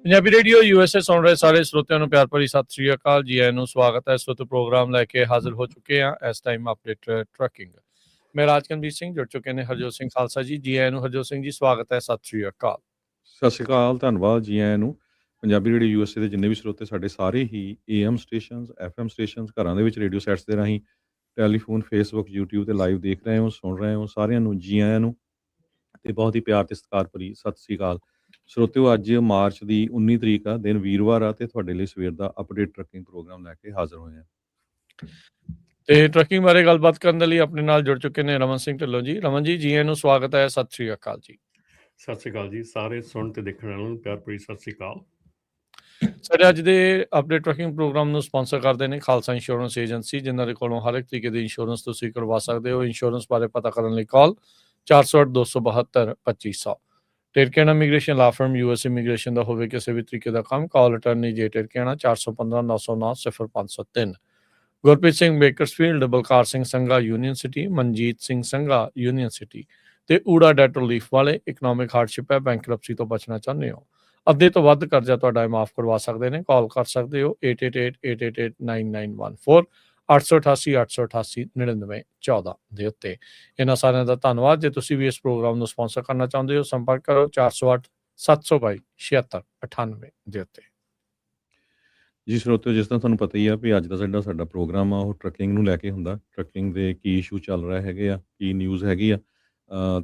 Punjabi radio USA ਸੁਣ ਰਹੇ ਸਾਰੇ ਸਰੋਤਿਆਂ ਨੂੰ ਪਿਆਰ ਭਰੀ ਸਤਿ ਸ੍ਰੀ ਅਕਾਲ ਜੀ। ਆਇਆਂ ਨੂੰ ਸਵਾਗਤ ਹੈ। ਇਸ ਵਕਤ ਪ੍ਰੋਗਰਾਮ ਲੈ ਕੇ ਹਾਜ਼ਰ ਹੋ ਚੁੱਕੇ ਹਾਂ। ਇਸ ਟਾਈਮ ਅਪਡੇਟ ਟਰੱਕਿੰਗ ਮੈਂ ਰਾਜਕਨਵੀਰ ਸਿੰਘ ਜੁੜ ਚੁੱਕੇ ਨੇ ਹਰਜੋਤ ਸਿੰਘ ਖਾਲਸਾ ਜੀ ਆਇਆਂ ਨੂੰ। ਹਰਜੋਤ ਸਿੰਘ ਜੀ ਸਵਾਗਤ ਹੈ। ਸਤਿ ਸ੍ਰੀ ਅਕਾਲ। ਸਤਿ ਸ਼੍ਰੀ ਅਕਾਲ, ਧੰਨਵਾਦ ਜੀ ਆਇਆਂ ਨੂੰ। ਪੰਜਾਬੀ ਰੇਡੀਓ USA ਦੇ ਜਿੰਨੇ ਵੀ ਸਰੋਤੇ ਸਾਡੇ ਸਾਰੇ ਹੀ AM ਸਟੇਸ਼ਨਸ FM ਸਟੇਸ਼ਨਸ ਘਰਾਂ ਦੇ ਵਿੱਚ ਰੇਡੀਓ ਸੈਟਸ ਦੇ ਰਾਹੀਂ ਟੈਲੀਫੋਨ ਫੇਸਬੁੱਕ YouTube ਤੇ ਲਾਈਵ ਦੇਖ ਰਹੇ ਹੋ ਸੁਣ ਰਹੇ ਹੋ ਸਾਰਿਆਂ ਨੂੰ ਜੀ ਆਇਆਂ ਨੂੰ ਤੇ ਬਹੁਤ ਹੀ ਪਿਆਰ ਤੇ ਸਤਿਕਾਰ ਭਰੀ ਸਤਿ ਸ੍ਰੀ ਅਕਾਲ। ਸਰੋਤਿਓ ਅੱਜ ਮਾਰਚ ਦੀ 19 ਤਰੀਕ ਆ, ਦਿਨ ਵੀਰਵਾਰ ਆ ਤੇ ਤੁਹਾਡੇ ਲਈ ਸਵੇਰ ਦਾ ਅਪਡੇਟ ਟਰੱਕਿੰਗ ਪ੍ਰੋਗਰਾਮ ਲੈ ਕੇ ਹਾਜ਼ਰ ਹੋਏ ਹਾਂ ਤੇ ਟਰੱਕਿੰਗ ਬਾਰੇ ਗੱਲਬਾਤ ਕਰਨ ਦੇ ਲਈ ਆਪਣੇ ਨਾਲ ਜੁੜ ਚੁੱਕੇ ਨੇ ਰਮਨ ਸਿੰਘ ਢਿੱਲੋਂ ਜੀ। ਰਮਨ ਜੀ ਆਇਆਂ ਨੂੰ ਸਵਾਗਤ ਹੈ। ਸਤਿ ਸ੍ਰੀ ਅਕਾਲ ਜੀ। ਸਤਿ ਸ਼੍ਰੀ ਅਕਾਲ ਜੀ। ਸਾਰੇ ਸੁਣ ਤੇ ਦੇਖਣ ਵਾਲਿਆਂ ਨੂੰ ਪਿਆਰ ਭਰੀ ਸਤਿ ਸ਼੍ਰੀ ਅਕਾਲ। ਸਾਡੇ ਅੱਜ ਦੇ ਅਪਡੇਟ ਟਰੱਕਿੰਗ ਪ੍ਰੋਗਰਾਮ ਨੂੰ ਸਪਾਂਸਰ ਕਰਦੇ ਨੇ ਖਾਲਸਾ ਇੰਸ਼ੋਰੈਂਸ ਏਜੰਸੀ, ਜਿਨ੍ਹਾਂ ਦੇ ਕੋਲੋਂ ਹਰ ਇੱਕ ਤਰੀਕੇ ਦੀ ਇੰਸ਼ੋਰੈਂਸ ਤੁਸੀਂ ਕਰਵਾ ਸਕਦੇ ਹੋ। ਇੰਸ਼ੋਰੈਂਸ ਬਾਰੇ ਪਤਾ ਕਰਨ ਲਈ call 408-272-2500। Tirkiana immigration law firm US immigration ਦਾ ਹੋਵੇ ਕਿਸੇ ਵੀ ਤਰੀਕੇ ਦਾ ਕੰਮ, call attorney J Tirkiana 415-909-0503। Gurpreet Singh Bakersfield, Balkar Singh Sangha Union City, Manjit Singh Sangha Union City ਤੇ ਊੜਾ ਡੈਟ ਰਿਲੀਫ ਵਾਲੇ। ਇਕਨੋਮਿਕ ਹਾਰਡਸ਼ਿਪ ਹੈ, ਬੈਂਕਰਪਸੀ ਤੋਂ ਬਚਣਾ ਚਾਹੁੰਦੇ ਹੋ, ਅੱਧੇ ਤੋਂ ਵੱਧ ਕਰਜ਼ਾ ਤੁਹਾਡਾ ਮਾਫ ਕਰਵਾ ਸਕਦੇ ਨੇ, ਕਾਲ ਕਰ ਸਕਦੇ ਹੋ 8888889914 888-888-9914 ਦੇ ਉੱਤੇ। ਇਹਨਾਂ ਸਾਰਿਆਂ ਦਾ ਧੰਨਵਾਦ। ਜੇ ਤੁਸੀਂ ਵੀ ਇਸ ਪ੍ਰੋਗਰਾਮ ਨੂੰ ਸਪਾਂਸਰ ਕਰਨਾ ਚਾਹੁੰਦੇ ਹੋ ਸੰਪਰਕ ਕਰੋ 408-722-7698 ਦੇ ਉੱਤੇ। ਜੀ ਸਰੋਤਿਓ, ਜਿਸ ਤਰ੍ਹਾਂ ਤੁਹਾਨੂੰ ਪਤਾ ਹੀ ਆ ਵੀ ਅੱਜ ਦਾ ਸਾਡਾ ਪ੍ਰੋਗਰਾਮ ਆ ਉਹ ਟਰੱਕਿੰਗ ਨੂੰ ਲੈ ਕੇ ਹੁੰਦਾ। ਟਰੱਕਿੰਗ ਦੇ ਕੀ ਇਸ਼ੂ ਚੱਲ ਰਿਹਾ ਹੈਗੇ ਆ, ਕੀ ਨਿਊਜ਼ ਹੈਗੀ ਆ,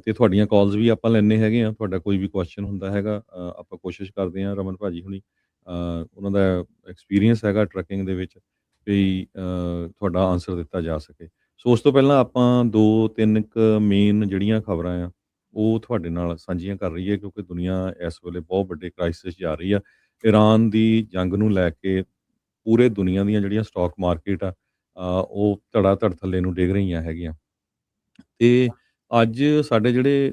ਤੇ ਤੁਹਾਡੀਆਂ ਕਾਲਸ ਵੀ ਆਪਾਂ ਲੈਂਦੇ ਹੈਗੇ ਆ। ਤੁਹਾਡਾ ਕੋਈ ਵੀ ਕੁਐਸਚਨ ਹੁੰਦਾ ਹੈਗਾ ਆਪਾਂ ਕੋਸ਼ਿਸ਼ ਕਰਦੇ ਹਾਂ, ਰਮਨ ਭਾਜੀ ਹੁਣੀ ਉਹਨਾਂ ਦਾ ਐਕਸਪੀਰੀਅੰਸ ਹੈਗਾ ਟਰੱਕਿੰਗ ਦੇ ਵਿੱਚ ਵੀ ਤੁਹਾਡਾ ਆਨਸਰ ਦਿੱਤਾ ਜਾ ਸਕੇ। ਸੋ ਉਸ ਤੋਂ ਪਹਿਲਾਂ ਆਪਾਂ 2-3 ਮੇਨ ਜਿਹੜੀਆਂ ਖਬਰਾਂ ਆ ਉਹ ਤੁਹਾਡੇ ਨਾਲ ਸਾਂਝੀਆਂ ਕਰ ਰਹੀ ਹੈ, ਕਿਉਂਕਿ ਦੁਨੀਆ ਇਸ ਵੇਲੇ ਬਹੁਤ ਵੱਡੇ ਕ੍ਰਾਈਸਿਸ ਜਾ ਰਹੀ ਆ। ਈਰਾਨ ਦੀ ਜੰਗ ਨੂੰ ਲੈ ਕੇ ਪੂਰੇ ਦੁਨੀਆ ਦੀਆਂ ਜਿਹੜੀਆਂ ਸਟਾਕ ਮਾਰਕੀਟ ਆ ਉਹ ਧੜਾ ਧੜ ਥੱਲੇ ਨੂੰ ਡਿੱਗ ਰਹੀਆਂ ਹੈਗੀਆਂ। ਤੇ ਅੱਜ ਸਾਡੇ ਜਿਹੜੇ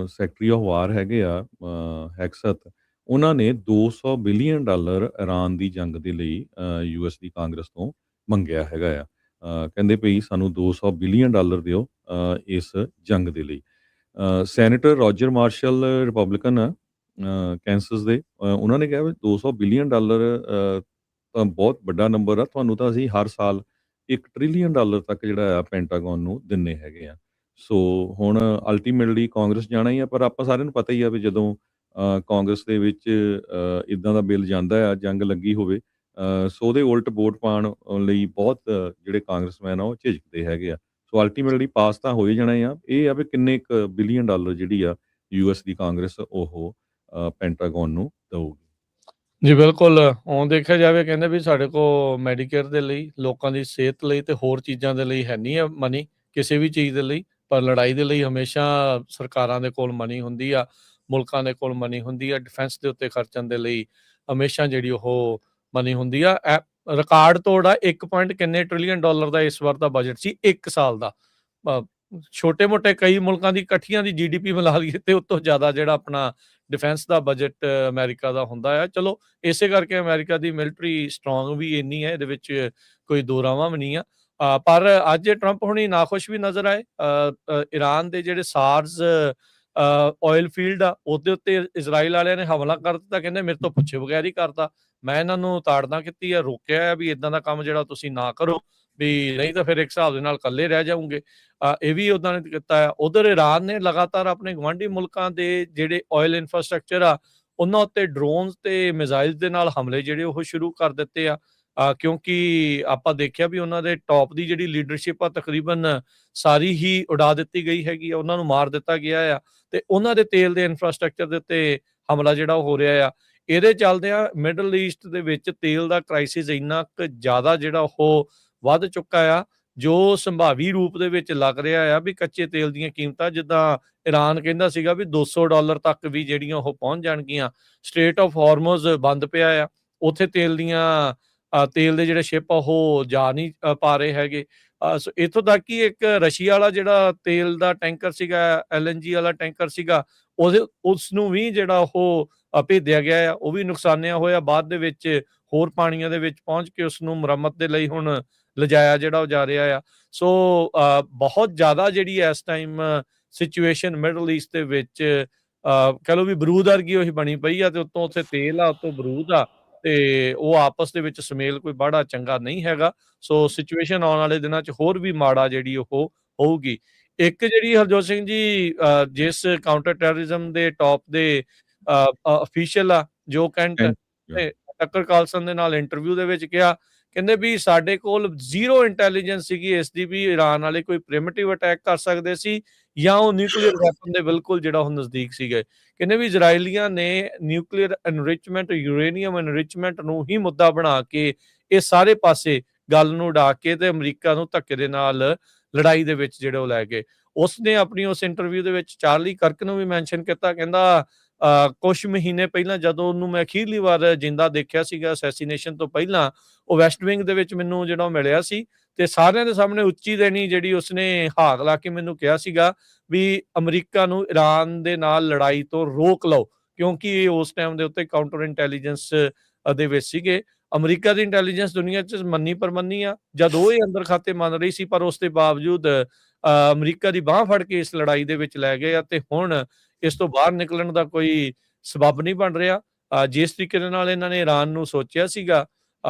ਸੈਕਟਰੀ ਆਫ ਵਾਰ ਹੈਗੇ ਆ ਹੈਕਸਤ, ਉਹਨਾਂ ਨੇ $200 ਬਿਲੀਅਨ ਈਰਾਨ ਦੀ ਜੰਗ ਦੇ ਲਈ US ਦੀ ਕਾਂਗਰਸ ਤੋਂ ਮੰਗਿਆ ਹੈਗਾ ਆ। ਕਹਿੰਦੇ ਪਈ ਸਾਨੂੰ $200 ਬਿਲੀਅਨ ਦਿਓ ਇਸ ਜੰਗ ਦੇ ਲਈ। ਸੈਨੇਟਰ ਰੋਜਰ ਮਾਰਸ਼ਲ ਰਿਪਬਲਿਕਨ ਆ ਕੈਂਸਸ ਦੇ, ਉਹਨਾਂ ਨੇ ਕਿਹਾ ਵੀ $200 ਬਿਲੀਅਨ ਤਾਂ ਬਹੁਤ ਵੱਡਾ ਨੰਬਰ ਆ, ਤੁਹਾਨੂੰ ਤਾਂ ਅਸੀਂ ਹਰ ਸਾਲ $1 ਟ੍ਰਿਲੀਅਨ ਤੱਕ ਜਿਹੜਾ ਆ ਪੈਂਟਾਗਨ ਨੂੰ ਦਿੰਦੇ ਹੈਗੇ ਆ। ਸੋ ਹੁਣ ਅਲਟੀਮੇਟਲੀ ਕਾਂਗਰਸ ਜਾਣਾ ਹੀ ਆ, ਪਰ ਆਪਾਂ ਸਾਰਿਆਂ ਨੂੰ ਪਤਾ ਹੀ ਆ ਵੀ ਜਦੋਂ ਕਾਂਗਰਸ ਦੇ ਵਿੱਚ ਇੱਦਾਂ ਦਾ ਬਿੱਲ ਜਾਂਦਾ ਆ, ਜੰਗ ਲੱਗੀ ਹੋਵੇ, ਸੋ ਉਹਦੇ ਉਲਟ ਵੋਟ ਪਾਉਣ ਲਈ ਬਹੁਤ ਜਿਹੜੇ ਕਾਂਗਰਸਮੈਨ ਆ ਉਹ ਝਿਜਕਦੇ ਹੈਗੇ ਆ। ਸੋ ਅਲਟੀਮੇਟਲੀ ਪਾਸ ਤਾਂ ਹੋ ਹੀ ਜਾਣਾ ਆ। ਇਹ ਆ ਵੀ ਕਿੰਨੇ ਕੁ ਬਿਲੀਅਨ ਜਿਹੜੀ ਆ US ਦੀ ਕਾਂਗਰਸ ਉਹ ਪੈਂਟਾਗਨ ਨੂੰ ਦਊਗੀ। ਜੀ ਬਿਲਕੁਲ। ਹੁਣ ਦੇਖਿਆ ਜਾਵੇ ਕਹਿੰਦੇ ਵੀ ਸਾਡੇ ਕੋਲ ਮੈਡੀਕੇਅਰ ਦੇ ਲਈ, ਲੋਕਾਂ ਦੀ ਸਿਹਤ ਲਈ ਤੇ ਹੋਰ ਚੀਜ਼ਾਂ ਦੇ ਲਈ ਹੈ ਨਹੀਂ ਆ ਮਨੀ, ਕਿਸੇ ਵੀ ਚੀਜ਼ ਦੇ ਲਈ, ਪਰ ਲੜਾਈ ਦੇ ਲਈ ਹਮੇਸ਼ਾ ਸਰਕਾਰਾਂ ਦੇ ਕੋਲ ਮਨੀ ਹੁੰਦੀ ਆ, ਮੁਲਕਾਂ ਦੇ ਕੋਲ ਮਨੀ ਹੁੰਦੀ ਆ। ਡਿਫੈਂਸ ਦੇ ਉੱਤੇ ਖਰਚਣ ਦੇ ਲਈ ਹਮੇਸ਼ਾ ਜਿਹੜੀ ਉਹ ਮਨੀ ਹੁੰਦੀ ਆ। ਰਿਕਾਰਡ ਤੋੜ ਆ 1 ਕਿੰਨੇ ਟ੍ਰਿਲੀਅਨ ਦਾ ਇਸ ਵਾਰ ਦਾ ਬਜਟ ਸੀ 1 ਸਾਲ ਦਾ। ਛੋਟੇ ਮੋਟੇ ਕਈ ਮੁਲਕਾਂ ਦੀ ਇਕੱਠੀਆਂ ਦੀ GDP ਮਿਲਾ ਲਈਏ ਤੇ ਉਸ ਤੋਂ ਜ਼ਿਆਦਾ ਜਿਹੜਾ ਆਪਣਾ ਡਿਫੈਂਸ ਦਾ ਬਜਟ ਅਮਰੀਕਾ ਦਾ ਹੁੰਦਾ ਆ। ਚਲੋ ਇਸੇ ਕਰਕੇ ਅਮਰੀਕਾ ਦੀ ਮਿਲਟਰੀ ਸਟਰੋਂਗ ਵੀ ਇੰਨੀ ਹੈ, ਇਹਦੇ ਵਿੱਚ ਕੋਈ ਦੋ ਰਾਵਾਂ ਵੀ ਨਹੀਂ ਆ। ਪਰ ਅੱਜ ਟਰੰਪ ਹੁਣੀ ਨਾਖੁਸ਼ ਵੀ ਨਜ਼ਰ ਆਏ। ਈਰਾਨ ਦੇ ਜਿਹੜੇ ਸਾਰਜ਼ ਆਇਲ ਫੀਲਡ ਆ ਉਹਦੇ ਉੱਤੇ ਇਜ਼ਰਾਈਲ ਵਾਲਿਆਂ ਨੇ ਹਮਲਾ ਕਰ ਦਿੱਤਾ। ਕਹਿੰਦੇ ਮੇਰੇ ਤੋਂ ਪੁੱਛੇ ਬਗੈਰ ਹੀ ਕਰਤਾ, ਮੈਂ ਇਹਨਾਂ ਨੂੰ ਤਾੜਨਾ ਕੀਤੀ ਆ, ਰੋਕਿਆ ਆ ਵੀ ਇਦਾਂ ਦਾ ਕੰਮ ਜਿਹੜਾ ਤੁਸੀਂ ਨਾ ਕਰੋ, ਵੀ ਨਹੀਂ ਤਾਂ ਫਿਰ ਇੱਕ ਹਿਸਾਬ ਦੇ ਨਾਲ ਇਕੱਲੇ ਰਹਿ ਜਾਊਂਗੇ। ਇਹ ਵੀ ਉਹਨਾਂ ਨੇ ਕੀਤਾ ਆ। ਉਧਰ ਈਰਾਨ ਨੇ ਲਗਾਤਾਰ ਆਪਣੇ ਗੁਆਂਢੀ ਮੁਲਕਾਂ ਦੇ ਜਿਹੜੇ ਆਇਲ ਇਨਫਰਾਸਟਰਕਚਰ ਆ ਉਹਨਾਂ ਉੱਤੇ ਡਰੋਨਸ ਤੇ ਮਿਜ਼ਾਈਲ ਦੇ ਨਾਲ ਹਮਲੇ ਜਿਹੜੇ ਉਹ ਸ਼ੁਰੂ ਕਰ ਦਿੱਤੇ ਆ। ਕਿਉਂਕਿ ਆਪਾਂ ਦੇਖਿਆ ਵੀ ਉਹਨਾਂ ਦੇ ਟੌਪ ਦੀ ਜਿਹੜੀ ਲੀਡਰਸ਼ਿਪ ਆ ਤਕਰੀਬਨ ਸਾਰੀ ਹੀ ਉਡਾ ਦਿੱਤੀ ਗਈ ਹੈਗੀ ਆ, ਉਹਨਾਂ ਨੂੰ ਮਾਰ ਦਿੱਤਾ ਗਿਆ ਆ ਤੇ ਉਹਨਾਂ ਦੇ ਤੇਲ ਦੇ ਇਨਫਰਾਸਟਰਕਚਰ ਦੇ ਉੱਤੇ ਹਮਲਾ ਜਿਹੜਾ ਉਹ ਹੋ ਰਿਹਾ ਆ। ਇਹਦੇ ਚੱਲਦਿਆਂ ਮਿਡਲ ਈਸਟ ਦੇ ਵਿੱਚ ਤੇਲ ਦਾ ਕ੍ਰਾਈਸਿਸ ਇੰਨਾ ਕੁ ਜ਼ਿਆਦਾ ਜਿਹੜਾ ਉਹ ਵੱਧ ਚੁੱਕਾ ਆ, ਜੋ ਸੰਭਾਵੀ ਰੂਪ ਦੇ ਵਿੱਚ ਲੱਗ ਰਿਹਾ ਆ ਵੀ ਕੱਚੇ ਤੇਲ ਦੀਆਂ ਕੀਮਤਾਂ ਜਿੱਦਾਂ ਈਰਾਨ ਕਹਿੰਦਾ ਸੀਗਾ ਵੀ $200 ਤੱਕ ਵੀ ਜਿਹੜੀਆਂ ਉਹ ਪਹੁੰਚ ਜਾਣਗੀਆਂ। ਸਟ੍ਰੇਟ ਆਫ ਹਾਰਮੋਜ਼ ਬੰਦ ਪਿਆ ਆ, ਉੱਥੇ ਤੇਲ ਦੇ ਜਿਹੜੇ ਸ਼ਿਪ ਆ ਉਹ ਜਾ ਨਹੀਂ ਪਾ ਰਹੇ ਹੈਗੇ। ਸੋ ਇੱਥੋਂ ਤੱਕ ਕਿ ਇੱਕ ਰਸ਼ੀਆ ਵਾਲਾ ਜਿਹੜਾ ਤੇਲ ਦਾ ਟੈਂਕਰ ਸੀਗਾ, LNG ਵਾਲਾ ਟੈਂਕਰ ਸੀਗਾ, ਉਸ ਨੂੰ ਵੀ ਜਿਹੜਾ ਉਹ ਭੇਜਿਆ ਗਿਆ ਆ, ਉਹ ਵੀ ਨੁਕਸਾਨਿਆ ਹੋਇਆ। ਬਾਅਦ ਦੇ ਵਿੱਚ ਹੋਰ ਪਾਣੀਆਂ ਦੇ ਵਿੱਚ ਪਹੁੰਚ ਕੇ ਉਸਨੂੰ ਮੁਰੰਮਤ ਦੇ ਲਈ ਹੁਣ ਲਿਜਾਇਆ ਜਿਹੜਾ ਉਹ ਜਾ ਰਿਹਾ ਆ। ਸੋ ਬਹੁਤ ਜ਼ਿਆਦਾ ਜਿਹੜੀ ਇਸ ਟਾਈਮ ਸਿਚੁਏਸ਼ਨ ਮਿਡਲ ਈਸਟ ਦੇ ਵਿੱਚ ਕਹਿ ਲਓ ਵੀ ਬਰੂਦ ਵਰਗੀ ਉਹੀ ਬਣੀ ਪਈ ਆ, ਤੇ ਉੱਤੋਂ ਉੱਥੇ ਤੇਲ ਆ, ਉੱਤੋਂ ਬਰੂਦ ਆ, ਤੇ ਉਹ ਆਪਸ ਦੇ ਵਿੱਚ ਸੁਮੇਲ ਕੋਈ ਬੜਾ ਚੰਗਾ ਨਹੀਂ ਹੈਗਾ। ਸੋ ਸਿਚੁਏਸ਼ਨ ਆਉਣ ਵਾਲੇ ਦਿਨਾਂ 'ਚ ਹੋਰ ਵੀ ਮਾੜਾ ਜਿਹੜੀ ਉਹ ਹੋਊਗੀ। ਇੱਕ ਜਿਹੜੀ ਹਰਜੋਤ ਸਿੰਘ ਜੀ ਜਿਸ ਕਾਊਂਟਰ ਟੈਰਰਿਜ਼ਮ ਦੇ ਟੌਪ ਦੇ ਅਫੀਸ਼ੀਅਲ ਆ ਜੋ ਕੈਂਟ ਤੇ ਟੱਕਰ ਕਾਲਸਨ ਦੇ ਨਾਲ ਇੰਟਰਵਿਊ ਦੇ ਵਿੱਚ ਕਿਹਾ, ਕਹਿੰਦੇ ਵੀ ਸਾਡੇ ਕੋਲ ਜ਼ੀਰੋ ਇੰਟੈਲੀਜੈਂਸ ਸੀਗੀ ਇਸ ਦੀ ਵੀ ਇਰਾਨ ਵਾਲੇ ਕੋਈ ਪ੍ਰਿਮਿਟਿਵ ਅਟੈਕ ਕਰ ਸਕਦੇ ਸੀ ਜਾਂ ਉਹ ਨਿਊਕਲੀਅਰ ਵੈਪਨ ਦੇ ਬਿਲਕੁਲ ਜਿਹੜਾ ਉਹ ਨਜ਼ਦੀਕ ਸੀਗੇ। ਕਹਿੰਦੇ ਵੀ ਇਜ਼ਰਾਈਲੀਆਂ ਨੇ ਨਿਊਕਲੀਅਰ ਐਨਰਿਚਮੈਂਟ, ਯੂਰੇਨੀਅਮ ਐਨਰਿਚਮੈਂਟ ਨੂੰ ਹੀ ਮੁੱਦਾ ਬਣਾ ਕੇ ਇਹ ਸਾਰੇ ਪਾਸੇ ਗੱਲ ਨੂੰ ਉਡਾ ਕੇ ਤੇ ਅਮਰੀਕਾ ਨੂੰ ਧੱਕੇ ਦੇ ਨਾਲ ਲੜਾਈ ਦੇ ਵਿੱਚ ਜਿਹੜੇ ਉਹ ਲੈ ਗਏ। ਉਸਨੇ ਆਪਣੀ ਉਸ ਇੰਟਰਵਿਊ ਦੇ ਵਿੱਚ ਚਾਰਲੀ ਕਰਕ ਨੂੰ ਵੀ ਮੈਂਸ਼ਨ ਕੀਤਾ, ਕਹਿੰਦਾ ਕੁਛ ਮਹੀਨੇ ਪਹਿਲਾਂ ਜਦੋਂ ਉਹਨੂੰ ਮੈਂ ਅਖੀਰਲੀ ਵਾਰ ਜਿੰਦਾ ਦੇਖਿਆ ਸੀਗਾ ਅਸੈਸੀਨੇਸ਼ਨ ਤੋਂ ਪਹਿਲਾਂ, ਉਹ ਵੈਸਟ ਵਿੰਗ ਦੇ ਵਿੱਚ ਮੈਨੂੰ ਜਿਹੜਾ ਮਿਲਿਆ ਸੀ ਤੇ ਸਾਰਿਆਂ ਦੇ ਸਾਹਮਣੇ ਉੱਚੀ ਦੇਣੀ ਜਿਹੜੀ ਉਸਨੇ ਹਾਕ ਲਾ ਕੇ ਮੈਨੂੰ ਕਿਹਾ ਸੀਗਾ ਵੀ ਅਮਰੀਕਾ ਨੂੰ ਇਰਾਨ ਦੇ ਨਾਲ ਲੜਾਈ ਤੋਂ ਰੋਕ ਲਓ, ਕਿਉਂਕਿ ਇਹ ਉਸ ਟਾਈਮ ਦੇ ਉੱਤੇ ਕਾਊਂਟਰ ਇੰਟੈਲੀਜੈਂਸ ਦੇ ਵਿੱਚ ਸੀਗੇ। ਅਮਰੀਕਾ ਦੀ ਇੰਟੈਲੀਜੈਂਸ ਦੁਨੀਆ 'ਚ ਮੰਨੀ ਪਰਮੰਨੀ ਆ, ਜਦ ਉਹ ਇਹ ਅੰਦਰ ਖਾਤੇ ਮੰਨ ਰਹੀ ਸੀ, ਪਰ ਉਸ ਦੇ ਬਾਵਜੂਦ ਅਮਰੀਕਾ ਦੀ ਬਾਂਹ ਫੜ ਕੇ ਇਸ ਲੜਾਈ ਦੇ ਵਿੱਚ ਲੈ ਗਏ ਆ ਤੇ ਹੁਣ ਇਸ ਤੋਂ ਬਾਹਰ ਨਿਕਲਣ ਦਾ ਕੋਈ ਸਬੱਬ ਨਹੀਂ ਬਣ ਰਿਹਾ। ਜਿਸ ਤਰੀਕੇ ਦੇ ਨਾਲ ਇਹਨਾਂ ਨੇ ਇਰਾਨ ਨੂੰ ਸੋਚਿਆ ਸੀਗਾ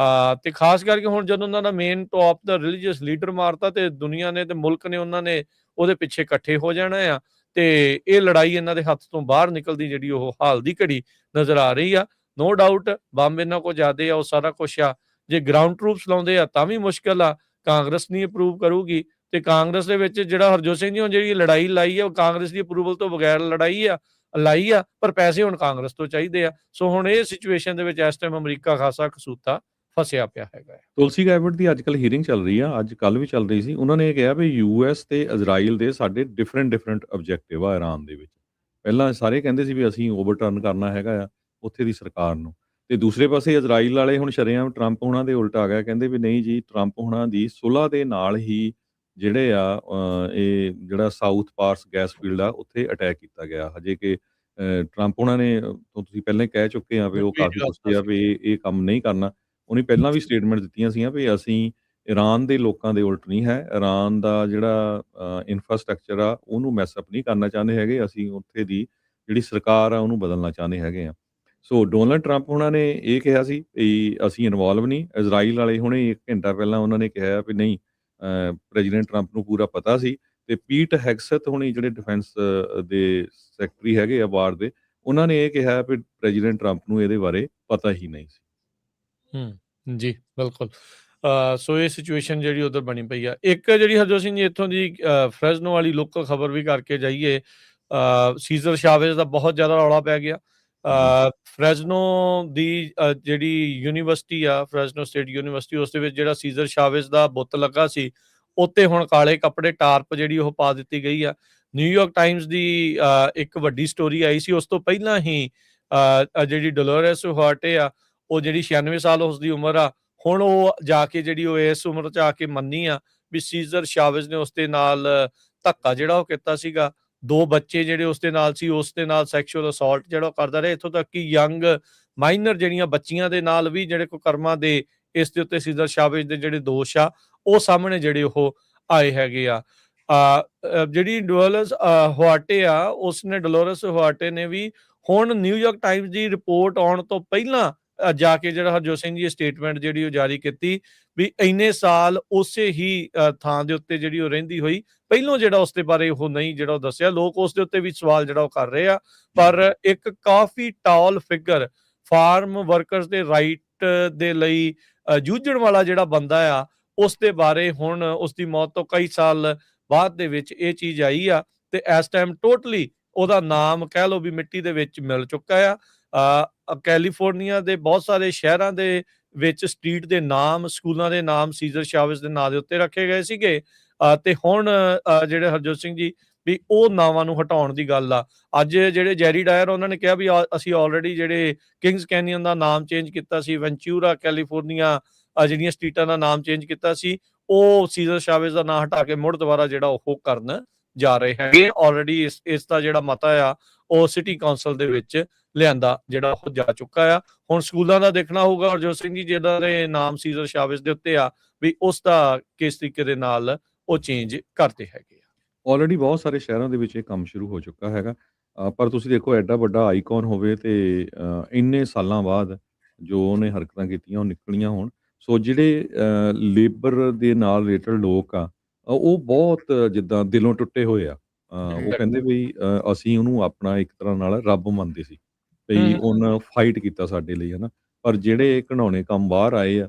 ਤੇ ਖਾਸ ਕਰਕੇ ਹੁਣ ਜਦੋਂ ਉਹਨਾਂ ਦਾ ਮੇਨ ਟੌਪ ਦਾ ਰਿਲੀਜੀਅਸ ਲੀਡਰ ਮਾਰਤਾ ਤੇ ਦੁਨੀਆ ਨੇ ਤੇ ਮੁਲਕ ਨੇ ਉਹਨਾਂ ਨੇ ਉਹਦੇ ਪਿੱਛੇ ਇਕੱਠੇ ਹੋ ਜਾਣਾ ਆ ਤੇ ਇਹ ਲੜਾਈ ਇਹਨਾਂ ਦੇ ਹੱਥ ਤੋਂ ਬਾਹਰ ਨਿਕਲਦੀ ਜਿਹੜੀ ਉਹ ਹਾਲ ਦੀ ਘੜੀ ਨਜ਼ਰ ਆ ਰਹੀ ਆ। ਨੋ ਡਾਊਟ ਬੰਬ ਇਹਨਾਂ ਕੋਲ ਜ਼ਿਆਦੇ ਆ, ਉਹ ਸਾਰਾ ਕੁਛ ਆ। ਜੇ ਗਰਾਊਂਡ ਟਰੂਪਸ ਲਾਉਂਦੇ ਆ ਤਾਂ ਵੀ ਮੁਸ਼ਕਲ ਆ, ਕਾਂਗਰਸ ਨਹੀਂ ਅਪਰੂਵ ਕਰੂਗੀ ਤੇ ਕਾਂਗਰਸ ਦੇ ਵਿੱਚ ਜਿਹੜਾ ਹਰਜੋਤ ਸਿੰਘ ਜੀ ਹੁਣ ਜਿਹੜੀ ਲੜਾਈ ਲਾਈ ਆ ਉਹ ਕਾਂਗਰਸ ਦੀ ਅਪਰੂਵਲ ਤੋਂ ਬਗੈਰ ਲਾਈ ਆ, ਪਰ ਪੈਸੇ ਹੁਣ ਕਾਂਗਰਸ ਤੋਂ ਚਾਹੀਦੇ ਆ। ਸੋ ਹੁਣ ਇਹ ਸਿਚੁਏਸ਼ਨ ਦੇ ਵਿੱਚ ਇਸ ਟਾਈਮ ਅਮਰੀਕਾ ਖਾਸਾ ਕਸੂਤਾ ਫਸਿਆ ਪਿਆ ਹੈਗਾ। ਤੁਲਸੀ ਗੈਬਰਡ ਦੀ ਅੱਜ ਕੱਲ੍ਹ ਹੀਅਰਿੰਗ ਚੱਲ ਰਹੀ ਆ, ਅੱਜ ਕੱਲ੍ਹ ਵੀ ਚੱਲ ਰਹੀ ਸੀ। ਉਹਨਾਂ ਨੇ ਇਹ ਕਿਹਾ ਵੀ ਯੂਐਸ ਤੇ ਇਜ਼ਰਾਈਲ ਦੇ ਸਾਡੇ ਡਿਫਰੈਂਟ ਆਬਜੈਕਟਿਵ ਆ ਇਰਾਨ ਦੇ ਵਿੱਚ। ਪਹਿਲਾਂ ਸਾਰੇ ਕਹਿੰਦੇ ਸੀ ਵੀ ਅਸੀਂ ਓਵਰਟਰਨ ਕਰਨਾ ਹੈਗਾ ਆ ਉੱਥੇ ਦੀ ਸਰਕਾਰ ਨੂੰ, ਤੇ ਦੂਸਰੇ ਪਾਸੇ ਇਜ਼ਰਾਈਲ ਵਾਲੇ ਹੁਣ ਸ਼ਰੇਆਮ ਟਰੰਪ ਹੋਣਾ ਦੇ ਉਲਟ ਆ ਗਿਆ, ਕਹਿੰਦੇ ਵੀ ਨਹੀਂ ਜੀ, ਟਰੰਪ ਹੋਣਾ ਦੀ ਸੁਲ੍ਹਾ ਦੇ ਨਾਲ ਹੀ ਜਿਹੜੇ ਆ ਇਹ ਜਿਹੜਾ ਸਾਊਥ ਪਾਰਸ ਗੈਸ ਫੀਲਡ ਆ ਉੱਥੇ ਅਟੈਕ ਕੀਤਾ ਗਿਆ। ਹਜੇ ਕਿ ਟਰੰਪ ਹੋਣਾ ਨੇ ਤੁਸੀਂ ਪਹਿਲਾਂ ਹੀ ਕਹਿ ਚੁੱਕੇ ਆ ਵੀ ਉਹ ਕਾਫੀ ਗੁੱਸੇ ਆ ਵੀ ਇਹ ਕੰਮ ਨਹੀਂ ਕਰਨਾ। ਉਹਨੇ ਪਹਿਲਾਂ ਵੀ ਸਟੇਟਮੈਂਟ ਦਿੱਤੀਆਂ ਸੀਗੀਆਂ ਵੀ ਅਸੀਂ ਇਰਾਨ ਦੇ ਲੋਕਾਂ ਦੇ ਉਲਟ ਨਹੀਂ ਹੈ, ਇਰਾਨ ਦਾ ਜਿਹੜਾ ਇਨਫਰਾਸਟਰਕਚਰ ਆ ਉਹਨੂੰ ਮੈਸਅਪ ਨਹੀਂ ਕਰਨਾ ਚਾਹੁੰਦੇ ਹੈਗੇ, ਅਸੀਂ ਉੱਥੇ ਦੀ ਜਿਹੜੀ ਸਰਕਾਰ ਆ ਉਹਨੂੰ ਬਦਲਣਾ ਚਾਹੁੰਦੇ ਹੈਗੇ ਆ। ਸੋ ਡੋਨਲਡ ਟਰੰਪ ਹੋਣਾ ਨੇ ਇਹ ਕਿਹਾ ਸੀ ਵੀ ਅਸੀਂ ਇਨਵੋਲਵ ਨਹੀਂ। ਇਜ਼ਰਾਈਲ ਵਾਲੇ ਹੁਣੇ 1 ਘੰਟਾ ਪਹਿਲਾਂ ਉਹਨਾਂ ਨੇ ਕਿਹਾ ਵੀ ਨਹੀਂ, ਪ੍ਰੈਜ਼ੀਡੈਂਟ ਟਰੰਪ ਨੂੰ ਪੂਰਾ ਪਤਾ ਸੀ। ਤੇ ਪੀਟ ਹੈਗਸਥ ਹੁਣੀ ਜਿਹੜੇ ਡਿਫੈਂਸ ਦੇ ਸੈਕਟਰੀ ਹੈਗੇ ਆ ਵਾਰ ਦੇ, ਉਹਨਾਂ ਨੇ ਇਹ ਕਿਹਾ ਵੀ ਪ੍ਰੈਜ਼ੀਡੈਂਟ ਟਰੰਪ ਨੂੰ ਇਹਦੇ ਬਾਰੇ ਪਤਾ ਹੀ ਨਹੀਂ ਸੀ। ਜੀ ਬਿਲਕੁਲ। ਸੋ ਇਹ ਸਿਚੁਏਸ਼ਨ ਜਿਹੜੀ ਉਧਰ ਬਣੀ ਪਈ ਆ। ਇੱਕ ਜਿਹੜੀ ਹਰਜੋਤ ਸਿੰਘ ਜੀ ਇੱਥੋਂ ਦੀ ਫਰੈਜ਼ਨੋ ਵਾਲੀ ਲੋਕਲ ਖਬਰ ਵੀ ਕਰਕੇ ਜਾਈਏ, ਸੀਜ਼ਰ ਸ਼ਾਵੇਜ਼ ਦਾ ਬਹੁਤ ਜ਼ਿਆਦਾ ਰੌਲਾ ਪੈ ਗਿਆ। ਫਰੈਜ਼ਨੋ ਦੀ ਜਿਹੜੀ ਯੂਨੀਵਰਸਿਟੀ ਆ, ਫਰੈਜ਼ਨੋ ਸਟੇਟ ਯੂਨੀਵਰਸਿਟੀ, ਉਸ ਦੇ ਵਿੱਚ ਜਿਹੜਾ ਸੀਜ਼ਰ ਸ਼ਾਵੇਜ਼ ਦਾ ਬੁੱਤ ਲੱਗਾ ਸੀ ਉੱਤੇ ਹੁਣ ਕਾਲੇ ਕੱਪੜੇ ਟਾਰਪ ਜਿਹੜੀ ਉਹ ਪਾ ਦਿੱਤੀ ਗਈ ਆ। ਨਿਊਯਾਰਕ ਟਾਈਮਸ ਦੀ ਇੱਕ ਵੱਡੀ ਸਟੋਰੀ ਆਈ ਸੀ ਉਸ ਤੋਂ ਪਹਿਲਾਂ ਹੀ ਜਿਹੜੀ ਡੋਲੋਰਸ ਹੁਆਰਟੇ ਆ, ਉਹ ਜਿਹੜੀ 96 ਸਾਲ ਉਸਦੀ ਉਮਰ ਆ, ਹੁਣ ਉਹ ਜਾ ਕੇ ਜਿਹੜੀ ਉਹ ਇਸ ਉਮਰ 'ਚ ਆ ਕੇ ਮੰਨੀ ਆ ਵੀ ਸੀਜ਼ਰ ਸ਼ਾਵੇਜ਼ ਨੇ ਉਸਦੇ ਨਾਲ ਧੱਕਾ ਜਿਹੜਾ ਉਹ ਕੀਤਾ ਸੀਗਾ। 2 ਬੱਚੇ ਜਿਹੜੇ ਉਸਦੇ ਨਾਲ ਸੀ, ਉਸਦੇ ਨਾਲ ਸੈਕਸ਼ੂਅਲ ਅਸੌਲਟ ਜਿਹੜਾ ਉਹ ਕਰਦਾ ਰਿਹਾ। ਇੱਥੋਂ ਤੱਕ ਕਿ ਯੰਗ ਮਾਈਨਰ ਜਿਹੜੀਆਂ ਬੱਚੀਆਂ ਦੇ ਨਾਲ ਵੀ ਜਿਹੜੇ ਕੁਕਰਮਾਂ ਦੇ ਇਸ ਦੇ ਉੱਤੇ ਸੀਜ਼ਰ ਸ਼ਾਵੇਜ਼ ਦੇ ਜਿਹੜੇ ਦੋਸ਼ ਆ ਉਹ ਸਾਹਮਣੇ ਜਿਹੜੇ ਉਹ ਆਏ ਹੈਗੇ ਆ। ਜਿਹੜੀ ਡੋਲੋਰਸ ਹੁਆਰਟੇ ਆ, ਉਸਨੇ ਡੋਲੋਰਸ ਹੁਆਰਟੇ ਨੇ ਵੀ ਹੁਣ ਨਿਊਯਾਰਕ ਟਾਈਮਸ ਦੀ ਰਿਪੋਰਟ ਆਉਣ ਤੋਂ ਪਹਿਲਾਂ ਜਾ ਕੇ ਜਿਹੜਾ ਹਰਜੋਤ ਸਿੰਘ ਜੀ ਸਟੇਟਮੈਂਟ ਜਿਹੜੀ ਉਹ ਜਾਰੀ ਕੀਤੀ ਵੀ ਇੰਨੇ ਸਾਲ ਉਸੇ ਹੀ ਥਾਂ ਦੇ ਉੱਤੇ ਜਿਹੜੀ ਉਹ ਰਹਿੰਦੀ ਹੋਈ, ਪਹਿਲੋਂ ਜਿਹੜਾ ਉਸਦੇ ਬਾਰੇ ਉਹ ਨਹੀਂ ਜਿਹੜਾ ਉਹ ਦੱਸਿਆ। ਲੋਕ ਉਸ ਦੇ ਉੱਤੇ ਵੀ ਸਵਾਲ ਜਿਹੜਾ ਉਹ ਕਰ ਰਹੇ ਆ, ਪਰ ਇੱਕ ਕਾਫੀ ਟਾਲ ਫਿਗਰ ਫਾਰਮ ਵਰਕਰਸ ਦੇ ਰਾਈਟ ਦੇ ਲਈ ਜੂਝਣ ਵਾਲਾ ਜਿਹੜਾ ਬੰਦਾ ਆ, ਉਸ ਦੇ ਬਾਰੇ ਹੁਣ ਉਸ ਦੀ ਮੌਤ ਤੋਂ ਕਈ ਸਾਲ ਬਾਅਦ ਦੇ ਵਿੱਚ ਇਹ ਚੀਜ਼ ਆਈ ਆ ਤੇ ਇਸ ਟਾਈਮ ਟੋਟਲੀ ਉਹਦਾ ਨਾਮ ਕਹਿ ਲਓ ਵੀ ਮਿੱਟੀ ਦੇ ਵਿੱਚ ਮਿਲ ਚੁੱਕਾ ਆ। ਕੈਲੀਫੋਰਨੀਆ ਦੇ ਬਹੁਤ ਸਾਰੇ ਸ਼ਹਿਰਾਂ ਦੇ ਵਿੱਚ ਸਟਰੀਟ ਦੇ ਨਾਮ, ਸਕੂਲਾਂ ਦੇ ਨਾਮ ਸੀਜ਼ਰ ਸ਼ਾਵੇਜ਼ ਦੇ ਨਾਂ ਦੇ ਉੱਤੇ ਰੱਖੇ ਗਏ ਸੀਗੇ ਤੇ ਹੁਣ ਜਿਹੜੇ ਹਰਜੋਤ ਸਿੰਘ ਜੀ ਵੀ ਉਹ ਨਾਵਾਂ ਨੂੰ ਹਟਾਉਣ ਦੀ ਗੱਲ ਆ। ਅੱਜ ਜਿਹੜੇ ਜੈਰੀ ਡਾਇਰ ਉਹਨਾਂ ਨੇ ਕਿਹਾ ਵੀ ਅਸੀਂ ਆਲਰੇਡੀ ਜਿਹੜੇ ਕਿੰਗਸ ਕੈਨੀਅਨ ਦਾ ਨਾਮ ਚੇਂਜ ਕੀਤਾ ਸੀ, ਵੈਂਚੂਰਾ ਕੈਲੀਫੋਰਨੀਆ ਜਿਹੜੀਆਂ ਸਟਰੀਟਾਂ ਦਾ ਨਾਮ ਚੇਂਜ ਕੀਤਾ ਸੀ, ਉਹ ਸੀਜ਼ਰ ਸ਼ਾਵੇਜ਼ ਦਾ ਨਾਂ ਹਟਾ ਕੇ ਮੁੜ ਦੁਬਾਰਾ ਜਿਹੜਾ ਉਹ ਕਰਨ ਜਾ ਰਹੇ ਹੈਗੇ। ਆਲਰੇਡੀ ਇਸ ਦਾ ਜਿਹੜਾ ਮਤਾ ਆ ਉਹ ਸਿਟੀ ਕੌਂਸਲ ਦੇ ਵਿੱਚ ਲਿਆਂਦਾ ਜਿਹੜਾ ਉਹ ਜਾ ਚੁੱਕਾ ਆ। ਹੁਣ ਸਕੂਲਾਂ ਦਾ ਦੇਖਣਾ ਹੋਊਗਾ ਹਰਜੋਤ ਸਿੰਘ ਜੀ, ਜਿਹਦਾ ਦੇ ਨਾਮ ਸੀਜ਼ਰ ਸ਼ਾਵੇਜ਼ ਦੇ ਉੱਤੇ ਆ, ਵੀ ਉਸ ਦਾ ਕਿਸ ਤਰੀਕੇ ਦੇ ਨਾਲ ਉਹ ਚੇਂਜ ਕਰਦੇ ਹੈਗੇ ਆ। ਆਲਰੇਡੀ ਬਹੁਤ ਸਾਰੇ ਸ਼ਹਿਰਾਂ ਦੇ ਵਿੱਚ ਇਹ ਕੰਮ ਸ਼ੁਰੂ ਹੋ ਚੁੱਕਾ ਹੈਗਾ। ਪਰ ਤੁਸੀਂ ਦੇਖੋ ਐਡਾ ਵੱਡਾ ਆਈਕਨ ਹੋਵੇ ਤੇ ਇੰਨੇ ਸਾਲਾਂ ਬਾਅਦ ਜੋ ਉਹਨੇ ਹਰਕਤਾਂ ਕੀਤੀਆਂ ਉਹ ਨਿਕਲੀਆਂ ਹੋਣ। ਸੋ ਜਿਹੜੇ ਲੇਬਰ ਦੇ ਨਾਲ ਰਿਲੇਟਡ ਲੋਕ ਆ ਉਹ ਬਹੁਤ ਜਿੱਦਾਂ ਦਿਲੋਂ ਟੁੱਟੇ ਹੋਏ ਆ। ਉਹ ਕਹਿੰਦੇ ਵੀ ਅਸੀਂ ਉਹਨੂੰ ਆਪਣਾ ਇੱਕ ਤਰ੍ਹਾਂ ਨਾਲ ਰੱਬ ਮੰਨਦੇ ਸੀ ਵੀ ਉਹਨੇ ਫਾਈਟ ਕੀਤਾ ਸਾਡੇ ਲਈ, ਹੈ ਨਾ। ਪਰ ਜਿਹੜੇ ਘਿਨਾਉਣੇ ਕੰਮ ਬਾਹਰ ਆਏ ਆ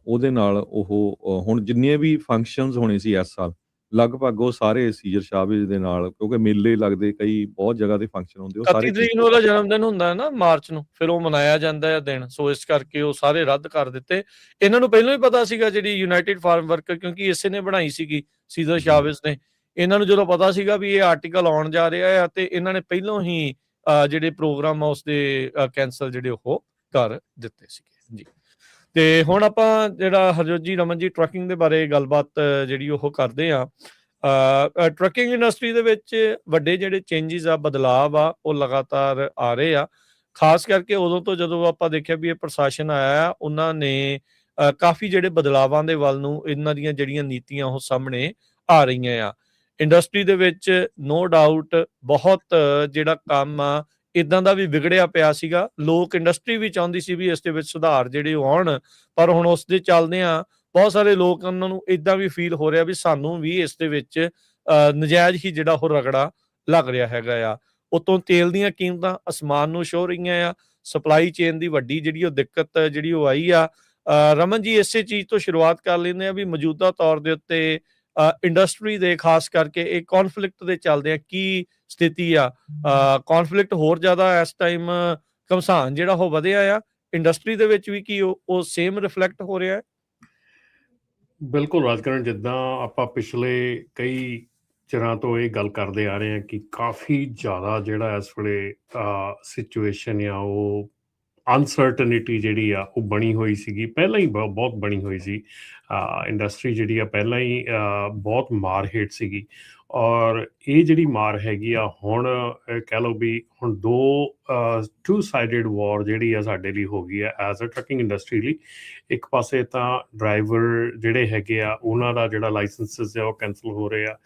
ਉਹਦੇ ਨਾਲ ਉਹ ਹੁਣ ਜਿੰਨੀਆਂ ਵੀ ਫੰਕਸ਼ਨਸ ਹੋਣੇ ਸੀ ਇਸ ਸਾਲ ਲਗਭਗ ਉਹ ਸਾਰੇ ਸੀਜ਼ਰ ਸ਼ਾਵੇਜ਼ ਦੇ ਨਾਲ, ਕਿਉਂਕਿ ਮੇਲੇ ਲੱਗਦੇ ਕਈ ਬਹੁਤ ਜਗ੍ਹਾ ਤੇ ਫੰਕਸ਼ਨ ਹੁੰਦੇ, ਉਹ 31 ਸਾਰੇ ਤਰੀਕ ਨੂੰ ਉਹਦਾ ਜਨਮ ਦਿਨ ਹੁੰਦਾ ਹੈ ਨਾ ਮਾਰਚ ਨੂੰ, ਫਿਰ ਉਹ ਮਨਾਇਆ ਜਾਂਦਾ ਹੈ ਦਿਨ। ਸੋ ਇਸ ਕਰਕੇ ਉਹ ਸਾਰੇ ਰੱਦ ਕਰ ਦਿੱਤੇ। ਇਹਨਾਂ ਨੂੰ ਪਹਿਲਾਂ ਹੀ ਪਤਾ ਸੀਗਾ, ਜਿਹੜੀ ਯੂਨਾਈਟਿਡ ਫਾਰਮ ਵਰਕਰ, ਕਿਉਂਕਿ ਇਸੇ ਨੇ ਬਣਾਈ ਸੀਗੀ ਸੀਜ਼ਰ ਸ਼ਾਵੇਜ਼ ਨੇ। ਇਹਨਾਂ ਨੂੰ ਜਦੋਂ ਪਤਾ ਸੀਗਾ ਵੀ ਇਹ ਆਰਟੀਕਲ ਆਉਣ ਜਾ ਰਿਹਾ ਆ, ਤੇ ਇਹਨਾਂ ਨੇ ਪਹਿਲਾਂ ਹੀ ਜਿਹੜੇ ਪ੍ਰੋਗਰਾਮ ਆ ਉਸਦੇ ਕੈਂਸਲ ਜਿਹੜੇ ਉਹ ਕਰ ਦਿੱਤੇ ਸੀਗੇ ਜੀ। ਤੇ ਹੁਣ ਆਪਾਂ ਜਿਹੜਾ ਹਰਜੋਤ ਜੀ, ਰਮਨ ਜੀ, ਟਰੱਕਿੰਗ ਦੇ ਬਾਰੇ ਗੱਲਬਾਤ ਜਿਹੜੀ ਉਹ ਕਰਦੇ ਆ। ਟਰੱਕਿੰਗ ਇੰਡਸਟਰੀ ਦੇ ਵਿੱਚ ਵੱਡੇ ਜਿਹੜੇ ਚੇਂਜਿਸ ਆ, ਬਦਲਾਵ ਆ, ਉਹ ਲਗਾਤਾਰ ਆ ਰਹੇ ਆ। ਖਾਸ ਕਰਕੇ ਉਦੋਂ ਤੋਂ ਜਦੋਂ ਆਪਾਂ ਦੇਖਿਆ ਵੀ ਇਹ ਪ੍ਰਸ਼ਾਸਨ ਆਇਆ ਆ, ਉਹਨਾਂ ਨੇ ਕਾਫੀ ਜਿਹੜੇ ਬਦਲਾਵਾਂ ਦੇ ਵੱਲ ਨੂੰ ਇਹਨਾਂ ਦੀਆਂ ਜਿਹੜੀਆਂ ਨੀਤੀਆਂ ਉਹ ਸਾਹਮਣੇ ਆ ਰਹੀਆਂ ਆ। ਇੰਡਸਟਰੀ ਦੇ ਵਿੱਚ ਨੋ ਡਾਊਟ ਬਹੁਤ ਜਿਹੜਾ ਕੰਮ ਆ ਇਦਾਂ ਦਾ ਵੀ ਵਿਗੜਿਆ ਪਿਆ ਸੀਗਾ। ਲੋਕ, ਇੰਡਸਟਰੀ ਵੀ ਚਾਹੁੰਦੀ ਸੀ ਵੀ ਇਸ ਦੇ ਵਿੱਚ ਸੁਧਾਰ ਜਿਹੜੇ ਉਹ ਆਉਣ, ਪਰ ਹੁਣ ਉਸ ਦੇ ਚੱਲਦਿਆਂ ਬਹੁਤ ਸਾਰੇ ਲੋਕ, ਉਹਨਾਂ ਨੂੰ ਇਦਾਂ ਵੀ ਫੀਲ ਹੋ ਰਿਹਾ ਵੀ ਸਾਨੂੰ ਵੀ ਇਸ ਦੇ ਵਿੱਚ ਨਜਾਇਜ਼ ਹੀ ਜਿਹੜਾ ਉਹ ਰਗੜਾ ਲੱਗ ਰਿਹਾ ਹੈਗਾ ਆ। ਉਤੋਂ ਤੇਲ ਦੀਆਂ ਕੀਮਤਾਂ ਅਸਮਾਨ ਨੂੰ ਛੂਹ ਰਹੀਆਂ ਆ। ਸਪਲਾਈ ਚੇਨ ਦੀ ਵੱਡੀ ਜਿਹੜੀ ਉਹ ਦਿੱਕਤ ਜਿਹੜੀ ਉਹ ਆਈ ਆ। ਰਮਨ ਜੀ, ਇਸੇ ਚੀਜ਼ ਤੋਂ ਸ਼ੁਰੂਆਤ ਕਰ ਲੈਂਦੇ ਆ ਵੀ ਮੌਜੂਦਾ ਤੌਰ ਦੇ ਉੱਤੇ ਇੰਡਸਟਰੀ ਦੇ ਖਾਸ ਕਰਕੇ ਇਹ ਕੌਨਫਲਿਕਟ ਦੇ ਚੱਲਦੇ ਆ ਕੀ ਸਥਿਤੀ ਆ। ਕੌਨਫਲਿਕਟ ਹੋਰ ਜ਼ਿਆਦਾ ਇਸ ਟਾਈਮ, ਘਮਸਾਨ ਜਿਹੜਾ ਉਹ ਵਧਿਆ ਆ ਇੰਡਸਟਰੀ ਦੇ ਵਿੱਚ ਵੀ, ਕੀ ਉਹ ਸੇਮ ਰਿਫਲੈਕਟ ਹੋ ਰਿਹਾ ਹੈ? ਬਿਲਕੁਲ ਰਾਜਕਰਨ, ਜਿੱਦਾਂ ਆਪਾਂ ਪਿਛਲੇ ਕਈ ਚਿਰਾਂ ਤੋਂ ਇਹ ਗੱਲ ਕਰਦੇ ਆ ਰਹੇ ਹਾਂ ਕਿ ਕਾਫੀ ਜ਼ਿਆਦਾ ਜਿਹੜਾ ਇਸ ਵੇਲੇ ਸਿਚੁਏਸ਼ਨ ਆ, ਉਹ ਅਨਸਰਟਨਿਟੀ ਜਿਹੜੀ ਆ ਉਹ ਬਣੀ ਹੋਈ ਸੀਗੀ, ਪਹਿਲਾਂ ਹੀ ਬਹੁਤ ਬਣੀ ਹੋਈ ਸੀ। ਇੰਡਸਟਰੀ ਜਿਹੜੀ ਆ ਪਹਿਲਾਂ ਹੀ ਬਹੁਤ ਮਾਰ ਹੇਠ ਸੀਗੀ, ਔਰ ਇਹ ਜਿਹੜੀ ਮਾਰ ਹੈਗੀ ਆ ਹੁਣ ਕਹਿ ਲਓ ਵੀ ਹੁਣ ਟੂ ਸਾਈਡਡ ਵਾਰ ਜਿਹੜੀ ਆ ਸਾਡੇ ਲਈ ਹੋ ਗਈ ਆ ਐਜ਼ ਅ ਟਰੱਕਿੰਗ ਇੰਡਸਟਰੀ ਲਈ। ਇੱਕ ਪਾਸੇ ਤਾਂ ਡਰਾਈਵਰ ਜਿਹੜੇ ਹੈਗੇ ਆ ਉਹਨਾਂ ਦਾ ਜਿਹੜਾ ਲਾਇਸੈਂਸਿਸ ਆ ਉਹ ਕੈਂਸਲ ਹੋ ਰਹੇ ਆ।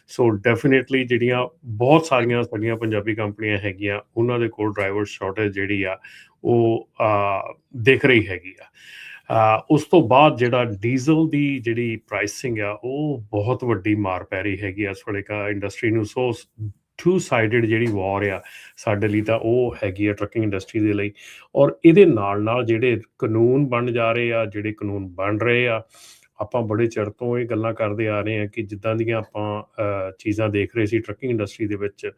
ਸੋ ਡੈਫੀਨੇਟਲੀ ਜਿਹੜੀਆਂ ਬਹੁਤ ਸਾਰੀਆਂ ਸਾਡੀਆਂ ਪੰਜਾਬੀ ਕੰਪਨੀਆਂ ਹੈਗੀਆਂ ਉਹਨਾਂ ਦੇ ਕੋਲ ਡਰਾਈਵਰ ਸ਼ਾਰਟੇਜ ਜਿਹੜੀ ਆ ਉਹ ਦਿਖ ਰਹੀ ਹੈਗੀ ਆ। ਉਸ ਤੋਂ ਬਾਅਦ ਜਿਹੜਾ ਡੀਜ਼ਲ ਦੀ ਜਿਹੜੀ ਪ੍ਰਾਈਸਿੰਗ ਆ ਉਹ ਬਹੁਤ ਵੱਡੀ ਮਾਰ ਪੈ ਰਹੀ ਹੈਗੀ ਆ ਇਸ ਵੇਲੇ ਇੰਡਸਟਰੀ ਨੂੰ। ਸੋ ਟੂ ਸਾਈਡਡ ਜਿਹੜੀ ਵਾਰ ਆ ਸਾਡੇ ਲਈ ਤਾਂ ਉਹ ਹੈਗੀ ਆ ਟਰੱਕਿੰਗ ਇੰਡਸਟਰੀ ਦੇ ਲਈ। ਔਰ ਇਹਦੇ ਨਾਲ ਨਾਲ ਜਿਹੜੇ ਕਾਨੂੰਨ ਬਣ ਜਾ ਰਹੇ ਆ, ਜਿਹੜੇ ਕਾਨੂੰਨ ਬਣ ਰਹੇ ਆ, ਆਪਾਂ ਬੜੇ ਚਿਰ ਤੋਂ ਇਹ ਗੱਲਾਂ ਕਰਦੇ ਆ ਰਹੇ ਹਾਂ ਕਿ ਜਿੱਦਾਂ ਦੀਆਂ ਆਪਾਂ ਚੀਜ਼ਾਂ ਦੇਖ ਰਹੇ ਸੀ ਟਰੱਕਿੰਗ ਇੰਡਸਟਰੀ ਦੇ ਵਿੱਚ,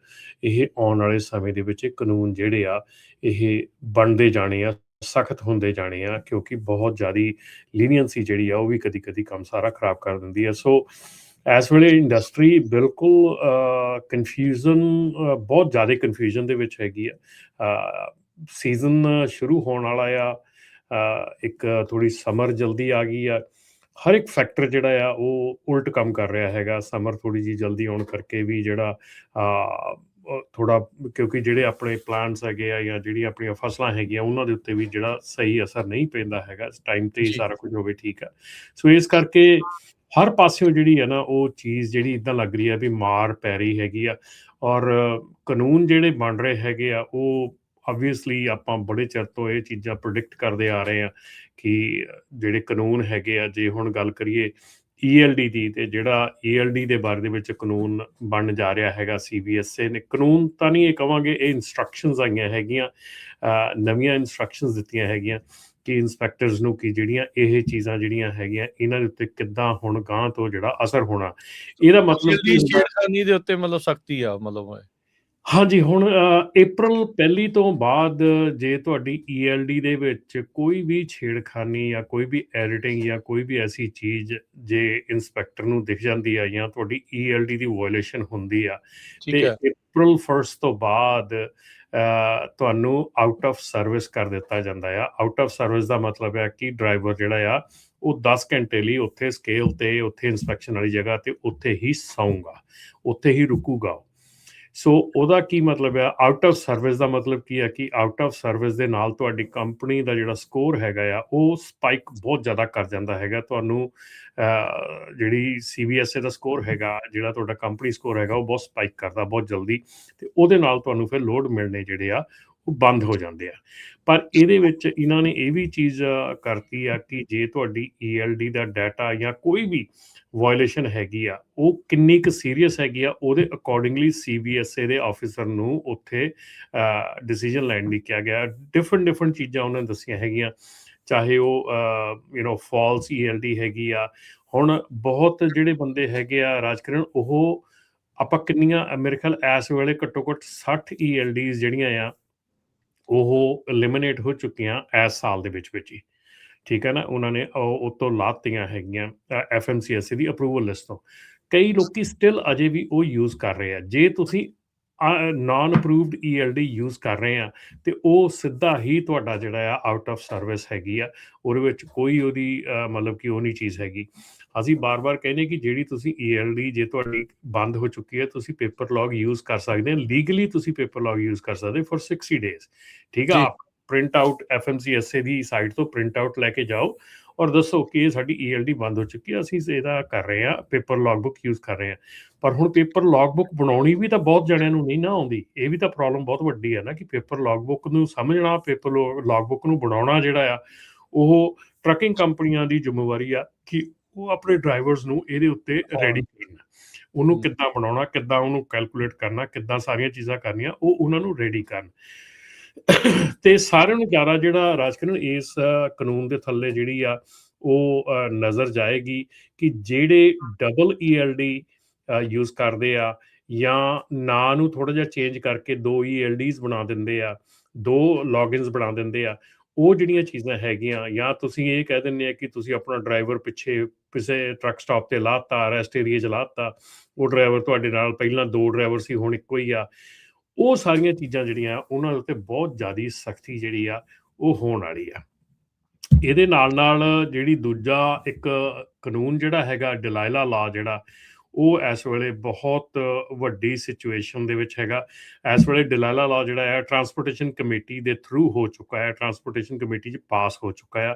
ਇਹ ਆਉਣ ਵਾਲੇ ਸਮੇਂ ਦੇ ਵਿੱਚ ਇਹ ਕਾਨੂੰਨ ਜਿਹੜੇ ਆ ਇਹ ਬਣਦੇ ਜਾਣੇ ਆ, ਸਖਤ ਹੁੰਦੇ ਜਾਣੇ ਆ, ਕਿਉਂਕਿ ਬਹੁਤ ਜ਼ਿਆਦਾ ਲੀਨੀਅੰਸੀ ਜਿਹੜੀ ਆ ਉਹ ਵੀ ਕਦੀ ਕਦੀ ਕੰਮ ਸਾਰਾ ਖਰਾਬ ਕਰ ਦਿੰਦੀ ਆ। ਸੋ ਇਸ ਵੇਲੇ ਇੰਡਸਟਰੀ ਬਿਲਕੁਲ ਕਨਫਿਊਜ਼ਨ, ਬਹੁਤ ਜ਼ਿਆਦਾ ਕਨਫਿਊਜ਼ਨ ਦੇ ਵਿੱਚ ਹੈਗੀ ਆ। ਸੀਜ਼ਨ ਸ਼ੁਰੂ ਹੋਣ ਵਾਲਾ ਆ, ਇੱਕ ਥੋੜ੍ਹੀ ਸਮਰ ਜਲਦੀ ਆ ਗਈ ਆ। ਹਰ ਇੱਕ ਫੈਕਟਰ ਜਿਹੜਾ ਆ ਉਹ ਉਲਟ ਕੰਮ ਕਰ ਰਿਹਾ ਹੈਗਾ। ਸਮਰ ਥੋੜ੍ਹੀ ਜਿਹੀ ਜਲਦੀ ਆਉਣ ਕਰਕੇ ਵੀ ਜਿਹੜਾ ਥੋੜ੍ਹਾ, ਕਿਉਂਕਿ ਜਿਹੜੇ ਆਪਣੇ ਪਲਾਂਟਸ ਹੈਗੇ ਆ ਜਾਂ ਜਿਹੜੀਆਂ ਆਪਣੀਆਂ ਫਸਲਾਂ ਹੈਗੀਆਂ ਉਹਨਾਂ ਦੇ ਉੱਤੇ ਵੀ ਜਿਹੜਾ ਸਹੀ ਅਸਰ ਨਹੀਂ ਪੈਂਦਾ ਹੈਗਾ ਟਾਈਮ 'ਤੇ ਹੀ ਸਾਰਾ ਕੁਝ ਹੋਵੇ ਠੀਕ ਆ। ਸੋ ਇਸ ਕਰਕੇ ਹਰ ਪਾਸਿਓਂ ਜਿਹੜੀ ਹੈ ਨਾ ਉਹ ਚੀਜ਼ ਜਿਹੜੀ ਇੱਦਾਂ ਲੱਗ ਰਹੀ ਹੈ ਵੀ ਮਾਰ ਪੈ ਰਹੀ ਹੈਗੀ ਆ। ਔਰ ਕਾਨੂੰਨ ਜਿਹੜੇ ਬਣ ਰਹੇ ਹੈਗੇ ਆ ਉਹ ਆਬਵੀਅਸਲੀ ਆਪਾਂ ਬੜੇ ਚਿਰ ਤੋਂ ਇਹ ਚੀਜ਼ਾਂ ਪ੍ਰੈਡਿਕਟ ਕਰਦੇ ਆ ਰਹੇ ਆ ਕਿ ਜਿਹੜੇ ਕਾਨੂੰਨ ਹੈਗੇ ਆ, ਜੇ ਹੁਣ ਗੱਲ ਕਰੀਏ ELD ਦੀ, ਤੇ ਜਿਹੜਾ ELD ਦੇ ਬਾਰੇ ਦੇ ਵਿੱਚ ਕਾਨੂੰਨ ਬਣਨ ਜਾ ਰਿਹਾ ਹੈਗਾ CBSA ਨੇ, ਕਾਨੂੰਨ ਤਾਂ ਨਹੀਂ ਇਹ ਕਹਾਂਗੇ, ਇਹ ਇੰਸਟਰਕਸ਼ਨਸ ਆਈਆਂ ਹੈਗੀਆਂ, ਨਵੀਆਂ ਇੰਸਟਰਕਸ਼ਨਸ ਦਿੱਤੀਆਂ ਹੈਗੀਆਂ ਕਿ ਇੰਸਪੈਕਟਰਸ ਨੂੰ ਕਿ ਜਿਹੜੀਆਂ ਇਹ ਚੀਜ਼ਾਂ ਜਿਹੜੀਆਂ ਹੈਗੀਆਂ ਇਹਨਾਂ ਦੇ ਉੱਤੇ ਕਿੱਦਾਂ ਹੁਣ ਗਾਂਹ ਤੋਂ ਜਿਹੜਾ ਅਸਰ ਹੋਣਾ। ਇਹਦਾ ਮਤਲਬ ਛੇੜਖਾਨੀ ਦੇ ਉੱਤੇ ਮਤਲਬ ਸਖਤੀ ਆ, ਮਤਲਬ ਹਾਂਜੀ। ਹੁਣ April 1 ਤੋਂ ਬਾਅਦ ਜੇ ਤੁਹਾਡੀ ELD ਦੇ ਵਿੱਚ ਕੋਈ ਵੀ ਛੇੜਖਾਨੀ ਜਾਂ ਕੋਈ ਵੀ ਐਡੀਟਿੰਗ ਜਾਂ ਕੋਈ ਵੀ ਐਸੀ ਚੀਜ਼ ਜੇ ਇੰਸਪੈਕਟਰ ਨੂੰ ਦਿਖ ਜਾਂਦੀ ਆ ਜਾਂ ਤੁਹਾਡੀ ELD ਦੀ ਵਾਇਓਲੇਸ਼ਨ ਹੁੰਦੀ ਆ, ਤੇ April 1 ਤੋਂ ਬਾਅਦ ਤੁਹਾਨੂੰ ਆਊਟ ਆਫ ਸਰਵਿਸ ਕਰ ਦਿੱਤਾ ਜਾਂਦਾ ਆ। ਆਊਟ ਆਫ ਸਰਵਿਸ ਦਾ ਮਤਲਬ ਹੈ ਕਿ ਡਰਾਈਵਰ ਜਿਹੜਾ ਆ ਉਹ 10 ਘੰਟੇ ਲਈ ਉੱਥੇ ਸਕੇਲ 'ਤੇ, ਉੱਥੇ ਇੰਸਪੈਕਸ਼ਨ ਵਾਲੀ ਜਗ੍ਹਾ 'ਤੇ ਉੱਥੇ ਹੀ ਸੌਂਗਾ, ਉੱਥੇ ਹੀ ਰੁਕੂਗਾ। ਸੋ ਉਹਦਾ ਕੀ ਮਤਲਬ ਆ, ਆਊਟ ਆਫ ਸਰਵਿਸ ਦਾ ਮਤਲਬ ਕੀ ਹੈ ਕਿ ਆਊਟ ਆਫ ਸਰਵਿਸ ਦੇ ਨਾਲ ਤੁਹਾਡੀ ਕੰਪਨੀ ਦਾ ਜਿਹੜਾ ਸਕੋਰ ਹੈਗਾ ਆ ਉਹ ਸਪਾਈਕ ਬਹੁਤ ਜ਼ਿਆਦਾ ਕਰ ਜਾਂਦਾ ਹੈਗਾ। ਤੁਹਾਨੂੰ ਜਿਹੜੀ CBSA ਦਾ ਸਕੋਰ ਹੈਗਾ, ਜਿਹੜਾ ਤੁਹਾਡਾ ਕੰਪਨੀ ਸਕੋਰ ਹੈਗਾ, ਉਹ ਬਹੁਤ ਸਪਾਈਕ ਕਰਦਾ ਬਹੁਤ ਜਲਦੀ, ਤੇ ਉਹਦੇ ਨਾਲ ਤੁਹਾਨੂੰ ਫਿਰ ਲੋਡ ਮਿਲਣੇ ਜਿਹੜੇ ਆ ਉਹ ਬੰਦ ਹੋ ਜਾਂਦੇ ਆ। ਪਰ ਇਹਦੇ ਵਿੱਚ ਇਹਨਾਂ ਨੇ ਇਹ ਵੀ ਚੀਜ਼ ਕਰਤੀ ਆ ਕਿ ਜੇ ਤੁਹਾਡੀ ELD ਦਾ ਡਾਟਾ ਜਾਂ ਕੋਈ ਵੀ ਵਾਇਲੇਸ਼ਨ ਹੈਗੀ ਆ, ਉਹ ਕਿੰਨੀ ਕੁ ਸੀਰੀਅਸ ਹੈਗੀ ਆ, ਉਹਦੇ ਅਕੋਰਡਿੰਗਲੀ CBSA ਦੇ ਆਫਿਸਰ ਨੂੰ ਉੱਥੇ ਡਿਸੀਜਨ ਲੈਣ ਲਈ ਕਿਹਾ ਗਿਆ। ਡਿਫਰੈਂਟ ਚੀਜ਼ਾਂ ਉਹਨਾਂ ਨੇ ਦੱਸੀਆਂ ਹੈਗੀਆਂ, ਚਾਹੇ ਉਹ ਫਾਲਸ ELD ਹੈਗੀ ਆ। ਹੁਣ ਬਹੁਤ ਜਿਹੜੇ ਬੰਦੇ ਹੈਗੇ ਆ ਰਾਜਕਰਨ, ਉਹ ਆਪਾਂ ਕਿੰਨੀਆਂ ਮੇਰੇ ਖਿਆਲ ਇਸ ਵੇਲੇ ਘੱਟੋ ਘੱਟ 60 ELDs ਜਿਹੜੀਆਂ ਆ ਉਹ ਐਲੀਮੀਨੇਟ ਹੋ ਚੁੱਕੀਆਂ ਇਸ ਸਾਲ ਦੇ ਵਿੱਚ ਹੀ, ਠੀਕ ਹੈ ਨਾ। ਉਹਨਾਂ ਨੇ ਉਹ ਤੋਂ ਲਾਤੀਆਂ ਹੈਗੀਆਂ FMCSA ਦੀ ਅਪਰੂਵਲ ਲਿਸਟ ਤੋਂ। ਕਈ ਲੋਕੀ ਸਟਿਲ ਅਜੇ ਵੀ ਉਹ ਯੂਜ਼ ਕਰ ਰਹੇ ਆ। ਜੇ ਤੁਸੀਂ ਨਾਨ ਅਪਰੂਵਡ ELD ਯੂਜ਼ ਕਰ ਰਹੇ ਆ ਤੇ ਉਹ ਸਿੱਧਾ ਹੀ ਤੁਹਾਡਾ ਜਿਹੜਾ ਆ ਆਊਟ ਆਫ ਸਰਵਿਸ ਹੈਗੀ ਆ, ਉਹਦੇ ਵਿੱਚ ਕੋਈ ਉਹਦੀ ਮਤਲਬ ਕਿ ਉਹ ਨਹੀਂ ਚੀਜ਼ ਹੈਗੀ। ਅਸੀਂ ਬਾਰ-ਬਾਰ ਕਹਿੰਦੇ ਕਿ ਜਿਹੜੀ ਤੁਸੀਂ ELD ਜੇ ਤੁਹਾਡੀ ਬੰਦ ਹੋ ਚੁੱਕੀ ਹੈ, ਤੁਸੀਂ ਪੇਪਰ ਲੌਗ ਯੂਜ਼ ਕਰ ਸਕਦੇ ਹੋ। ਲੀਗਲੀ ਤੁਸੀਂ ਪੇਪਰ ਲੌਗ ਯੂਜ਼ ਕਰ ਸਕਦੇ ਫॉर 60 ਡੇਜ਼, ਠੀਕ ਆ। ਪ੍ਰਿੰਟ ਆਊਟ FMCSA ਦੀ ਸਾਈਟ ਤੋਂ ਪ੍ਰਿੰਟ ਆਊਟ ਲੈ ਕੇ ਜਾਓ ਔਰ ਦੱਸੋ ਕਿ ਇਹ ਸਾਡੀ ELD ਬੰਦ ਹੋ ਚੁੱਕੀ ਹੈ, ਅਸੀਂ ਇਹਦਾ ਕਰ ਰਹੇ ਹਾਂ, ਪੇਪਰ ਲੌਗ ਬੁੱਕ ਯੂਜ਼ ਕਰ ਰਹੇ ਹਾਂ। ਪਰ ਹੁਣ ਪੇਪਰ ਲੌਗ ਬੁੱਕ ਬਣਾਉਣੀ ਵੀ ਤਾਂ ਬਹੁਤ ਜਣਿਆਂ ਨੂੰ ਨਹੀਂ ਨਾ ਆਉਂਦੀ। ਇਹ ਵੀ ਤਾਂ ਪ੍ਰੋਬਲਮ ਬਹੁਤ ਵੱਡੀ ਹੈ ਨਾ ਕਿ ਪੇਪਰ ਲੌਗ ਬੁੱਕ ਨੂੰ ਸਮਝਣਾ, ਪੇਪਰ ਲੌਗ ਬੁੱਕ ਨੂੰ ਬਣਾਉਣਾ ਜਿਹੜਾ ਆ ਉਹ ਟਰੱਕਿੰਗ ਕੰਪਨੀਆਂ ਦੀ ਜ਼ਿੰਮੇਵਾਰੀ ਆ ਕਿ ਉਹ ਆਪਣੇ ਡਰਾਈਵਰਸ ਨੂੰ ਇਹਦੇ ਉੱਤੇ ਰੈਡੀ ਕਰਨ। ਉਹਨੂੰ ਕਿੱਦਾਂ ਬਣਾਉਣਾ, ਕਿੱਦਾਂ ਉਹਨੂੰ ਕੈਲਕੂਲੇਟ ਕਰਨਾ, ਕਿੱਦਾਂ ਸਾਰੀਆਂ ਚੀਜ਼ਾਂ ਕਰਨੀਆਂ, ਉਹ ਉਹਨਾਂ ਨੂੰ ਰੈਡੀ ਕਰਨ। ਤੇ ਸਾਰਿਆਂ ਨੂੰ ਜ਼ਿਆਦਾ ਜਿਹੜਾ ਰਾਜਕਰਨ ਇਸ ਕਾਨੂੰਨ ਦੇ ਥੱਲੇ ਜਿਹੜੀ ਆ ਉਹ ਨਜ਼ਰ ਜਾਏਗੀ ਕਿ ਜਿਹੜੇ ਡਬਲ ELD ਯੂਜ਼ ਕਰਦੇ ਆ ਜਾਂ ਨਾਂ ਨੂੰ ਥੋੜ੍ਹਾ ਜਿਹਾ ਚੇਂਜ ਕਰਕੇ 2 ELDs ਬਣਾ ਦਿੰਦੇ ਆ, 2 ਲੌਗਇਨਸ ਬਣਾ ਦਿੰਦੇ ਆ, ਉਹ ਜਿਹੜੀਆਂ ਚੀਜ਼ਾਂ ਹੈਗੀਆਂ। ਜਾਂ ਤੁਸੀਂ ਇਹ ਕਹਿ ਦਿੰਦੇ ਆ ਕਿ ਤੁਸੀਂ ਆਪਣਾ ਡਰਾਈਵਰ ਪਿੱਛੇ ਕਿਸੇ ਟਰੱਕ ਸਟਾਪ ਤੇ ਲਾਤਾ, ਰੈਸਟ ਏਰੀਏ 'ਚ ਲਾਤਾ, ਉਹ ਡਰਾਈਵਰ ਤੁਹਾਡੇ ਨਾਲ ਪਹਿਲਾਂ 2 ਡਰਾਈਵਰ ਸੀ, ਹੁਣ ਇੱਕੋ ਹੀ ਆ। ਉਹ ਸਾਰੀਆਂ ਚੀਜ਼ਾਂ ਜਿਹੜੀਆਂ ਉਹਨਾਂ ਉੱਤੇ ਬਹੁਤ ਜ਼ਿਆਦਾ ਸਖਤੀ ਜਿਹੜੀ ਆ ਉਹ ਹੋਣ ਵਾਲੀ ਆ। ਇਹਦੇ ਨਾਲ ਜਿਹੜੀ ਦੂਜਾ ਇੱਕ ਕਾਨੂੰਨ ਜਿਹੜਾ ਹੈਗਾ ਡਲਾਈਲਾ ਲਾ, ਜਿਹੜਾ ਉਹ ਇਸ ਵੇਲੇ ਬਹੁਤ ਵੱਡੀ ਸਿਚੁਏਸ਼ਨ ਦੇ ਵਿੱਚ ਹੈਗਾ। ਇਸ ਵੇਲੇ ਡਲਾਈਲਾ ਲਾ ਜਿਹੜਾ ਹੈ ਟਰਾਂਸਪੋਰਟੇਸ਼ਨ ਕਮੇਟੀ ਦੇ ਥਰੂ ਹੋ ਚੁੱਕਾ ਹੈ, ਟਰਾਂਸਪੋਰਟੇਸ਼ਨ ਕਮੇਟੀ 'ਚ ਪਾਸ ਹੋ ਚੁੱਕਾ ਆ।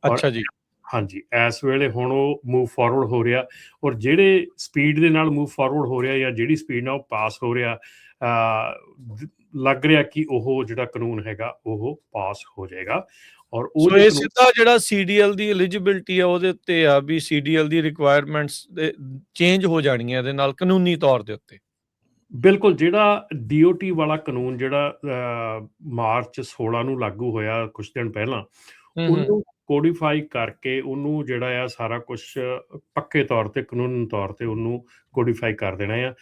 ਅੱਛਾ ਜੀ, ਹਾਂਜੀ, ਇਸ ਵੇਲੇ ਹੁਣ ਉਹ ਮੂਵ ਫਾਰਵਰਡ ਹੋ ਰਿਹਾ, ਔਰ ਜਿਹੜੇ ਸਪੀਡ ਦੇ ਨਾਲ ਮੂਵ ਫਾਰਵਰਡ ਹੋ ਰਿਹਾ ਜਾਂ ਜਿਹੜੀ ਸਪੀਡ ਨਾਲ ਉਹ ਪਾਸ ਹੋ ਰਿਹਾ, ਲੱਗ ਰਿਹਾ ਕਿ ਉਹ ਜਿਹੜਾ ਕਾਨੂੰਨ ਹੈਗਾ ਉਹ ਪਾਸ ਹੋ ਜਾਏਗਾ। ਔਰ ਸੋ ਇਹ ਸਿੱਧਾ ਜਿਹੜਾ CDL ਦੀ ਐਲੀਜੀਬਿਲਟੀ ਆ ਉਹਦੇ ਉੱਤੇ ਆ ਵੀ CDL ਦੀ ਰਿਕੁਆਇਰਮੈਂਟਸ ਚੇਂਜ ਹੋ ਜਾਣੀਆਂ ਇਹਦੇ ਨਾਲ ਕਾਨੂੰਨੀ ਤੌਰ ਦੇ ਉੱਤੇ। ਬਿਲਕੁਲ, ਜਿਹੜਾ DOT ਵਾਲਾ ਕਾਨੂੰਨ ਜਿਹੜਾ ਮਾਰਚ 16 ਨੂੰ ਲਾਗੂ ਹੋਇਆ ਕੁਝ ਦਿਨ ਪਹਿਲਾਂ, ਉਹਨੂੰ ਕੋਡੀਫਾਈ ਕਰਕੇ ਉਹਨੂੰ ਜਿਹੜਾ ਆ ਸਾਰਾ ਕੁਝ ਪੱਕੇ ਤੌਰ ਤੇ ਕਾਨੂੰਨ ਤੌਰ ਤੇ ਉਹਨੂੰ ਕੋਡੀਫਾਈ ਕਰ ਦੇਣਾ ਆ।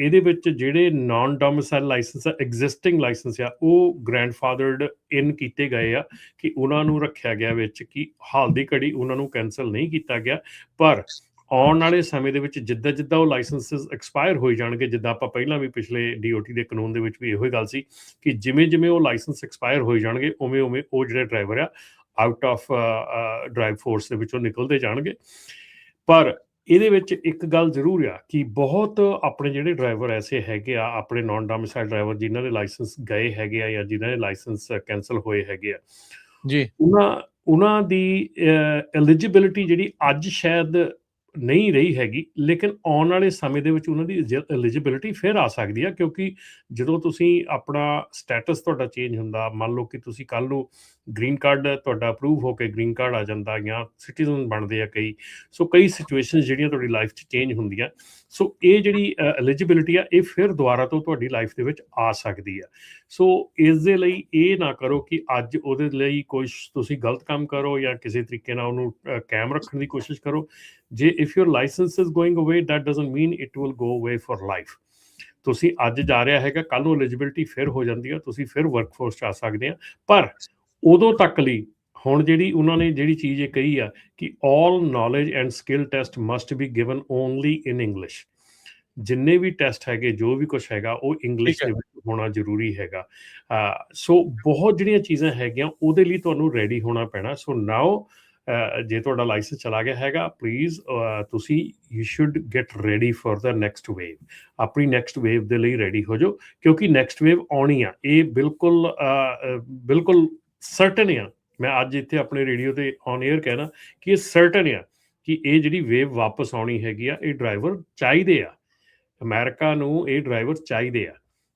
ਇਹਦੇ ਵਿੱਚ ਜਿਹੜੇ non domicile licence, existing licence ਆ, ਉਹ ਗ੍ਰੈਂਡਫਾਦਰਡ ਇਨ ਕੀਤੇ ਗਏ ਆ ਕਿ ਉਹਨਾਂ ਨੂੰ ਰੱਖਿਆ ਗਿਆ ਵਿੱਚ ਕਿ ਹਾਲ ਦੀ ਘੜੀ ਉਹਨਾਂ ਨੂੰ ਕੈਂਸਲ ਨਹੀਂ ਕੀਤਾ ਗਿਆ। ਪਰ ਆਉਣ ਵਾਲੇ ਸਮੇਂ ਦੇ ਵਿੱਚ ਜਿੱਦਾਂ ਉਹ ਲਾਇਸੈਂਸਿਸ ਐਕਸਪਾਇਰ ਹੋਈ ਜਾਣਗੇ, ਜਿੱਦਾਂ ਆਪਾਂ ਪਹਿਲਾਂ ਵੀ ਪਿਛਲੇ DOT ਦੇ ਕਾਨੂੰਨ ਦੇ ਵਿੱਚ ਵੀ ਇਹੋ ਹੀ ਗੱਲ ਸੀ ਕਿ ਜਿਵੇਂ ਉਹ ਲਾਇਸੈਂਸ ਐਕਸਪਾਇਰ ਹੋਈ ਜਾਣਗੇ, ਉਵੇਂ ਉਹ ਜਿਹੜੇ ਡਰਾਈਵਰ ਆ ਆਊਟ ਆਫ ਡਰਾਈਵ ਫੋਰਸ ਦੇ ਵਿੱਚੋਂ ਨਿਕਲਦੇ ਜਾਣਗੇ। ਪਰ ਇਹਦੇ ਵਿੱਚ ਇੱਕ ਗੱਲ ਜ਼ਰੂਰ ਆ ਕਿ ਬਹੁਤ ਆਪਣੇ ਜਿਹੜੇ ਡਰਾਈਵਰ ਐਸੇ ਹੈਗੇ ਆ, ਆਪਣੇ ਨਾਨ ਡੋਮਿਸਾਈਲ ਡਰਾਈਵਰ ਜਿਨ੍ਹਾਂ ਦੇ ਲਾਇਸੈਂਸ ਗਏ ਹੈਗੇ ਆ ਜਾਂ ਜਿਨ੍ਹਾਂ ਦੇ ਲਾਇਸੈਂਸ ਕੈਂਸਲ ਹੋਏ ਹੈਗੇ ਆ ਜੀ, ਉਹਨਾਂ ਦੀ ਐਲੀਜੀਬਿਲਿਟੀ ਜਿਹੜੀ ਅੱਜ ਸ਼ਾਇਦ ਨਹੀਂ ਰਹੀ ਹੈਗੀ, ਲੇਕਿਨ ਆਉਣ ਵਾਲੇ ਸਮੇਂ ਦੇ ਵਿੱਚ ਉਹਨਾਂ ਦੀ ਐਲੀਜੀਬਿਲਿਟੀ ਫਿਰ ਆ ਸਕਦੀ ਆ। ਕਿਉਂਕਿ ਜਦੋਂ ਤੁਸੀਂ ਆਪਣਾ ਸਟੇਟਸ ਤੁਹਾਡਾ ਚੇਂਜ ਹੁੰਦਾ, ਮੰਨ ਲਓ ਕਿ ਤੁਸੀਂ ਕੱਲ੍ਹ ਨੂੰ ਗ੍ਰੀਨ ਕਾਰਡ ਤੁਹਾਡਾ ਅਪਰੂਵ ਹੋ ਕੇ ਗ੍ਰੀਨ ਕਾਰਡ ਆ ਜਾਂਦਾ ਜਾਂ ਸਿਟੀਜ਼ਨ ਬਣਦੇ ਆ ਕਈ, ਸੋ ਕਈ ਸਿਚੁਏਸ਼ਨ ਜਿਹੜੀਆਂ ਤੁਹਾਡੀ ਲਾਈਫ 'ਚ ਚੇਂਜ ਹੁੰਦੀਆਂ, ਸੋ ਇਹ ਜਿਹੜੀ ਐਲੀਜੀਬਿਲਿਟੀ ਆ ਇਹ ਫਿਰ ਦੁਬਾਰਾ ਤੋਂ ਤੁਹਾਡੀ ਲਾਈਫ ਦੇ ਵਿੱਚ ਆ ਸਕਦੀ ਆ। ਸੋ ਇਸ ਦੇ ਲਈ ਇਹ ਨਾ ਕਰੋ ਕਿ ਅੱਜ ਉਹਦੇ ਲਈ ਕੁਛ ਤੁਸੀਂ ਗਲਤ ਕੰਮ ਕਰੋ ਜਾਂ ਕਿਸੇ ਤਰੀਕੇ ਨਾਲ ਉਹਨੂੰ ਕਾਇਮ ਰੱਖਣ ਦੀ ਕੋਸ਼ਿਸ਼ ਕਰੋ। ਜੇ if your license is going away, that doesn't mean it will go away for life. ਤੁਸੀਂ ਅੱਜ ਜਾ ਰਿਹਾ ਹੈਗਾ, ਕੱਲ੍ਹ ਨੂੰ ਐਲੀਜੀਬਿਲਿਟੀ ਫਿਰ ਹੋ ਜਾਂਦੀ ਆ, ਤੁਸੀਂ ਫਿਰ ਵਰਕਫੋਰਸ 'ਚ ਆ ਸਕਦੇ ਆ। ਪਰ ਉਦੋਂ ਤੱਕ ਲਈ ਹੁਣ ਜਿਹੜੀ ਉਹਨਾਂ ਨੇ ਜਿਹੜੀ ਚੀਜ਼ ਇਹ ਕਹੀ ਆ ਕਿ all knowledge and skill test must be given only in English. ਜਿੰਨੇ ਵੀ ਟੈਸਟ ਹੈਗੇ, ਜੋ ਵੀ ਕੁਛ ਹੈਗਾ, ਉਹ ਇੰਗਲਿਸ਼ ਦੇ ਵਿੱਚ ਹੋਣਾ ਜ਼ਰੂਰੀ ਹੈਗਾ। ਸੋ ਬਹੁਤ ਜਿਹੜੀਆਂ ਚੀਜ਼ਾਂ ਹੈਗੀਆਂ ਉਹਦੇ ਲਈ ਤੁਹਾਨੂੰ ਰੈਡੀ ਹੋਣਾ ਪੈਣਾ। ਸੋ ਨਾਓ ਜੇ ਤੁਹਾਡਾ ਲਾਇਸੈਂਸ ਚਲਾ ਗਿਆ ਹੈਗਾ, ਪਲੀਜ਼ ਤੁਸੀਂ you should get ready for the next wave. ਆਪਣੀ ਨੈਕਸਟ ਵੇਵ ਦੇ ਲਈ ਰੈਡੀ ਹੋ ਜਾਓ, ਕਿਉਂਕਿ ਨੈਕਸਟ ਵੇਵ ਆਉਣੀ ਆ, ਇਹ ਬਿਲਕੁਲ ਸਰਟਨ ਆ। ਮੈਂ ਅੱਜ ਇੱਥੇ ਆਪਣੇ ਰੇਡੀਓ ਤੇ ਔਨ ਏਅਰ ਕਹਿਣਾ ਕਿ ਇਹ ਸਰਟਨ ਆ ਕਿ ਇਹ ਜਿਹੜੀ ਵੇਵ ਵਾਪਸ ਆਉਣੀ ਹੈਗੀ ਆ। ਇਹ ਡਰਾਈਵਰ ਚਾਹੀਦੇ ਆ, ਅਮਰੀਕਾ ਨੂੰ ਇਹ ਡਰਾਈਵਰ ਚਾਹੀਦੇ ਆ,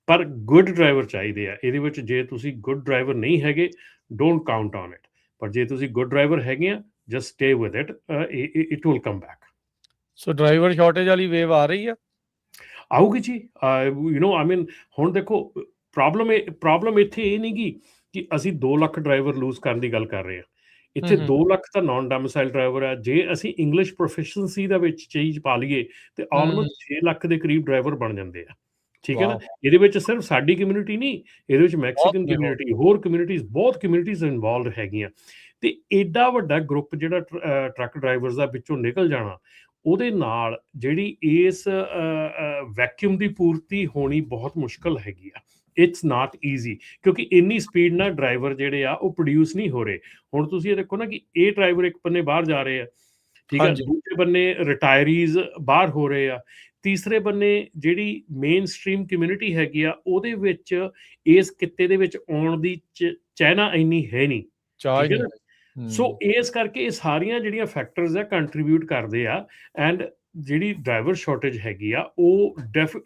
ਪਰ ਗੁੱਡ ਡਰਾਈਵਰ ਚਾਹੀਦੇ ਆ। ਇਹਦੇ ਵਿੱਚ ਜੇ ਤੁਸੀਂ ਗੁੱਡ ਡਰਾਈਵਰ ਨਹੀਂ ਹੈਗੇ, ਡੋਂਟ ਕਾਊਂਟ ਔਨ ਇਟ। ਪਰ ਜੇ ਤੁਸੀਂ ਗੁੱਡ ਡਰਾਈਵਰ ਹੈਗੇ ਆ, just stay with it, it will come back. So driver shortage ਵਾਲੀ ਵੇਵ ਆ ਰਹੀ ਆ? ਆਊਗੀ ਜੀ। ਆਈ ਮੀਨ ਹੁਣ ਦੇਖੋ, ਪ੍ਰੋਬਲਮ ਇੱਥੇ ਇਹ ਨਹੀਂ ਗੀ ਕਿ ਅਸੀਂ 2 ਲੱਖ ਡਰਾਈਵਰ ਲੂਜ਼ ਕਰਨ ਦੀ ਗੱਲ ਕਰ ਰਹੇ ਹਾਂ। ਇੱਥੇ 2 ਲੱਖ ਤਾਂ ਨਾਨ ਡੋਮਿਸਾਈਲ ਡਰਾਈਵਰ ਆ। ਜੇ ਅਸੀਂ ਇੰਗਲਿਸ਼ ਪ੍ਰੋਫੀਸ਼ੀਐਂਸੀ ਦਾ ਵਿੱਚ ਚੀਜ਼ ਪਾ ਲਈਏ ਤੇ ਆਲਮੋਸਟ 6 ਲੱਖ ਦੇ ਕਰੀਬ ਡਰਾਈਵਰ ਬਣ ਜਾਂਦੇ ਆ। ਠੀਕ ਹੈ ਨਾ? ਇਹਦੇ ਵਿੱਚ ਸਿਰਫ ਸਾਡੀ ਕਮਿਊਨਿਟੀ ਨਹੀਂ, ਇਹਦੇ ਵਿੱਚ ਮੈਕਸੀਕਨ ਕਮਿਊਨਿਟੀ, ਹੋਰ ਕਮਿਊਨਿਟੀਜ਼, ਬਹੁਤ ਕਮਿਊਨਿਟੀਜ਼ ਇਨਵੋਲਵਡ ਹੈਗੀਆਂ। ਤੇ ਏਡਾ ਵੱਡਾ ਗਰੁੱਪ ਜਿਹੜਾ ਟਰੱਕ ਡਰਾਈਵਰਸ ਦਾ ਵਿੱਚੋਂ ਨਿਕਲ ਜਾਣਾ, ਉਹਦੇ ਨਾਲ ਜਿਹੜੀ ਇਸ ਵੈਕਿਊਮ ਦੀ ਪੂਰਤੀ ਹੋਣੀ ਬਹੁਤ ਮੁਸ਼ਕਲ ਹੈਗੀ ਆ। ਇਟਸ ਨਾਟ ਈਜ਼ੀ, ਕਿਉਂਕਿ ਇੰਨੀ ਸਪੀਡ ਨਾਲ ਡਰਾਈਵਰ ਜਿਹੜੇ ਆ ਉਹ ਪ੍ਰੋਡਿਊਸ ਨਹੀਂ ਹੋ ਰਹੇ। ਹੁਣ ਤੁਸੀਂ ਇਹ ਦੇਖੋ ਨਾ ਕਿ ਇਹ ਡਰਾਈਵਰ ਇੱਕ ਬੰਨੇ ਬਾਹਰ ਜਾ ਰਹੇ ਆ, ਠੀਕ ਹੈ, ਦੂਜੇ ਬੰਨੇ ਰਿਟਾਇਰੀਜ਼ ਬਾਹਰ ਹੋ ਰਹੇ ਆ, ਤੀਸਰੇ ਬੰਨੇ ਜਿਹੜੀ ਮੇਨ ਸਟ੍ਰੀਮ ਕਮਿਊਨਿਟੀ ਹੈਗੀ ਆ, ਉਹਦੇ ਵਿੱਚ ਇਸ ਕਿੱਤੇ ਦੇ ਵਿੱਚ ਆਉਣ ਦੀ ਚਾਹਨਾ ਇੰਨੀ ਹੈ ਨਹੀਂ। ਠੀਕ ਹੈ ਨਾ? ਸੋ ਇਸ ਕਰਕੇ ਇਹ ਸਾਰੀਆਂ ਜਿਹੜੀਆਂ ਫੈਕਟਰਸ ਆ ਕੰਟਰੀਬਿਊਟ ਕਰਦੇ ਆ। ਐਂਡ ਜਿਹੜੀ ਡਰਾਈਵਰ ਸ਼ਾਰਟੇਜ ਹੈਗੀ ਆ, ਉਹ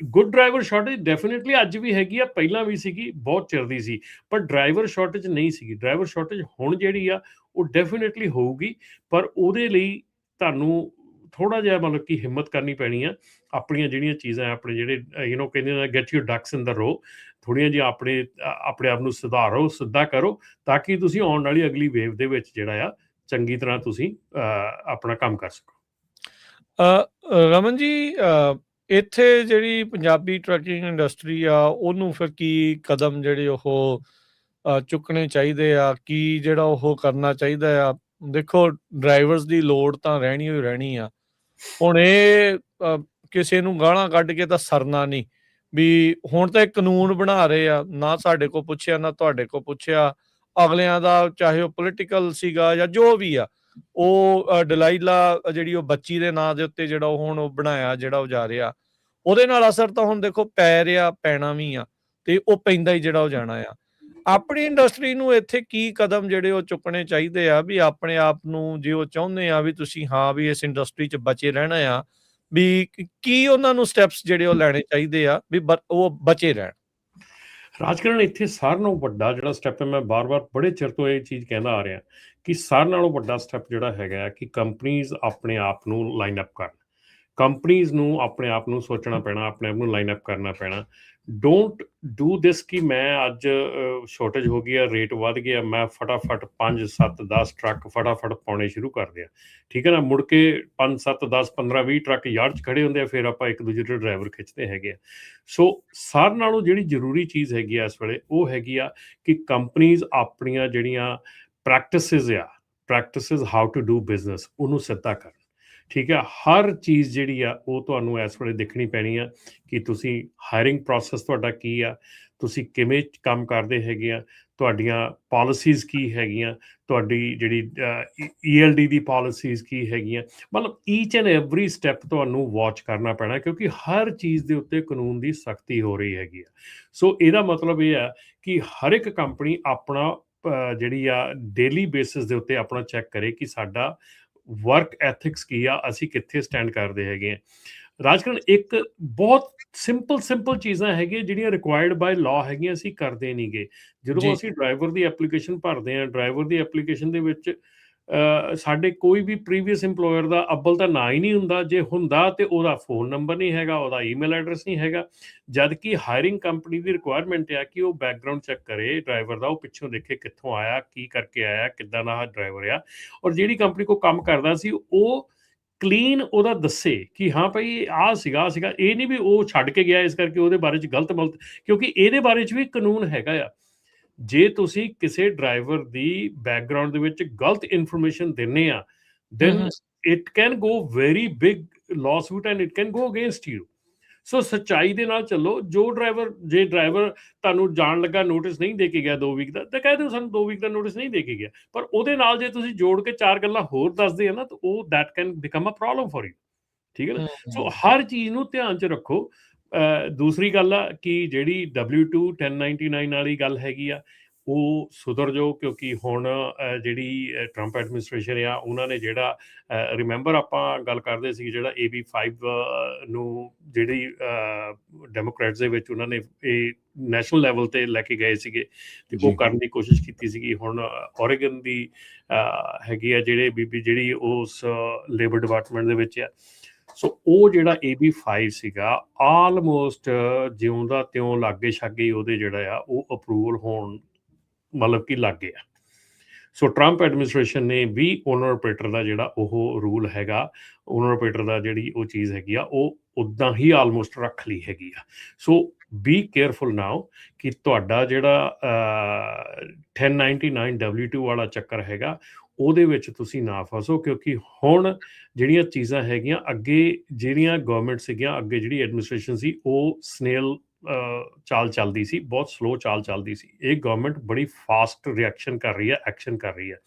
ਗੁੱਡ ਡਰਾਈਵਰ ਸ਼ਾਰਟੇਜ ਡੈਫੀਨੇਟਲੀ ਅੱਜ ਵੀ ਹੈਗੀ ਆ, ਪਹਿਲਾਂ ਵੀ ਸੀਗੀ, ਬਹੁਤ ਚਿਰ ਦੀ ਸੀ, ਪਰ ਡਰਾਈਵਰ ਸ਼ਾਰਟੇਜ ਨਹੀਂ ਸੀਗੀ। ਡਰਾਈਵਰ ਸ਼ਾਰਟੇਜ ਹੁਣ ਜਿਹੜੀ ਆ ਉਹ ਡੈਫੀਨੇਟਲੀ ਹੋਊਗੀ, ਪਰ ਉਹਦੇ ਲਈ ਤੁਹਾਨੂੰ ਥੋੜਾ ਜਿਹਾ ਮਤਲਬ ਕਿ ਹਿੰਮਤ ਕਰਨੀ ਪੈਣੀ ਆ। ਆਪਣੀਆਂ ਜਿਹੜੀਆਂ ਚੀਜ਼ਾਂ, ਆਪਣੇ ਜਿਹੜੇ ਕਹਿੰਦੇ ਨੇ ਗੈਟ ਯੂਰ ਡਕਸ ਇਨ ਦ ਰੋ, ਥੋੜ੍ਹੀਆਂ ਜਿਹੀਆਂ ਆਪਣੇ ਆਪ ਨੂੰ ਸੁਧਾਰੋ, ਸਿੱਧਾ ਕਰੋ, ਤਾਂ ਕਿ ਤੁਸੀਂ ਆਉਣ ਵਾਲੀ ਅਗਲੀ ਵੇਵ ਦੇ ਵਿੱਚ ਜਿਹੜਾ ਆ ਚੰਗੀ ਤਰ੍ਹਾਂ ਤੁਸੀਂ ਆਪਣਾ ਕੰਮ ਕਰ ਸਕੋ। ਰਮਨ ਜੀ, ਇੱਥੇ ਜਿਹੜੀ ਪੰਜਾਬੀ ਟਰੱਕਿੰਗ ਇੰਡਸਟਰੀ ਆ, ਉਹਨੂੰ ਫਿਰ ਕੀ ਕਦਮ ਜਿਹੜੇ ਉਹ ਚੁੱਕਣੇ ਚਾਹੀਦੇ ਆ? ਕੀ ਜਿਹੜਾ ਉਹ ਕਰਨਾ ਚਾਹੀਦਾ ਆ? ਦੇਖੋ, ਡਰਾਈਵਰਸ ਦੀ ਲੋੜ ਤਾਂ ਰਹਿਣੀ ਹੋਈ ਰਹਿਣੀ ਆ। ਹੁਣ ਇਹ ਕਿਸੇ ਨੂੰ ਗਾਲਾਂ ਕੱਢ ਕੇ ਤਾਂ ਸਰਨਾ ਨਹੀਂ ਵੀ ਹੁਣ ਤਾਂ ਇੱਕ ਕਾਨੂੰਨ ਬਣਾ ਰਹੇ ਆ, ਨਾ ਸਾਡੇ ਕੋਲ ਪੁੱਛਿਆ ਨਾ ਤੁਹਾਡੇ ਕੋਲ ਪੁੱਛਿਆ, ਅਗਲਿਆਂ ਦਾ ਚਾਹੇ ਉਹ ਪੋਲੀਟੀਕਲ ਸੀਗਾ ਜਾਂ ਜੋ ਵੀ ਆ, ਉਹ ਡਲਾਈਲਾ ਜਿਹੜੀ ਉਹ ਬੱਚੀ ਦੇ ਨਾਂ ਦੇ ਉੱਤੇ ਜਿਹੜਾ ਉਹ ਹੁਣ ਉਹ ਬਣਾਇਆ, ਜਿਹੜਾ ਉਹ ਜਾ ਰਿਹਾ, ਉਹਦੇ ਨਾਲ ਅਸਰ ਤਾਂ ਹੁਣ ਦੇਖੋ ਪੈ ਰਿਹਾ, ਪੈਣਾ ਵੀ ਆ, ਤੇ ਉਹ ਪੈਂਦਾ ਹੀ ਜਿਹੜਾ ਉਹ ਜਾਣਾ ਆ। ਆਪਣੀ ਇੰਡਸਟਰੀ ਨੂੰ ਇੱਥੇ ਕੀ ਕਦਮ ਜਿਹੜੇ ਉਹ ਚੁੱਕਣੇ ਚਾਹੀਦੇ ਆ ਵੀ ਆਪਣੇ ਆਪ ਨੂੰ, ਜੇ ਉਹ ਚਾਹੁੰਦੇ ਆ ਵੀ ਤੁਸੀਂ ਹਾਂ ਵੀ ਇਸ ਇੰਡਸਟਰੀ 'ਚ ਬਚੇ ਰਹਿਣਾ ਆ, ਵੀ ਕੀ ਉਹਨਾਂ ਨੂੰ ਸਟੈਪਸ ਜਿਹੜੇ ਉਹ ਲੈਣੇ ਚਾਹੀਦੇ ਆ ਵੀ ਉਹ ਬਚੇ ਰਹਿਣ? ਰਾਜਕਰਨ, ਇੱਥੇ ਸਾਰਿਆਂ ਨਾਲੋਂ ਵੱਡਾ ਜਿਹੜਾ ਸਟੈਪ ਹੈ, ਮੈਂ ਬਾਰ-ਬਾਰ ਬੜੇ ਚਿਰ ਤੋਂ ਇਹ ਚੀਜ਼ ਕਹਿੰਦਾ ਆ ਰਿਹਾ ਕਿ ਸਾਰਿਆਂ ਨਾਲੋਂ ਵੱਡਾ ਸਟੈਪ ਜਿਹੜਾ ਹੈਗਾ ਕਿ ਕੰਪਨੀਜ਼ ਆਪਣੇ ਆਪ ਨੂੰ ਲਾਈਨ ਅਪ ਕਰਨ। ਕੰਪਨੀਜ਼ ਨੂੰ ਆਪਣੇ ਆਪ ਨੂੰ ਸੋਚਣਾ ਪੈਣਾ, ਆਪਣੇ ਆਪ ਨੂੰ ਲਾਈਨ ਅਪ ਕਰਨਾ ਪੈਣਾ। ਡੋਂਟ ਡੂ ਦਿਸ ਕਿ ਮੈਂ ਅੱਜ ਸ਼ਾਰਟੇਜ ਹੋ ਗਈ ਆ, ਰੇਟ ਵੱਧ ਗਿਆ, ਮੈਂ ਫਟਾਫਟ 5 7 10 ਟਰੱਕ ਫਟਾਫਟ ਪਾਉਣੇ ਸ਼ੁਰੂ ਕਰ ਦਿਆ। ਠੀਕ ਹੈ ਨਾ? ਮੁੜ ਕੇ 5 7 10 15 20 ਟਰੱਕ ਯਾਰਡ 'ਚ ਖੜੇ ਹੁੰਦੇ ਆ, ਫਿਰ ਆਪਾਂ ਇੱਕ ਦੂਜੇ ਦੇ ਡਰਾਈਵਰ ਖਿੱਚਦੇ ਹੈਗੇ ਆ। ਸੋ ਸਾਰਿਆਂ ਨਾਲੋਂ ਜਿਹੜੀ ਜ਼ਰੂਰੀ ਚੀਜ਼ ਹੈਗੀ ਆ ਇਸ ਵੇਲੇ, ਉਹ ਹੈਗੀ ਆ ਕਿ ਕੰਪਨੀਜ਼ ਆਪਣੀਆਂ ਜਿਹੜੀਆਂ practices how to do business, ਉਹਨੂੰ ਸਿੱਧਾ ਕਰਨ। ਠੀਕ ਹੈ? ਹਰ ਚੀਜ਼ ਜਿਹੜੀ ਆ ਉਹ ਤੁਹਾਨੂੰ ਇਸ ਵੇਲੇ ਦੇਖਣੀ ਪੈਣੀ ਆ ਕਿ ਤੁਸੀਂ ਹਾਇਰਿੰਗ ਪ੍ਰੋਸੈਸ ਤੁਹਾਡਾ ਕੀ ਆ, ਤੁਸੀਂ ਕਿਵੇਂ ਕੰਮ ਕਰਦੇ ਹੈਗੇ ਆ, ਤੁਹਾਡੀਆਂ ਪਾਲਿਸੀਜ਼ ਕੀ ਹੈਗੀਆਂ, ਤੁਹਾਡੀ ਜਿਹੜੀ ELD ਦੀ ਪਾਲਿਸੀਜ਼ ਕੀ ਹੈਗੀਆਂ। ਮਤਲਬ ਈਚ ਐਂਡ ਐਵਰੀ ਸਟੈਪ ਤੁਹਾਨੂੰ ਵਾਚ ਕਰਨਾ ਪੈਣਾ, ਕਿਉਂਕਿ ਹਰ ਚੀਜ਼ ਦੇ ਉੱਤੇ ਕਾਨੂੰਨ ਦੀ ਸਖਤੀ ਹੋ ਰਹੀ ਹੈਗੀ ਆ। ਸੋ ਇਹਦਾ ਮਤਲਬ ਇਹ ਆ ਕਿ ਹਰ ਇੱਕ ਕੰਪਨੀ ਆਪਣਾ ਜਿਹੜੀ ਆ ਡੇਲੀ ਬੇਸਿਸ ਦੇ ਉੱਤੇ ਆਪਣਾ ਚੈੱਕ ਕਰੇ ਕਿ ਸਾਡਾ ਵਰਕ ਐਥਿਕਸ ਕੀ ਆ, ਅਸੀਂ ਕਿੱਥੇ ਸਟੈਂਡ ਕਰਦੇ ਹੈਗੇ ਆ। ਰਾਜਕਰਨ, ਇੱਕ ਬਹੁਤ ਸਿੰਪਲ ਚੀਜ਼ਾਂ ਹੈਗੀਆਂ ਜਿਹੜੀਆਂ ਰਿਕੁਆਇਰਡ ਬਾਏ ਲਾਅ ਹੈਗੀਆਂ, ਅਸੀਂ ਕਰਦੇ ਨਹੀਂ ਗੇ। ਜਦੋਂ ਅਸੀਂ ਡਰਾਈਵਰ ਦੀ ਐਪਲੀਕੇਸ਼ਨ ਭਰਦੇ ਹਾਂ, ਡਰਾਈਵਰ ਦੀ ਐਪਲੀਕੇਸ਼ਨ ਦੇ ਵਿੱਚ ਸਾਡੇ ਕੋਈ ਵੀ ਪ੍ਰੀਵੀਅਸ ਇੰਪਲੋਇਰ ਦਾ ਅੱਵਲ ਤਾਂ ਨਾਂ ਹੀ ਨਹੀਂ ਹੁੰਦਾ, ਜੇ ਹੁੰਦਾ ਤੇ ਉਹਦਾ ਫੋਨ ਨੰਬਰ ਨਹੀਂ ਹੈਗਾ, ਉਹਦਾ ਈਮੇਲ ਐਡਰੈਸ ਨਹੀਂ ਹੈਗਾ। ਜਦ ਕਿ ਹਾਇਰਿੰਗ ਕੰਪਨੀ ਦੀ ਰਿਕੁਆਇਰਮੈਂਟ ਆ ਕਿ ਉਹ ਬੈਕਗਰਾਊਂਡ ਚੈੱਕ ਕਰੇ ਡਰਾਈਵਰ ਦਾ, ਉਹ ਪਿੱਛੋਂ ਦੇਖੇ ਕਿੱਥੋਂ ਆਇਆ, ਕੀ ਕਰਕੇ ਆਇਆ, ਕਿੱਦਾਂ ਦਾ ਡਰਾਈਵਰ ਆ, ਔਰ ਜਿਹੜੀ ਕੰਪਨੀ ਕੋਲ ਕੰਮ ਕਰਦਾ ਸੀ ਉਹ ਕਲੀਨ ਉਹਦਾ ਦੱਸੇ ਕਿ ਹਾਂ ਭਾਈ ਆਹ ਸੀਗਾ। ਇਹ ਨਹੀਂ ਵੀ ਉਹ ਛੱਡ ਕੇ ਗਿਆ ਇਸ ਕਰਕੇ ਉਹਦੇ ਬਾਰੇ 'ਚ ਗਲਤ, ਕਿਉਂਕਿ ਇਹਦੇ ਬਾਰੇ 'ਚ ਵੀ ਕਾਨੂੰਨ ਹੈਗਾ ਆ। ਜੇ ਤੁਸੀਂ ਕਿਸੇ ਡਰਾਈਵਰ ਦੀ ਬੈਕਗਰਾਊਂਡ ਦੇ ਵਿੱਚ ਗਲਤ ਇਨਫੋਰਮੇਸ਼ਨ ਦਿੰਦੇ ਆ, then it can go very big lawsuit and it can go against you. ਸੋ ਸੱਚਾਈ ਦੇ ਨਾਲ ਚੱਲੋ। ਜੇ ਡਰਾਈਵਰ ਤੁਹਾਨੂੰ ਜਾਣ ਲੱਗਾ ਨੋਟਿਸ ਨਹੀਂ ਦੇ ਕੇ ਗਿਆ 2 ਵੀਕ ਦਾ, ਤਾਂ ਕਹਿ ਦਿਓ ਸਾਨੂੰ 2 ਵੀਕ ਦਾ ਨੋਟਿਸ ਨਹੀਂ ਦੇ ਕੇ ਗਿਆ। ਪਰ ਉਹਦੇ ਨਾਲ ਜੇ ਤੁਸੀਂ ਜੋੜ ਕੇ 4 ਗੱਲਾਂ ਹੋਰ ਦੱਸਦੇ ਆ ਨਾ, ਤਾਂ ਉਹ that can become a problem for you. ਠੀਕ ਹੈ ਨਾ। ਸੋ ਹਰ ਚੀਜ਼ ਨੂੰ ਧਿਆਨ 'ਚ ਰੱਖੋ। ਦੂਸਰੀ ਗੱਲ ਆ ਕਿ ਜਿਹੜੀ W2 1099 ਵਾਲੀ ਗੱਲ ਹੈਗੀ ਆ, ਉਹ ਸੁਧਰ ਜਾਓ, ਕਿਉਂਕਿ ਹੁਣ ਜਿਹੜੀ ਟਰੰਪ ਐਡਮਿਨਿਸਟ੍ਰੇਸ਼ਨ ਆ, ਉਹਨਾਂ ਨੇ ਜਿਹੜਾ ਰਿਮੈਂਬਰ ਆਪਾਂ ਗੱਲ ਕਰਦੇ ਸੀ, ਜਿਹੜਾ AB5 ਨੂੰ ਜਿਹੜੀ ਡੈਮੋਕ੍ਰੈਟਸ ਦੇ ਵਿੱਚ ਉਹਨਾਂ ਨੇ ਇਹ ਨੈਸ਼ਨਲ ਲੈਵਲ ਤੇ ਲੈ ਕੇ ਗਏ ਸੀਗੇ, ਤੇ ਉਹ ਕਰਨ ਦੀ ਕੋਸ਼ਿਸ਼ ਕੀਤੀ ਸੀਗੀ। ਹੁਣ ਓਰੇਗਨ ਦੀ ਹੈਗੀ ਆ ਜਿਹੜੀ ਉਸ ਲੇਬਰ ਡਿਪਾਰਟਮੈਂਟ ਦੇ ਵਿੱਚ ਆ। ਸੋ ਉਹ ਜਿਹੜਾ AB5 ਸੀਗਾ, ਆਲਮੋਸਟ ਜਿਉਂ ਦਾ ਤਿਉਂ ਲਾਗੇ ਛਾਗੇ ਉਹਦੇ ਜਿਹੜਾ ਆ ਉਹ ਅਪਰੂਵਲ ਹੋਣ ਮਤਲਬ ਕਿ ਲੱਗ ਗਿਆ। ਸੋ ਟਰੰਪ ਐਡਮਿਨਿਸਟ੍ਰੇਸ਼ਨ ਨੇ ਵੀ ਓਨਰ ਆਪਰੇਟਰ ਦਾ ਜਿਹੜਾ ਉਹ ਰੂਲ ਹੈਗਾ, ਓਨਰ ਆਪਰੇਟਰ ਦਾ ਜਿਹੜੀ ਉਹ ਚੀਜ਼ ਹੈਗੀ ਆ, ਉਹ ਉੱਦਾਂ ਹੀ ਆਲਮੋਸਟ ਰੱਖ ਲਈ ਹੈਗੀ ਆ। ਸੋ ਬੀ ਕੇਅਰਫੁਲ ਨਾਓ ਕਿ ਤੁਹਾਡਾ ਜਿਹੜਾ 1099 W2 ਵਾਲਾ ਚੱਕਰ ਹੈਗਾ, ਉਹਦੇ ਵਿੱਚ ਤੁਸੀਂ ਨਾ ਫਸੋ, ਕਿਉਂਕਿ ਹੁਣ ਜਿਹੜੀਆਂ ਚੀਜ਼ਾਂ ਹੈਗੀਆਂ, ਅੱਗੇ ਜਿਹੜੀਆਂ ਗਵਰਨਮੈਂਟ ਸੀਗੀਆਂ, ਅੱਗੇ ਜਿਹੜੀ ਐਡਮਿਨਿਸਟ੍ਰੇਸ਼ਨ ਸੀ, ਉਹ ਸਨੇਲ ਚਾਲ ਚੱਲਦੀ ਸੀ, ਬਹੁਤ ਸਲੋ ਚਾਲ ਚੱਲਦੀ ਸੀ। ਇਹ ਗਵਰਨਮੈਂਟ ਬੜੀ ਫਾਸਟ ਰਿਐਕਸ਼ਨ ਕਰ ਰਹੀ ਹੈ, ਐਕਸ਼ਨ ਕਰ ਰਹੀ ਹੈ।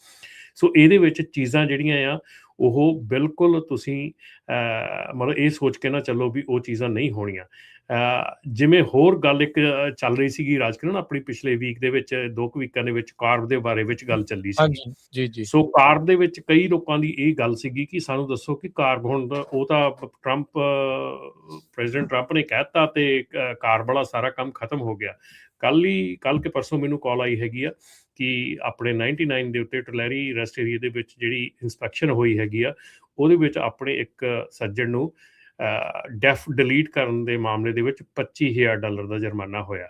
ਸੋ ਇਹਦੇ ਵਿੱਚ ਚੀਜ਼ਾਂ ਜਿਹੜੀਆਂ ਆ ਉਹ ਬਿਲਕੁਲ ਤੁਸੀਂ ਮਤਲਬ ਇਹ ਸੋਚ ਕੇ ਨਾ ਚੱਲੋ ਵੀ ਉਹ ਚੀਜ਼ਾਂ ਨਹੀਂ ਹੋਣੀਆਂ। ਜਿਵੇਂ ਹੋਰ ਗੱਲ ਇੱਕ ਚੱਲ ਰਹੀ ਸੀਗੀ ਰਾਜਕਿਰਨ, ਆਪਣੀ ਪਿਛਲੇ ਵੀਕ ਦੇ ਵਿੱਚ 2 ਵੀਕਾਂ ਦੇ ਵਿੱਚ ਕਾਰਬ ਦੇ ਬਾਰੇ ਵਿੱਚ ਗੱਲ ਚੱਲੀ ਸੀ। ਸੋ ਕਾਰਬ ਦੇ ਵਿੱਚ ਕਈ ਲੋਕਾਂ ਦੀ ਇਹ ਗੱਲ ਸੀਗੀ ਕਿ ਸਾਨੂੰ ਦੱਸੋ ਕਿ ਕਾਰਬ ਹੁਣ ਉਹ ਤਾਂ ਪ੍ਰੈਜ਼ੀਡੈਂਟ ਟਰੰਪ ਨੇ ਕਹਿਤਾ ਤੇ ਕਾਰਬ ਵਾਲਾ ਸਾਰਾ ਕੰਮ ਖਤਮ ਹੋ ਗਿਆ। ਕੱਲ ਕੇ ਪਰਸੋਂ ਮੈਨੂੰ ਕਾਲ ਆਈ ਹੈਗੀ ਆ ਕਿ ਆਪਣੇ 99 ਦੇ ਉੱਤੇ ਟਲੈਰੀ ਰੈਸਟ ਏਰੀਆ ਦੇ ਵਿੱਚ ਜਿਹੜੀ ਇੰਸਪੈਕਸ਼ਨ ਹੋਈ ਹੈਗੀ ਆ, ਉਹਦੇ ਵਿੱਚ ਆਪਣੇ ਇੱਕ ਸੱਜਣ ਨੂੰ ਡੈਫ ਡਿਲੀਟ ਕਰਨ ਦੇ ਮਾਮਲੇ ਦੇ ਵਿੱਚ $25,000 ਦਾ ਜੁਰਮਾਨਾ ਹੋਇਆ।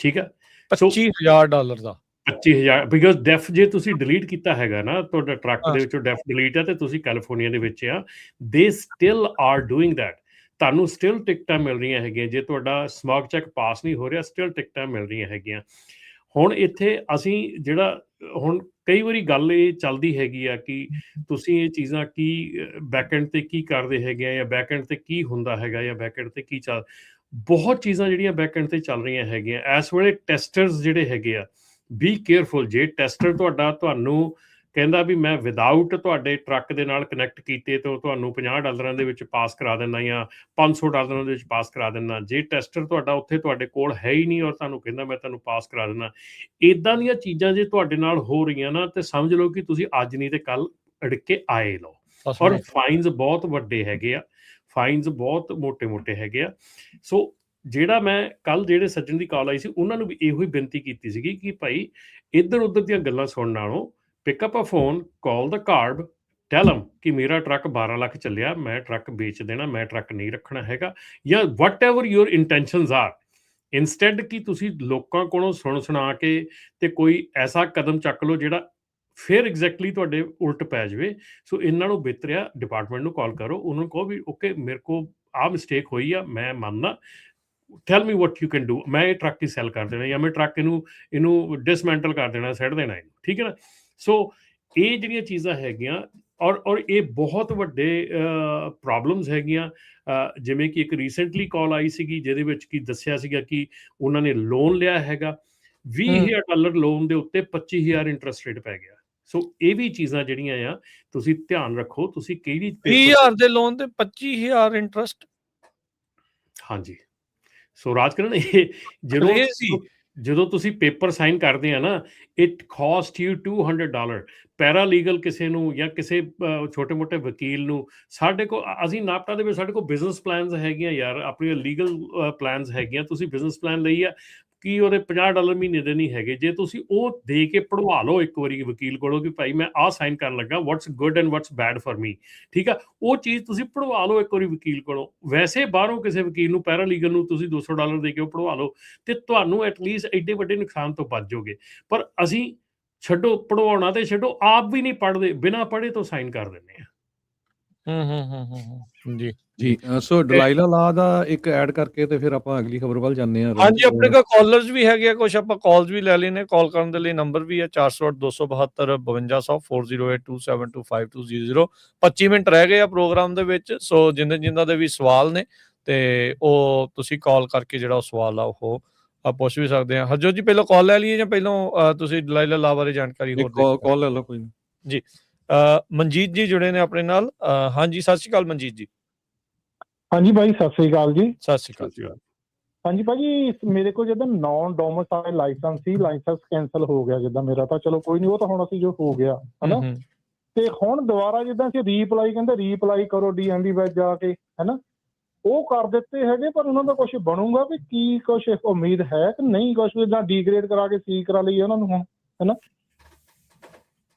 ਠੀਕ ਹੈ, $25,000 ਦਾ 25,000 ਬਿਕਾਜ਼ ਡੈਫ ਜੇ ਤੁਸੀਂ ਡਿਲੀਟ ਕੀਤਾ ਹੈਗਾ ਨਾ, ਤੁਹਾਡਾ ਟਰੱਕ ਦੇ ਵਿੱਚੋਂ ਡੈਫ ਡਿਲੀਟ ਹੈ ਤੇ ਤੁਸੀਂ ਕੈਲੀਫੋਰਨੀਆ ਦੇ ਵਿੱਚ ਆ, ਦੇ ਸਟਿਲ ਆਰ ਡੂਇੰਗ ਦੈਟ। ਤੁਹਾਨੂੰ ਸਟਿਲ ਟਿਕਟਾਂ ਮਿਲ ਰਹੀਆਂ ਹੈਗੀਆਂ। ਜੇ ਤੁਹਾਡਾ ਸਮੋਕ ਚੈੱਕ ਪਾਸ ਨਹੀਂ ਹੋ ਰਿਹਾ, ਸਟਿਲ ਟਿਕਟਾਂ ਮਿਲ ਰਹੀਆਂ ਹੈਗੀਆਂ। ਹੁਣ ਇੱਥੇ ਅਸੀਂ ਜਿਹੜਾ ਹੁਣ ਕਈ ਵਾਰੀ ਗੱਲ ਇਹ ਚੱਲਦੀ ਹੈਗੀ ਆ ਕਿ ਤੁਸੀਂ ਇਹ ਚੀਜ਼ਾਂ ਕੀ ਬੈਕਐਂਡ ਤੇ ਕੀ ਕਰਦੇ ਹੈਗੇ ਆ, ਜਾਂ ਬੈਕਐਂਡ ਤੇ ਕੀ ਹੁੰਦਾ ਹੈਗਾ, ਜਾਂ ਬੈਕਐਂਡ ਤੇ ਕੀ ਚੱਲ, ਬਹੁਤ ਚੀਜ਼ਾਂ ਜਿਹੜੀਆਂ ਬੈਕਐਂਡ ਤੇ ਚੱਲ ਰਹੀਆਂ ਹੈਗੀਆਂ ਇਸ ਵੇਲੇ। ਟੈਸਟਰਸ ਜਿਹੜੇ ਹੈਗੇ ਆ, ਬੀ ਕੇਅਰਫੁਲ। ਜੇ ਟੈਸਟਰ ਤੁਹਾਨੂੰ ਕਹਿੰਦਾ ਵੀ ਮੈਂ ਵਿਦਆਊਟ ਤੁਹਾਡੇ ਟਰੱਕ ਦੇ ਨਾਲ ਕਨੈਕਟ ਕੀਤੇ ਤਾਂ ਤੁਹਾਨੂੰ $50 ਦੇ ਵਿੱਚ ਪਾਸ ਕਰਾ ਦਿੰਦਾ, ਜਾਂ $500 ਦੇ ਵਿੱਚ ਪਾਸ ਕਰਾ ਦਿੰਦਾ। ਜੇ ਟੈਸਟਰ ਤੁਹਾਡਾ ਉੱਥੇ ਤੁਹਾਡੇ ਕੋਲ ਹੈ ਹੀ ਨਹੀਂ ਔਰ ਤੁਹਾਨੂੰ ਕਹਿੰਦਾ ਮੈਂ ਤੁਹਾਨੂੰ ਪਾਸ ਕਰਾ ਦਿੰਦਾ, ਇੱਦਾਂ ਦੀਆਂ ਚੀਜ਼ਾਂ ਜੇ ਤੁਹਾਡੇ ਨਾਲ ਹੋ ਰਹੀਆਂ ਨਾ, ਤੇ ਸਮਝ ਲਓ ਕਿ ਤੁਸੀਂ ਅੱਜ ਨਹੀਂ ਤੇ ਕੱਲ ਅੜਿੱਕ ਕੇ ਆਏ ਲਓ। ਔਰ ਫਾਈਨਸ ਬਹੁਤ ਵੱਡੇ ਹੈਗੇ ਆ, ਫਾਈਨਸ ਬਹੁਤ ਮੋਟੇ ਹੈਗੇ ਆ। ਸੋ ਜਿਹੜਾ ਮੈਂ ਕੱਲ ਜਿਹੜੇ ਸੱਜਣ ਦੀ ਕਾਲ ਆਈ ਸੀ, ਉਹਨਾਂ ਨੂੰ ਵੀ ਇਹੋ ਹੀ ਬੇਨਤੀ ਕੀਤੀ ਸੀਗੀ ਕਿ ਭਾਈ ਇੱਧਰ ਉੱਧਰ ਦੀਆਂ ਗੱਲਾਂ ਸੁਣਨ ਨਾਲੋਂ ਪਿਕ ਅਪ ਅ ਫੋਨ, ਕਾਲ ਦਾ ਕਾਰਬ, ਟੈਲ ਹਿਮ ਕਿ ਮੇਰਾ ਟਰੱਕ 12 ਲੱਖ ਚੱਲਿਆ, ਮੈਂ ਟਰੱਕ ਵੇਚ ਦੇਣਾ, ਮੈਂ ਟਰੱਕ ਨਹੀਂ ਰੱਖਣਾ ਹੈਗਾ, ਜਾਂ ਵਟ ever your intentions R. Instead ਕਿ ਤੁਸੀਂ ਲੋਕਾਂ ਕੋਲੋਂ ਸੁਣਾ ਕੇ ਤੇ ਕੋਈ ਐਸਾ ਕਦਮ ਚੱਕ ਲਓ ਜਿਹੜਾ ਫਿਰ ਐਗਜ਼ੈਕਟਲੀ ਤੁਹਾਡੇ ਉਲਟ ਪੈ ਜਾਵੇ। ਸੋ ਇਹਨਾਂ ਨੂੰ ਬਿਹਤਰ ਡਿਪਾਰਟਮੈਂਟ ਨੂੰ ਕਾਲ ਕਰੋ, ਉਹਨਾਂ ਨੂੰ ਕਹੋ ਵੀ ਓਕੇ ਮੇਰੇ ਕੋਲ ਆਹ ਮਿਸਟੇਕ ਹੋਈ ਆ, ਮੈਂ ਮੰਨਦਾ, ਟੈਲ ਮੀ ਵਟ ਯੂ ਕੈਨ ਡੂ। ਮੈਂ ਇਹ ਟਰੱਕ ਹੀ ਸੈਲ ਕਰ ਦੇਣਾ, ਜਾਂ ਮੈਂ ਟਰੱਕ ਇਹਨੂੰ ਡਿਸਮੈਂਟਲ ਕਰ ਦੇਣਾ, ਸੱਟ ਦੇਣਾ ਇਹਨੂੰ। ਠੀਕ ਹੈ ਨਾ। ਸੋ ਇਹ ਜਿਹੜੀਆਂ ਚੀਜ਼ਾਂ ਹੈਗੀਆਂ, ਔਰ ਇਹ ਬਹੁਤ ਵੱਡੇ ਪ੍ਰੋਬਲਮਸ ਹੈਗੀਆਂ। ਜਿਵੇਂ ਕਿ ਇੱਕ ਰੀਸੈਂਟਲੀ ਕਾਲ ਆਈ ਸੀਗੀ ਜਿਹਦੇ ਵਿੱਚ ਕੀ ਦੱਸਿਆ ਸੀਗਾ ਕਿ ਉਹਨਾਂ ਨੇ ਲੋਨ ਲਿਆ ਹੈਗਾ, $20,000 ਲੋਨ ਦੇ ਉੱਤੇ 25,000 ਇੰਟਰਸਟ ਰੇਟ ਪੈ ਗਿਆ। ਸੋ ਇਹ ਵੀ ਚੀਜ਼ਾਂ ਜਿਹੜੀਆਂ ਆ ਤੁਸੀਂ ਧਿਆਨ ਰੱਖੋ। ਤੁਸੀਂ ਕਿਹੜੀ 20,000 ਦੇ ਲੋਨ ਤੇ 25,000 ਇੰਟਰਸਟ। ਹਾਂਜੀ। ਸੋ ਰਾਜਕਿਰਨ, ਇਹ ਜਦੋਂ ਤੁਸੀਂ ਪੇਪਰ ਸਾਈਨ ਕਰਦੇ ਆ ਨਾ, ਇਟ ਕਾਸਟ ਯੂ $200। ਪੈਰਾਲੀਗਲ ਕਿਸੇ ਨੂੰ ਜਾਂ ਕਿਸੇ ਛੋਟੇ ਮੋਟੇ ਵਕੀਲ ਨੂੰ, ਸਾਡੇ ਕੋਲ ਅਸੀਂ ਨਾਪਟਾ ਦੇ ਵਿੱਚ ਸਾਡੇ ਕੋਲ ਬਿਜ਼ਨਸ ਪਲਾਨਸ ਹੈਗੀਆਂ ਯਾਰ, ਆਪਣੀਆਂ ਲੀਗਲ ਪਲਾਨਸ ਹੈਗੀਆਂ। ਤੁਸੀਂ ਬਿਜ਼ਨਸ ਪਲਾਨ ਲਈ ਆ ਕਿ ਉਹਦੇ $50 ਮਹੀਨੇ ਦੇ ਨਹੀਂ ਹੈਗੇ। ਜੇ ਤੁਸੀਂ ਉਹ ਦੇ ਕੇ ਪੜਵਾ ਲਓ ਇੱਕ ਵਾਰੀ ਵਕੀਲ ਕੋਲੋਂ ਕਿ ਭਾਈ ਮੈਂ ਆਹ ਸਾਈਨ ਕਰਨ ਲੱਗਾ, what's good and what's bad for me, ਠੀਕ ਆ, ਉਹ ਚੀਜ਼ ਤੁਸੀਂ ਪੜਵਾ ਲਓ ਇੱਕ ਵਾਰੀ ਵਕੀਲ ਕੋਲੋਂ। ਵੈਸੇ ਬਾਹਰੋਂ ਕਿਸੇ ਵਕੀਲ ਨੂੰ, ਪੈਰਾਲੀਗਲ ਨੂੰ ਤੁਸੀਂ $200 ਦੇ ਕੇ ਉਹ ਪੜਵਾ ਲਓ, ਤੇ ਤੁਹਾਨੂੰ ਐਟਲੀਸਟ ਐਡੇ ਵੱਡੇ ਨੁਕਸਾਨ ਤੋਂ ਬਚ ਜਾਓਗੇ। ਪਰ ਅਸੀਂ ਛੱਡੋ, ਪੜਵਾਉਣਾ ਤੇ ਛੱਡੋ, ਆਪ ਵੀ ਨਹੀਂ ਪੜ੍ਹਦੇ, ਬਿਨਾਂ ਪੜ੍ਹੇ ਤੋਂ ਸਾਈਨ ਕਰ ਦਿੰਦੇ ਆ। ਜੀ ਸੋ ਡਲਾਈਲਾ ਲਾ ਦਾ ਇੱਕ ਐਡ ਕਰਕੇ ਤੇ ਫਿਰ ਆਪਾਂ ਅਗਲੀ ਖਬਰ ਵੱਲ ਜਾਂਦੇ ਹਾਂ। ਹਾਂਜੀ, ਆਪਣੇ ਕੋਲ ਕਾਲਰਸ ਵੀ ਹੈਗੇ ਆ ਕੁਛ, ਆਪਾਂ ਕਾਲਸ ਵੀ ਲੈ ਲੈਨੇ। ਕਾਲ ਕਰਨ ਦੇ ਲਈ ਨੰਬਰ ਵੀ ਹੈ 408-272-5200 408-272-5200। 25 ਮਿੰਟ ਰਹਿ ਗਏ ਆ ਪ੍ਰੋਗਰਾਮ ਦੇ ਵਿੱਚ। ਸੋ ਜਿੰਨਾਂ ਦੇ ਵੀ ਸਵਾਲ ਨੇ ਤੇ ਉਹ ਤੁਸੀਂ ਕਾਲ ਕਰਕੇ ਜਿਹੜਾ ਉਹ ਸਵਾਲ ਆ ਉਹ ਪੁੱਛ ਵੀ ਸਕਦੇ ਆ। ਹਰਜੋਤ ਜੀ ਪਹਿਲਾਂ ਕਾਲ ਲੈ ਲਈਏ ਜਾਂ ਪਹਿਲਾਂ ਤੁਸੀਂ ਦਲਾਈਲਾ ਲਾ ਬਾਰੇ ਜਾਣਕਾਰੀ ਹੋਰ ਕਾਲ ਲੈ ਲਓ ਕੋਈ ਨਹੀਂ ਜੀ। ਮਨਜੀਤ ਜੀ ਜੁੜੇ ਨੇ ਆਪਣੇ ਨਾਲ। ਹਾਂਜੀ ਸਤਿ ਸ਼੍ਰੀ ਅਕਾਲ ਮਨਜੀਤ ਜੀ। ਹਾਂਜੀ ਭਾਈ ਸਤਿ ਸ੍ਰੀ ਅਕਾਲ ਜੀ। ਸਤਿ ਸ਼੍ਰੀ ਅਕਾਲ। ਹਾਂਜੀ ਭਾਜੀ ਮੇਰੇ ਕੋਲ ਜਿੱਦਾਂ ਨੌਨ ਡੋਮਿਸਾਈਲ ਲਾਇਸੈਂਸ ਸੀ, ਲਾਇਸੈਂਸ ਕੈਂਸਲ ਹੋ ਗਿਆ ਜਿੱਦਾਂ ਮੇਰਾ, ਤਾਂ ਚਲੋ ਕੋਈ ਨਹੀਂ, ਉਹ ਤਾਂ ਹੁਣ ਅਸੀਂ ਜੋ ਹੋ ਗਿਆ ਹਨਾ। ਤੇ ਹੁਣ ਦੁਬਾਰਾ ਜਿੱਦਾਂ ਅਸੀਂ ਰੀਅਪਲਾਈ ਕਹਿੰਦੇ ਰੀਅਪਲਾਈ ਕਰੋ DMV ਵਿੱਚ ਜਾ ਕੇ ਹਨਾ, ਉਹ ਕਰ ਦਿੱਤੇ ਹੈਗੇ, ਪਰ ਉਹਨਾਂ ਦਾ ਕੁਝ ਬਣੂਗਾ ਵੀ ਕੀ ਕੁਛ ਉਮੀਦ ਹੈ ਕਿ ਨਹੀਂ? ਕੁਛ ਜਿੱਦਾਂ ਡੀਗ੍ਰੇਡ ਕਰਾ ਕੇ ਸੀ ਕਰਾ ਲਈ ਉਹਨਾਂ ਨੂੰ ਹੁਣ ਹਨਾ।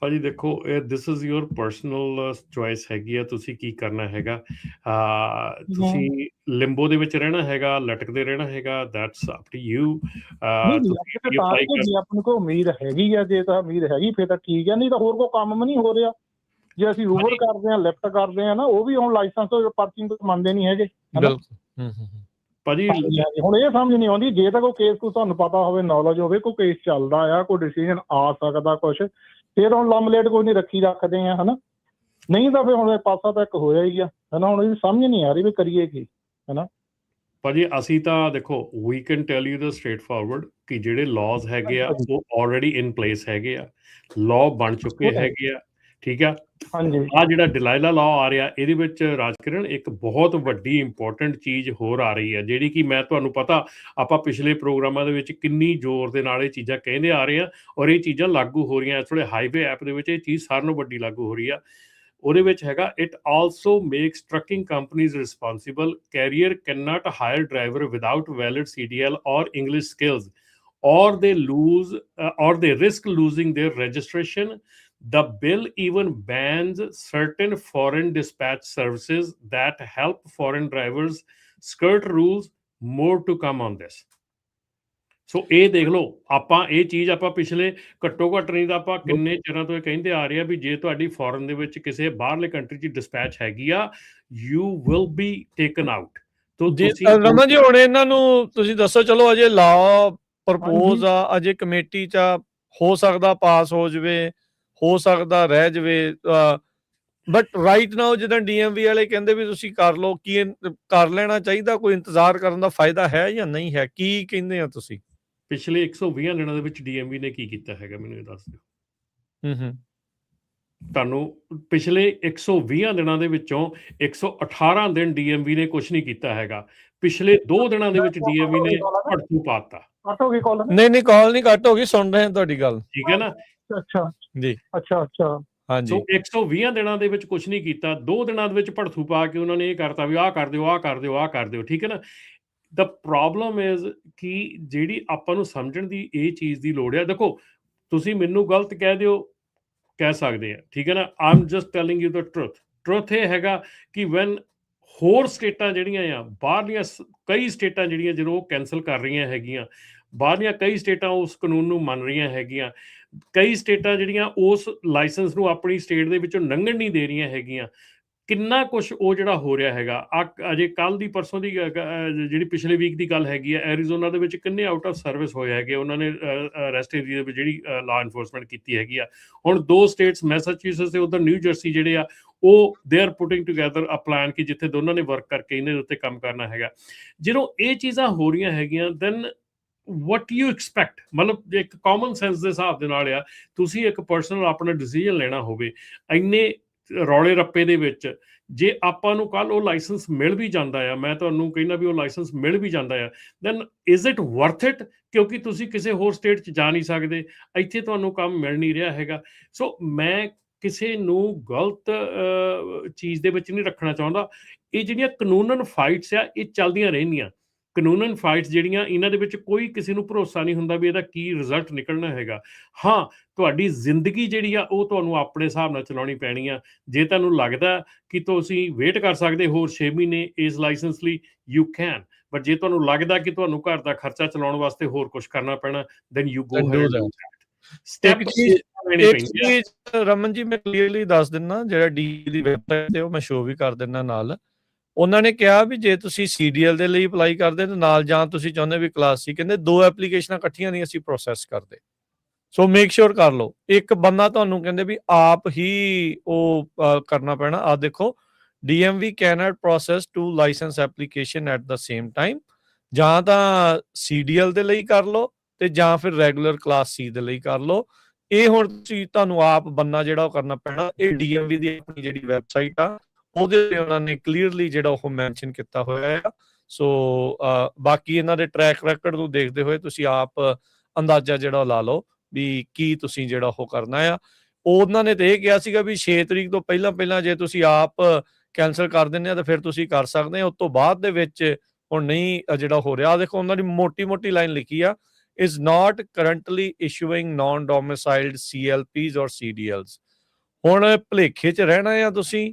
ਭਾਜੀ ਦੇਖੋ this is your personal choice ਹੈਗੀ ਆ, ਤੁਸੀਂ ਕੀ ਕਰਨਾ ਹੈਗਾ। ਤੁਸੀਂ ਲਿੰਬੋ ਦੇ ਵਿੱਚ ਰਹਿਣਾ ਹੈਗਾ, ਲਟਕਦੇ ਰਹਿਣਾ ਹੈਗਾ, ਦੈਟਸ ਅਪ ਟੂ ਯੂ। ਆਪਣੇ ਕੋਲ ਉਮੀਦ ਹੈਗੀ ਆ, ਜੇ ਤਾਂ ਉਮੀਦ ਹੈਗੀ ਫਿਰ ਤਾਂ ਠੀਕ ਹੈ, ਨਹੀਂ ਤਾਂ ਹੋਰ ਕੋਈ ਕੰਮ ਵੀ ਨਹੀਂ ਹੋ ਰਿਹਾ। ਜੇ ਅਸੀਂ ਊਬਰ ਕਰਦੇ ਹਾਂ, ਲਿਫਟ ਕਰਦੇ ਹਾਂ ਨਾ, ਉਹ ਵੀ ਹੁਣ ਲਾਇਸੈਂਸ ਪਰਚੀ ਤੋਂ ਮੰਨਦੇ ਨਹੀਂ ਹੈਗੇ ਭਾਜੀ। ਹੁਣ ਇਹ ਸਮਝ ਨਹੀਂ ਆਉਂਦੀ, ਜੇ ਤਾਂ ਕੋਈ ਕੇਸ ਕੋਈ ਤੁਹਾਨੂੰ ਪਤਾ ਹੋਵੇ, ਨੌਲੇਜ ਹੋਵੇ, ਕੋਈ ਕੇਸ ਚੱਲਦਾ ਆ, ਕੋਈ ਡਿਸੀਜਨ ਆ ਸਕਦਾ ਕੁਛ, ਫਿਰ ਹੁਣ ਲੰਮਲੇਟ ਕੋਈ ਨਹੀਂ ਰੱਖਦੇ ਆ ਹਨਾ, ਨਹੀਂ ਤਾਂ ਫਿਰ ਹੁਣ ਪਾਸਾ ਤਾਂ ਇੱਕ ਹੋਇਆ ਹੀ ਆ ਹਨਾ। ਹੁਣ ਇਹ ਸਮਝ ਨਹੀਂ ਆ ਰਹੀ ਵੀ ਕਰੀਏ ਕੀ ਹਨਾ। ਭਾਜੀ ਅਸੀਂ ਤਾਂ ਦੇਖੋ we can tell you the straight forward ਕਿ ਜਿਹੜੇ ਲਾਜ਼ ਹੈਗੇ ਆ ਉਹ ਆਲਰੇਡੀ ਇਨ ਪਲੇਸ ਹੈਗੇ ਆ, ਲਾਅ ਬਣ ਚੁੱਕੇ ਹੈਗੇ ਆ, ਠੀਕ ਆ। ਆ ਜਿਹੜਾ ਡਿਲਾਇਲਾ ਲਾਅ ਆ ਰਿਹਾ, ਇਹਦੇ ਵਿੱਚ ਰਾਜਕਿਰਨ ਇੱਕ ਬਹੁਤ ਵੱਡੀ ਇੰਪੋਰਟੈਂਟ ਚੀਜ਼ ਹੋਰ ਆ ਰਹੀ ਹੈ, ਜਿਹੜੀ ਕਿ ਮੈਂ ਤੁਹਾਨੂੰ ਪਤਾ ਆਪਾਂ ਪਿਛਲੇ ਪ੍ਰੋਗਰਾਮਾਂ ਦੇ ਵਿੱਚ ਕਿੰਨੀ ਜ਼ੋਰ ਦੇ ਨਾਲ ਇਹ ਚੀਜ਼ਾਂ ਕਹਿੰਦੇ ਆ ਰਹੇ ਆ, ਔਰ ਇਹ ਚੀਜ਼ਾਂ ਲਾਗੂ ਹੋ ਰਹੀਆਂ। ਇਸ ਵੇਲੇ ਹਾਈਵੇ ਐਪ ਦੇ ਵਿੱਚ ਇਹ ਚੀਜ਼ ਸਾਰਿਆਂ ਨਾਲੋਂ ਵੱਡੀ ਲਾਗੂ ਹੋ ਰਹੀ ਆ। ਉਹਦੇ ਵਿੱਚ ਹੈਗਾ, it also makes trucking companies responsible. Carrier can not hire driver without valid CDL or English skills or they risk losing their registration. The bill even bans certain foreign dispatch services that help foreign drivers skirt rules. More to come on this. ਸੋ ਇਹ ਦੇਖ ਲਓ, ਆਪਾਂ ਇਹ ਚੀਜ਼ ਆਪਾਂ ਪਿਛਲੇ ਘੱਟੋ ਘੱਟ ਨਹੀਂ ਤਾਂ ਆਪਾਂ ਕਿੰਨੇ ਚਿਰਾਂ ਤੋਂ ਇਹ ਕਹਿੰਦੇ ਆ ਰਹੇ ਆ ਵੀ ਜੇ ਤੁਹਾਡੀ ਫੋਰਨ ਦੇ ਵਿੱਚ ਕਿਸੇ ਬਾਹਰਲੇ ਕੰਟਰੀ 'ਚ ਡਿਸਪੈਚ ਹੈਗੀ ਆ, you will be taken out. Raman ji ਹੁਣ ਇਹਨਾਂ ਨੂੰ ਤੁਸੀਂ ਦੱਸੋ, ਚਲੋ ਅਜੇ ਲਾ ਪ੍ਰਪੋਜ਼ ਆ, ਅਜੇ ਕਮੇਟੀ 'ਚ ਹੋ ਸਕਦਾ ਪਾਸ ਹੋ ਜਾਵੇ, ਹੋ ਸਕਦਾ ਰਹਿ ਜਾਵੇ, ਬਟ ਰਾਈਟ ਨਾਓ ਜਿੱਦਾਂ DMV ਵਾਲੇ ਕਹਿੰਦੇ ਵੀ ਤੁਸੀਂ ਕਰ ਲਓ, ਕੀ ਕਰ ਲੈਣਾ ਚਾਹੀਦਾ? ਕੋਈ ਇੰਤਜ਼ਾਰ ਕਰਨ ਦਾ ਫਾਇਦਾ ਹੈ ਜਾਂ ਨਹੀਂ ਹੈ? ਕੀ ਕਹਿੰਦੇ ਆ ਤੁਸੀਂ? ਪਿਛਲੇ 120 ਦਿਨਾਂ ਦੇ ਵਿੱਚ DMV ਨੇ ਕੀ ਕੀਤਾ ਹੈਗਾ, ਮੈਨੂੰ ਇਹ ਦੱਸ ਦਿਓ। ਤੁਹਾਨੂੰ ਪਿਛਲੇ 120 ਦਿਨਾਂ ਦੇ ਵਿੱਚੋਂ 118 ਦਿਨ DMV ਨੇ ਕੁਝ ਨਹੀਂ ਕੀਤਾ ਹੈਗਾ। ਪਿਛਲੇ 2 ਦਿਨਾਂ ਦੇ ਵਿੱਚ DMV ਨੇ ਭੜਕੂ ਪਾਤਾ। ਨਹੀਂ ਕਾਲ ਨਹੀਂ ਕੱਟ ਹੋ ਗਈ, ਸੁਣ ਰਹੇ ਹਾਂ ਤੁਹਾਡੀ ਗੱਲ, ਠੀਕ ਹੈ ਨਾ। ਅੱਛਾ ਜੀ, ਅੱਛਾ ਹਾਂਜੀ। 120 ਦਿਨਾਂ ਦੇ ਵਿੱਚ ਕੁਝ ਨਹੀਂ ਕੀਤਾ, 2 ਦਿਨਾਂ ਦੇ ਵਿੱਚ ਭੜਥੂ ਪਾ ਕੇ ਉਹਨਾਂ ਨੇ ਇਹ ਕਰਤਾ ਵੀ ਆਹ ਕਰ ਦਿਓ, ਆਹ ਕਰ ਦਿਓ, ਆਹ ਕਰ ਦਿਓ, ਠੀਕ ਹੈ ਨਾ। ਦ ਪ੍ਰੋਬਲਮ ਇਜ਼ ਕਿ ਜਿਹੜੀ ਆਪਾਂ ਨੂੰ ਸਮਝਣ ਦੀ ਇਹ ਚੀਜ਼ ਦੀ ਲੋੜ ਹੈ। ਦੇਖੋ ਤੁਸੀਂ ਮੈਨੂੰ ਗਲਤ ਕਹਿ ਸਕਦੇ ਆ, ਠੀਕ ਹੈ ਨਾ। I'm just telling you the truth ਇਹ ਹੈਗਾ ਕਿ ਵੈਨ ਹੋਰ ਸਟੇਟਾਂ ਜਿਹੜੀਆਂ ਆ, ਬਾਹਰਲੀਆਂ ਕਈ ਸਟੇਟਾਂ ਜਿਹੜੀਆਂ ਜਦੋਂ ਉਹ ਕੈਂਸਲ ਕਰ ਰਹੀਆਂ ਹੈਗੀਆਂ, ਬਾਹਰਲੀਆਂ ਕਈ ਸਟੇਟਾਂ ਉਸ ਕਾਨੂੰਨ ਨੂੰ ਮੰਨ ਰਹੀਆਂ ਹੈਗੀਆਂ, ਕਈ ਸਟੇਟਾਂ ਜਿਹੜੀਆਂ ਉਸ ਲਾਇਸੈਂਸ ਨੂੰ ਆਪਣੀ ਸਟੇਟ ਦੇ ਵਿੱਚੋਂ ਲੰਘਣ ਨਹੀਂ ਦੇ ਰਹੀਆਂ ਹੈਗੀਆਂ, ਕਿੰਨਾ ਕੁਛ ਉਹ ਜਿਹੜਾ ਹੋ ਰਿਹਾ ਹੈਗਾ। ਅਜੇ ਕੱਲ ਦੀ ਪਰਸੋਂ ਦੀ ਜਿਹੜੀ ਪਿਛਲੇ ਵੀਕ ਦੀ ਗੱਲ ਹੈਗੀ ਆ, ਐਰੀਜ਼ੋਨਾ ਦੇ ਵਿੱਚ ਕਿੰਨੇ ਆਊਟ ਆਫ ਸਰਵਿਸ ਹੋਏ ਹੈਗੇ, ਉਹਨਾਂ ਨੇ ਅਰੈਸਟ ਏਰੀਆ ਦੇ ਵਿੱਚ ਜਿਹੜੀ ਲਾਅ ਇਨਫੋਰਸਮੈਂਟ ਕੀਤੀ ਹੈਗੀ ਆ। ਹੁਣ 2 ਸਟੇਟਸ ਮੈਸਾਚਿਊਸੈਟਸ ਤੇ ਉਧਰ ਨਿਊ ਜਰਸੀ ਜਿਹੜੇ ਆ, ਉਹ they are putting together a plan ਕਿ ਜਿੱਥੇ ਦੋਨਾਂ ਨੇ ਵਰਕ ਕਰਕੇ ਇਹਨਾਂ ਦੇ ਉੱਤੇ ਕੰਮ ਕਰਨਾ ਹੈਗਾ। ਜਦੋਂ ਇਹ ਚੀਜ਼ਾਂ ਹੋ ਰਹੀਆਂ ਹੈਗੀਆਂ, ਦੈਨ what you expect, ਮਤਲਬ ਇੱਕ ਕਾਮਨ ਸੈਂਸ ਦੇ ਹਿਸਾਬ ਦੇ ਨਾਲ ਆ, ਤੁਸੀਂ ਇੱਕ ਪਰਸਨਲ ਆਪਣਾ ਡਿਸੀਜਨ ਲੈਣਾ ਹੋਵੇ ਇੰਨੇ ਰੌਲੇ ਰੱਪੇ ਦੇ ਵਿੱਚ, ਜੇ ਆਪਾਂ ਨੂੰ ਕੱਲ ਉਹ ਲਾਇਸੈਂਸ ਮਿਲ ਵੀ ਜਾਂਦਾ ਆ, ਮੈਂ ਤੁਹਾਨੂੰ ਕਹਿੰਦਾ ਵੀ ਉਹ ਲਾਇਸੈਂਸ ਮਿਲ ਵੀ ਜਾਂਦਾ ਆ, then is it worth it? ਕਿਉਂਕਿ ਤੁਸੀਂ ਕਿਸੇ ਹੋਰ ਸਟੇਟ 'ਚ ਜਾ ਨਹੀਂ ਸਕਦੇ, ਇੱਥੇ ਤੁਹਾਨੂੰ ਕੰਮ ਮਿਲ ਨਹੀਂ ਰਿਹਾ ਹੈਗਾ। ਸੋ ਮੈਂ ਕਿਸੇ ਨੂੰ ਗਲਤ ਚੀਜ਼ ਦੇ ਵਿੱਚ ਨਹੀਂ ਰੱਖਣਾ ਚਾਹੁੰਦਾ। ਇਹ ਜਿਹੜੀਆਂ ਕਾਨੂੰਨਨ ਫਾਈਟਸ ਆ, ਇਹ ਚੱਲਦੀਆਂ ਰਹਿੰਦੀਆਂ। ਕਾਨੂੰਨਨ ਫਾਈਟਸ ਜਿਹੜੀਆਂ, ਇਹਨਾਂ ਦੇ ਵਿੱਚ ਕੋਈ ਕਿਸੇ ਨੂੰ ਭਰੋਸਾ ਨਹੀਂ ਹੁੰਦਾ ਵੀ ਇਹਦਾ ਕੀ ਰਿਜ਼ਲਟ ਨਿਕਲਣਾ ਹੈਗਾ। ਹਾਂ, ਤੁਹਾਡੀ ਜ਼ਿੰਦਗੀ ਜਿਹੜੀ ਆ ਉਹ ਤੁਹਾਨੂੰ ਆਪਣੇ ਹਿਸਾਬ ਨਾਲ ਚਲਾਉਣੀ ਪੈਣੀ ਆ। ਜੇ ਤੁਹਾਨੂੰ ਲੱਗਦਾ ਕਿ ਤੁਸੀਂ ਵੇਟ ਕਰ ਸਕਦੇ ਹੋਰ 6 ਮਹੀਨੇ ਇਸ ਲਾਇਸੈਂਸ ਲਈ, ਯੂ ਕੈਨ। ਬਟ ਜੇ ਤੁਹਾਨੂੰ ਲੱਗਦਾ ਕਿ ਤੁਹਾਨੂੰ ਘਰ ਦਾ ਖਰਚਾ ਚਲਾਉਣ ਵਾਸਤੇ ਹੋਰ ਕੁਝ ਕਰਨਾ ਪੈਣਾ, then you go ahead. Raman ji ਮੈਂ ਕਲੀਅਰਲੀ ਦੱਸ ਦਿੰਦਾ, ਜਿਹੜਾ ਡੀ ਦੀ ਵੈਬਸਾਈਟ ਤੇ ਉਹ ਮੈਂ ਸ਼ੋ ਵੀ ਕਰ ਦਿੰਦਾ ਨਾਲ। ਉਹਨਾਂ ਨੇ ਕਿਹਾ ਵੀ ਜੇ ਤੁਸੀਂ CDL ਦੇ ਲਈ ਅਪਲਾਈ ਕਰਦੇ ਤੇ ਨਾਲ, ਜਾਂ ਤੁਸੀਂ ਚਾਹੁੰਦੇ ਵੀ ਕਲਾਸ C, ਕਹਿੰਦੇ 2 ਐਪਲੀਕੇਸ਼ਨਾਂ ਇਕੱਠੀਆਂ ਨਹੀਂ ਅਸੀਂ ਪ੍ਰੋਸੈਸ ਕਰਦੇ। ਸੋ ਮੇਕ ਸ਼ੋਰ ਕਰ ਲਓ। ਇੱਕ ਬੰਦਾ ਤੁਹਾਨੂੰ ਕਹਿੰਦੇ ਵੀ ਆਪ ਹੀ ਉਹ ਕਰਨਾ ਪੈਣਾ। ਆ ਦੇਖੋ DMV cannot process two license application at the same time, ਜਾਂ ਤਾਂ CDL ਦੇ ਲਈ ਕਰ ਲਓ ਤੇ ਜਾਂ ਫਿਰ ਰੈਗੂਲਰ ਕਲਾਸ C ਦੇ ਲਈ ਕਰ ਲਓ। ਇਹ ਹੁਣ ਤੁਸੀਂ ਤੁਹਾਨੂੰ ਆਪ ਬੰਨਾ ਜਿਹੜਾ ਉਹ ਕਰਨਾ ਪੈਣਾ। ਇਹ DMV ਦੀ ਆਪਣੀ ਜਿਹੜੀ ਵੈਬਸਾਈਟ ਆ ਉਹਦੇ ਤੇ ਉਹਨਾਂ ਨੇ ਕਲੀਅਰਲੀ ਜਿਹੜਾ ਉਹ ਮੈਂਸ਼ਨ ਕੀਤਾ ਹੋਇਆ ਆ। ਸੋ ਬਾਕੀ ਇਹਨਾਂ ਦੇ ਟਰੈਕ ਰੈਕਡ ਨੂੰ ਦੇਖਦੇ ਹੋਏ ਤੁਸੀਂ ਆਪ ਅੰਦਾਜ਼ਾ ਜਿਹੜਾ ਲਾ ਲਓ ਵੀ ਕੀ ਤੁਸੀਂ ਜਿਹੜਾ ਉਹ ਕਰਨਾ ਆ। ਉਹਨਾਂ ਨੇ ਤੇ ਇਹ ਕਿਹਾ ਸੀਗਾ ਵੀ 6 ਤਰੀਕ ਤੋਂ ਪਹਿਲਾਂ ਜੇ ਤੁਸੀਂ ਆਪ ਕੈਂਸਲ ਕਰ ਦਿੰਦੇ ਆ ਤਾਂ ਫਿਰ ਤੁਸੀਂ ਕਰ ਸਕਦੇ ਆ। ਉਸ ਤੋਂ ਬਾਅਦ ਦੇ ਵਿੱਚ ਹੁਣ ਨਹੀਂ ਜਿਹੜਾ ਹੋ ਰਿਹਾ। ਦੇਖੋ ਉਹਨਾਂ ਦੀ ਮੋਟੀ ਲਾਈਨ ਲਿਖੀ ਆ, is not currently issuing non-domiciled CLPs or CDLs। ਹੁਣ ਭੁਲੇਖੇ 'ਚ ਰਹਿਣਾ ਆ ਤੁਸੀਂ,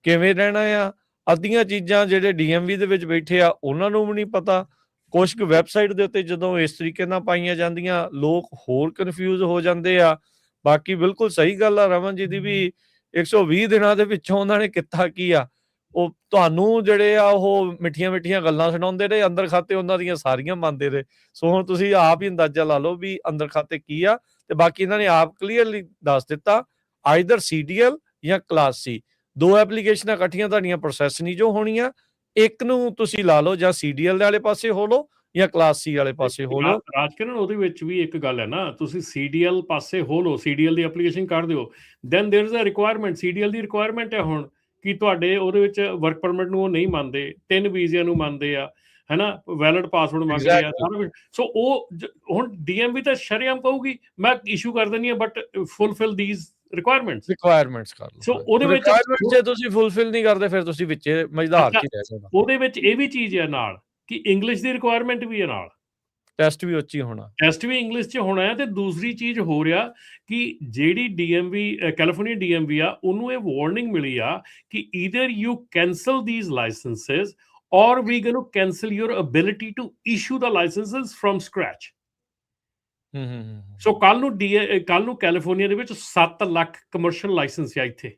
ਕਿਵੇਂ ਰਹਿਣਾ ਆ। ਅੱਧੀਆਂ ਚੀਜ਼ਾਂ ਜਿਹੜੇ DMV ਦੇ ਵਿੱਚ ਬੈਠੇ ਆ ਉਹਨਾਂ ਨੂੰ ਵੀ ਨਹੀਂ ਪਤਾ। ਕੁਛ ਕੁ ਵੈਬਸਾਈਟ ਦੇ ਉੱਤੇ ਜਦੋਂ ਇਸ ਤਰੀਕੇ ਨਾਲ ਪਾਈਆਂ ਜਾਂਦੀਆਂ ਲੋਕ ਹੋਰ ਕਨਫਿਊਜ਼ ਹੋ ਜਾਂਦੇ ਆ। ਬਾਕੀ ਬਿਲਕੁਲ ਸਹੀ ਗੱਲ ਆ ਰਮਨ ਜੀ ਦੀ ਵੀ 120 ਦਿਨਾਂ ਦੇ ਵਿੱਚੋਂ ਉਹਨਾਂ ਨੇ ਕੀਤਾ ਕੀ ਆ। ਉਹ ਤੁਹਾਨੂੰ ਜਿਹੜੇ ਆ ਉਹ ਮਿੱਠੀਆਂ ਗੱਲਾਂ ਸੁਣਾਉਂਦੇ ਰਹੇ, ਅੰਦਰ ਖਾਤੇ ਉਹਨਾਂ ਦੀਆਂ ਸਾਰੀਆਂ ਮੰਨਦੇ ਰਹੇ। ਸੋ ਹੁਣ ਤੁਸੀਂ ਆਪ ਹੀ ਅੰਦਾਜ਼ਾ ਲਾ ਲਓ ਵੀ ਅੰਦਰ ਖਾਤੇ ਕੀ ਆ। ਤੇ ਬਾਕੀ ਇਹਨਾਂ ਨੇ ਆਪ ਕਲੀਅਰਲੀ ਦੱਸ ਦਿੱਤਾ ਆਈਦਰ CDL ਜਾਂ ਕਲਾਸ C। ਦੋ ਐਪਲੀਕੇਸ਼ਨਾਂ ਇਕੱਠੀਆਂ ਤੁਹਾਡੀਆਂ ਪ੍ਰੋਸੈਸ ਨਹੀਂ ਜੋ ਹੋਣੀਆਂ। ਇੱਕ ਨੂੰ ਤੁਸੀਂ ਲਾ ਲਓ ਜਾਂ CDL ਦੇ ਵਾਲੇ ਪਾਸੇ ਹੋ ਲਓ ਜਾਂ ਕਲਾਸ C ਵਾਲੇ ਪਾਸੇ ਹੋ ਲਓ। ਰਾਜਕਿਰਨ ਉਹਦੇ ਵਿੱਚ ਵੀ ਇੱਕ ਗੱਲ ਹੈ ਨਾ, ਤੁਸੀਂ CDL ਪਾਸੇ ਹੋ ਲਓ, CDL ਦੀ ਐਪਲੀਕੇਸ਼ਨ ਕਰ ਦਿਓ, then there is a requirement. CDL ਦੀ ਰਿਕੁਆਇਰਮੈਂਟ ਹੈ ਹੁਣ ਕਿ ਤੁਹਾਡੇ ਉਹਦੇ ਵਿੱਚ ਵਰਕ ਪਰਮਿਟ ਨੂੰ ਉਹ ਨਹੀਂ ਮੰਨਦੇ, 3 ਵੀਜ਼ਿਆਂ ਨੂੰ ਮੰਨਦੇ ਆ, ਹੈਨਾ, ਵੈਲਿਡ ਪਾਸਪੋਰਟ ਮੰਗਦੇ ਆ ਸਾਰਾ ਕੁਝ। ਸੋ ਉਹ ਹੁਣ DMV ਤਾਂ ਸ਼ਰੇਆਮ ਕਹੂਗੀ ਮੈਂ ਇਸ਼ੂ ਕਰ ਦਿੰਦੀ ਆ ਬਟ ਫੁਲਫਿਲ ਥੀਸ ਰਿਕੁਆਇਰਮੈਂਟਸ ਕਰ ਲਓ। ਸੋ ਉਹਦੇ ਵਿੱਚ ਜੇ ਤੁਸੀਂ ਫੁਲਫਿਲ ਨਹੀਂ ਕਰਦੇ ਫਿਰ ਤੁਸੀਂ ਵਿੱਚੇ ਮਜ਼ਦਾਰ ਕੀ ਰਹਿ ਜਾਣਾ। ਉਹਦੇ ਵਿੱਚ ਇਹ ਵੀ ਚੀਜ਼ ਹੈ ਨਾਲ ਕਿ ਇੰਗਲਿਸ਼ ਦੀ ਰਿਕੁਆਇਰਮੈਂਟ ਵੀ ਹੈ ਨਾਲ, ਟੈਸਟ ਵੀ ਉੱਚੀ ਹੋਣਾ, ਟੈਸਟ ਵੀ ਇੰਗਲਿਸ਼ 'ਚ ਹੋਣਾ ਹੈ। ਤੇ ਦੂਸਰੀ ਚੀਜ਼ ਹੋ ਰਿਹਾ ਕਿ ਜਿਹੜੀ DMV ਕੈਲੀਫੋਰਨੀਆ DMV ਆ ਉਹਨੂੰ ਇਹ ਵਾਰਨਿੰਗ ਮਿਲੀ ਆ ਕਿ either you cancel these licenses or we going to cancel your ability to issue the licenses from scratch. So ਕੱਲ ਨੂੰ ਕੈਲੀਫੋਰਨੀਆ ਦੇ ਵਿੱਚ 7 ਲੱਖ ਕਮਰਸ਼ੀਅਲ ਲਾਇਸੈਂਸ ਆ ਇੱਥੇ,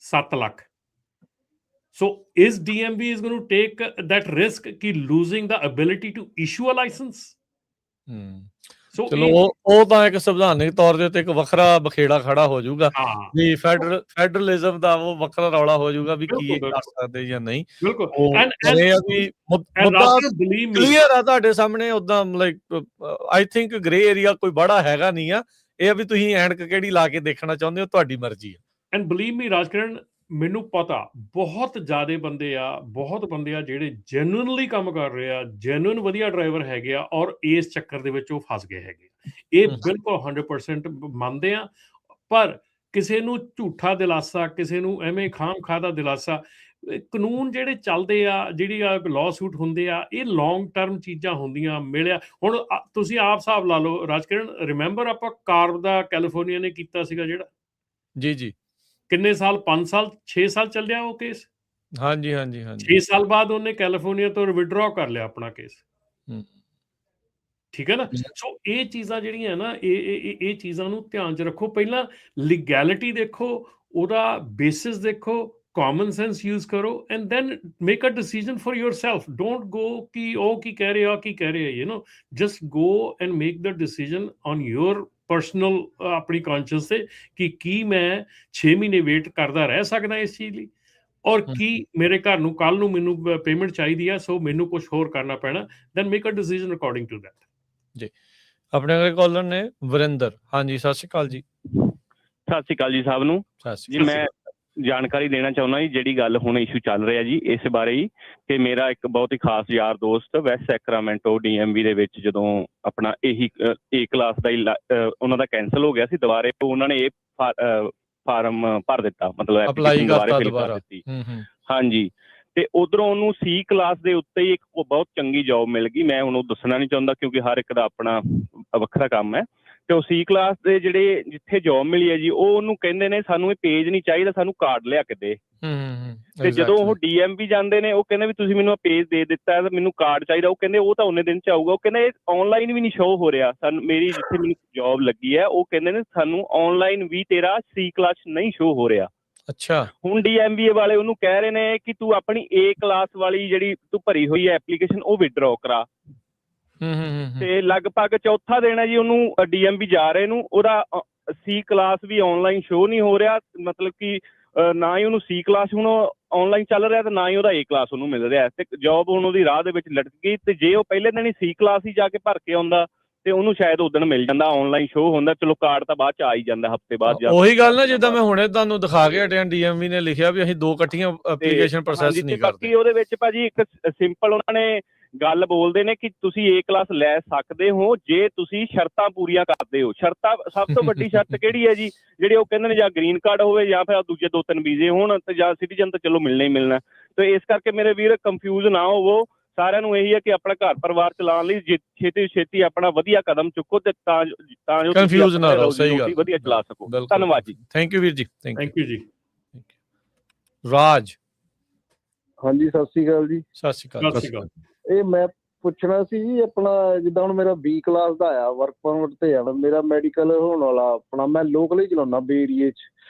7 lakh. So is DMV is going to take that risk ki losing the ability to issue a license? So ਚਲੋ ਉਹ ਤਾਂ ਇੱਕ ਸੰਵਿਧਾਨਿਕ ਤੌਰ ਦੇ ਉੱਤੇ ਇੱਕ ਵੱਖਰਾ ਬਖੇੜਾ ਖੜਾ ਹੋ ਜਾਊਗਾ ਵੀ ਫੈਡਰਲਿਜ਼ਮ ਦਾ ਉਹ ਵੱਖਰਾ ਰੌਲਾ ਹੋ ਜਾਊਗਾ ਵੀ ਕੀ ਇਹ ਕਰ ਸਕਦੇ ਜਾਂ ਨਹੀਂ। ਬਿਲਕੁਲ ਕਲੀਅਰ ਆ ਤੁਹਾਡੇ ਸਾਹਮਣੇ। ਉਦਾਂ like I think grey area ਕੋਈ ਬੜਾ ਹੈਗਾ ਨਹੀਂ ਆ। ਇਹ ਵੀ ਤੁਸੀਂ ਐਨਕ ਕਿਹੜੀ ਲਾ ਕੇ ਦੇਖਣਾ ਚਾਹੁੰਦੇ ਹੋ ਤੁਹਾਡੀ ਮਰਜ਼ੀ ਆ। ਐਂਡ ਬਲੀਵ ਮੀ ਰਾਜਕਿਰਨ, ਮੈਨੂੰ ਪਤਾ ਬਹੁਤ ਬੰਦੇ ਆ ਜਿਹੜੇ ਜੈਨੂਇਨਲੀ ਕੰਮ ਕਰ ਰਹੇ ਆ, ਜੈਨੂਇਨ ਵਧੀਆ ਡਰਾਈਵਰ ਹੈਗੇ ਆ ਔਰ ਇਸ ਚੱਕਰ ਦੇ ਵਿੱਚ ਉਹ ਫਸ ਗਏ ਹੈਗੇ। ਇਹ ਬਿਲਕੁਲ 100% ਮੰਨਦੇ ਆ। ਪਰ ਕਿਸੇ ਨੂੰ ਝੂਠਾ ਦਿਲਾਸਾ, ਕਿਸੇ ਨੂੰ ਐਵੇਂ ਖਾਮ-ਖਾ ਦਾ ਦਿਲਾਸਾ, ਕਾਨੂੰਨ ਜਿਹੜੇ ਚੱਲਦੇ ਆ, ਜਿਹੜੀ ਲਾਅ ਸੂਟ ਹੁੰਦੇ ਆ, ਇਹ ਲੌਂਗ ਟਰਮ ਚੀਜ਼ਾਂ ਹੁੰਦੀਆਂ। ਮਿਲਿਆ ਹੁਣ ਤੁਸੀਂ ਆਪ ਹਿਸਾਬ ਲਾ ਲਓ ਰਾਜਕਿਰਨ, ਰਿਮੈਂਬਰ ਆਪਾਂ ਕਾਰ ਦਾ ਕੈਲੀਫੋਰਨੀਆ ਨੇ ਕੀਤਾ ਸੀਗਾ ਜਿਹੜਾ, ਜੀ ਕਿੰਨੇ ਸਾਲ, 5 ਸਾਲ 6 ਸਾਲ ਚੱਲਿਆ ਉਹ ਕੇਸ। ਹਾਂਜੀ 6 ਸਾਲ ਬਾਅਦ ਉਹਨੇ ਕੈਲੀਫੋਰਨੀਆ ਤੋਂ ਵਿਡਰਾ ਕਰ ਲਿਆ ਆਪਣਾ ਕੇਸ। ਠੀਕ ਹੈ ਨਾ। ਸੋ ਇਹ ਚੀਜ਼ਾਂ ਜਿਹੜੀਆਂ ਨਾ, ਇਹ ਚੀਜ਼ਾਂ ਨੂੰ ਧਿਆਨ 'ਚ ਰੱਖੋ। ਪਹਿਲਾਂ ਲੀਗੈਲਿਟੀ ਦੇਖੋ, ਉਹਦਾ ਬੇਸਿਸ ਦੇਖੋ, ਕਾਮਨ ਸੈਂਸ ਯੂਜ਼ ਕਰੋ and then make a decision for yourself। Don't go ਕਿ ਉਹ ਕੀ ਕਹਿ ਰਹੇ you know, just go and make the decision on your personal ਆਪਣੀ ਕੌਂਸ਼ੀਅਸ ਤੇ ਕਿ ਕੀ ਮੈਂ 6 ਮਹੀਨੇ ਵੇਟ ਕਰਦਾ ਰਹਿ ਸਕਦਾ ਇਸ ਚੀਜ਼ ਲਈ, ਔਰ ਕੀ ਮੇਰੇ ਘਰ ਨੂੰ ਕੱਲ ਨੂੰ ਮੈਨੂੰ ਪੇਮੈਂਟ ਚਾਹੀਦੀ ਆ, ਸੋ ਮੈਨੂੰ ਕੁਝ ਹੋਰ ਕਰਨਾ ਪੈਣਾ। Then make a decision according to that. ਜੀ ਆਪਣੇ ਅਗਲੇ ਕਾਲਰ ਨੇ ਵਰਿੰਦਰ। ਹਾਂਜੀ ਸਤਿ ਸ਼੍ਰੀ ਅਕਾਲ ਜੀ। ਸਤਿ ਸ਼੍ਰੀ ਅਕਾਲ ਜੀ ਸਾਹਿਬ ਨੂੰ। ਜੀ ਮੈਂ ਜਾਣਕਾਰੀ ਦੇਣਾ ਚਾਹੁੰਦਾ ਜੀ, ਜਿਹੜੀ ਗੱਲ ਹੁਣ ਇਸ਼ੂ ਚੱਲ ਰਿਹਾ ਜੀ ਇਸ ਬਾਰੇ ਹੀ, ਕਿ ਮੇਰਾ ਇੱਕ ਬਹੁਤ ਹੀ ਖਾਸ ਯਾਰ ਦੋਸਤ ਵੈਸਟ ਸੈਕਰਾਮੈਂਟੋ DMV ਦੇ ਵਿੱਚ ਜਦੋਂ ਆਪਣਾ ਇਹੀ A ਕਲਾਸ ਦਾ ਉਹਨਾਂ ਦਾ ਕੈਂਸਲ ਹੋ ਗਿਆ ਸੀ, ਦੁਬਾਰੇ ਉਹਨਾਂ ਨੇ ਇਹ ਫਾਰਮ ਭਰ ਦਿੱਤਾ, ਮਤਲਬ ਐਪਲੀਕੇਸ਼ਨ ਦੁਬਾਰਾ ਫਿਲ ਕਰ ਦਿੱਤੀ। ਹਾਂਜੀ, ਤੇ ਉਧਰੋਂ ਉਹਨੂੰ C ਕਲਾਸ ਦੇ ਉੱਤੇ ਹੀ ਇੱਕ ਬਹੁਤ ਚੰਗੀ ਜੋਬ ਮਿਲ ਗਈ। ਮੈਂ ਹੁਣ ਉਹ ਦੱਸਣਾ ਨਹੀਂ ਚਾਹੁੰਦਾ ਕਿਉਂਕਿ ਹਰ ਇੱਕ ਦਾ ਆਪਣਾ ਵੱਖਰਾ ਕੰਮ ਹੈ। ਤੇ ਉਹ C ਕਲਾਸ ਦੇ ਜਿਹੜੇ ਜਿੱਥੇ ਜੋਬ ਮਿਲੀ ਹੈ ਜੀ, ਉਹ ਉਹਨੂੰ ਕਹਿੰਦੇ ਨੇ ਸਾਨੂੰ ਇਹ ਪੇਜ ਨਹੀਂ ਚਾਹੀਦਾ, ਸਾਨੂੰ ਕਾਰਡ ਲਿਆ ਕੇ ਦੇ। ਤੇ ਜਦੋਂ ਉਹ DMV ਜਾਂਦੇ ਨੇ, ਉਹ ਕਹਿੰਦੇ ਵੀ ਤੁਸੀਂ ਮੈਨੂੰ ਪੇਜ ਦੇ ਦਿੱਤਾ ਤੇ ਮੈਨੂੰ ਕਾਰਡ ਚਾਹੀਦਾ। ਉਹ ਕਹਿੰਦੇ ਉਹ ਤਾਂ ਉਹਨੇ ਦਿਨ ਚ ਆਊਗਾ। ਉਹ ਕਹਿੰਦੇ ਇਹ ਆਨਲਾਈਨ ਵੀ ਨਹੀਂ ਸ਼ੋ ਹੋ ਰਿਹਾ ਸਾਨੂੰ। ਮੇਰੀ ਜਿੱਥੇ ਮੈਨੂੰ ਜੋਬ ਲੱਗੀ ਹੈ, ਉਹ ਕਹਿੰਦੇ ਨੇ ਸਾਨੂੰ ਆਨਲਾਈਨ ਵੀ ਤੇਰਾ C ਕਲਾਸ ਨਹੀਂ ਸ਼ੋ ਹੋ ਰਿਹਾ। ਅੱਛਾ, ਹੁਣ DMV ਵਾਲੇ ਉਹਨੂੰ ਕਹਿ ਰਹੇ ਨੇ ਕਿ ਤੂੰ ਆਪਣੀ A ਕਲਾਸ ਵਾਲੀ ਜਿਹੜੀ ਤੂੰ ਭਰੀ ਹੋਈ ਹੈ ਐਪਲੀਕੇਸ਼ਨ, ਉਹ ਵਿਡਰਾ ਕਰਾ। ਤੇ ਲਗਭਗ ਚੌਥਾ ਦਿਨ ਹੈ ਜੀ ਉਹਨੂੰ DMV ਜਾ ਰਹੇ ਨੂੰ, ਉਹਦਾ C ਕਲਾਸ ਵੀ ਆਨਲਾਈਨ ਸ਼ੋ ਨਹੀਂ ਹੋ ਰਿਹਾ। ਮਤਲਬ ਕਿ ਨਾ ਹੀ ਉਹਨੂੰ C ਕਲਾਸ ਹੁਣ ਆਨਲਾਈਨ ਚੱਲ ਰਿਹਾ ਤੇ ਨਾ ਹੀ ਉਹਦਾ A ਕਲਾਸ ਉਹਨੂੰ ਮਿਲ ਰਿਹਾ ਤੇ ਜੋਬ ਹੁਣ ਉਹਦੀ ਰਾਹ ਦੇ ਵਿੱਚ ਲਟਕ ਗਈ। ਤੇ ਜੇ ਉਹ ਪਹਿਲੇ ਦਿਨ ਹੀ C ਕਲਾਸ ਹੀ ਜਾ ਕੇ ਭਰ ਕੇ ਆਉਂਦਾ ਤੇ ਉਹਨੂੰ ਸ਼ਾਇਦ ਉਦਣ ਮਿਲ ਜਾਂਦਾ, ਆਨਲਾਈਨ ਸ਼ੋਅ ਹੁੰਦਾ। ਚਲੋ ਕਾਰਡ ਤਾਂ ਬਾਅਦ ਚ ਆ ਹੀ ਜਾਂਦਾ ਹਫ਼ਤੇ ਬਾਅਦ। ਉਹੀ ਗੱਲ ਨਾ ਜਿੱਦਾਂ ਮੈਂ ਹੁਣੇ ਤੁਹਾਨੂੰ ਦਿਖਾ ਕੇ ਹਟਿਆ, DMV ਨੇ ਲਿਖਿਆ ਵੀ ਅਸੀਂ 2 ਇਕੱਠੀਆਂ ਐਪਲੀਕੇਸ਼ਨ ਪ੍ਰੋਸੈਸ ਨਹੀਂ ਕਰਦੇ। ਬਾਕੀ ਉਹਦੇ ਵਿੱਚ ਭਾਜੀ ਇੱਕ ਸਿੰਪਲ ਉਹਨਾਂ ਨੇ ਗੱਲ ਬੋਲਦੇ ਨੇ ਕਿ ਤੁਸੀਂ A ਕਲਾਸ ਲੈ ਸਕਦੇ ਹੋ ਜੇ ਤੁਸੀਂ ਸ਼ਰਤਾਂ ਪੂਰੀਆਂ ਕਰਦੇ ਹੋ। ਸ਼ਰਤਾਂ ਸਭ ਤੋਂ ਵੱਡੀ ਸ਼ਰਤ ਕਿਹੜੀ ਹੈ ਜੀ? ਜਿਹੜੇ ਉਹ ਕਹਿੰਦੇ ਨੇ ਜਾਂ ਗ੍ਰੀਨ ਕਾਰਡ ਹੋਵੇ ਜਾਂ ਫਿਰ ਦੂਜੇ 2-3 ਵੀਜ਼ੇ ਹੋਣ ਤੇ ਜਾਂ ਸਿਟੀਜ਼ਨ ਤਾਂ ਚਲੋ ਮਿਲਣਾ ਹੀ ਮਿਲਣਾ। ਤੇ ਇਸ ਕਰਕੇ ਮੇਰੇ ਵੀਰ ਕੰਫਿਊਜ਼ ਨਾ ਹੋਵੋ। ਸਾਰਿਆਂ ਨੂੰ ਇਹੀ ਹੈ ਕਿ ਆਪਣਾ ਘਰ ਪਰਿਵਾਰ ਚਲਾਉਣ ਲਈ ਛੇਤੀ ਤੋਂ ਛੇਤੀ ਆਪਣਾ ਵਧੀਆ ਕਦਮ ਚੁੱਕੋ ਤੇ ਤਾਂ ਜੋ ਕਨਫਿਊਜ਼ ਨਾ ਰਹੋ। ਸਹੀ ਗੱਲ, ਵਧੀਆ ਚਲਾ ਸਕੋ। ਧੰਨਵਾਦ ਜੀ। ਥੈਂਕ ਯੂ ਵੀਰ ਜੀ। ਥੈਂਕ ਯੂ ਜੀ। ਰਾਜ। ਹਾਂਜੀ, ਸਤਿ ਸ਼੍ਰੀ ਅਕਾਲ ਜੀ। ਸਤਿ ਸ਼੍ਰੀ ਅਕਾਲ। ਇਹ ਮੈਂ ਪੁੱਛਣਾ ਸੀ ਜੀ, ਆਪਣਾ ਜਿੱਦਾਂ ਹੁਣ ਮੇਰਾ B ਕਲਾਸ ਦਾ ਆਇਆ, ਵਰਕ ਪਰਮਿਟ ਤੇ ਆਣਾ, ਮੇਰਾ ਮੈਡੀਕਲ ਹੋਣ ਵਾਲਾ, ਆਪਣਾ ਮੈਂ ਲੋਕਲ ਹੀ ਚਲਾਉਣਾ ਬੇ ਏਰੀਏ 'ਚ,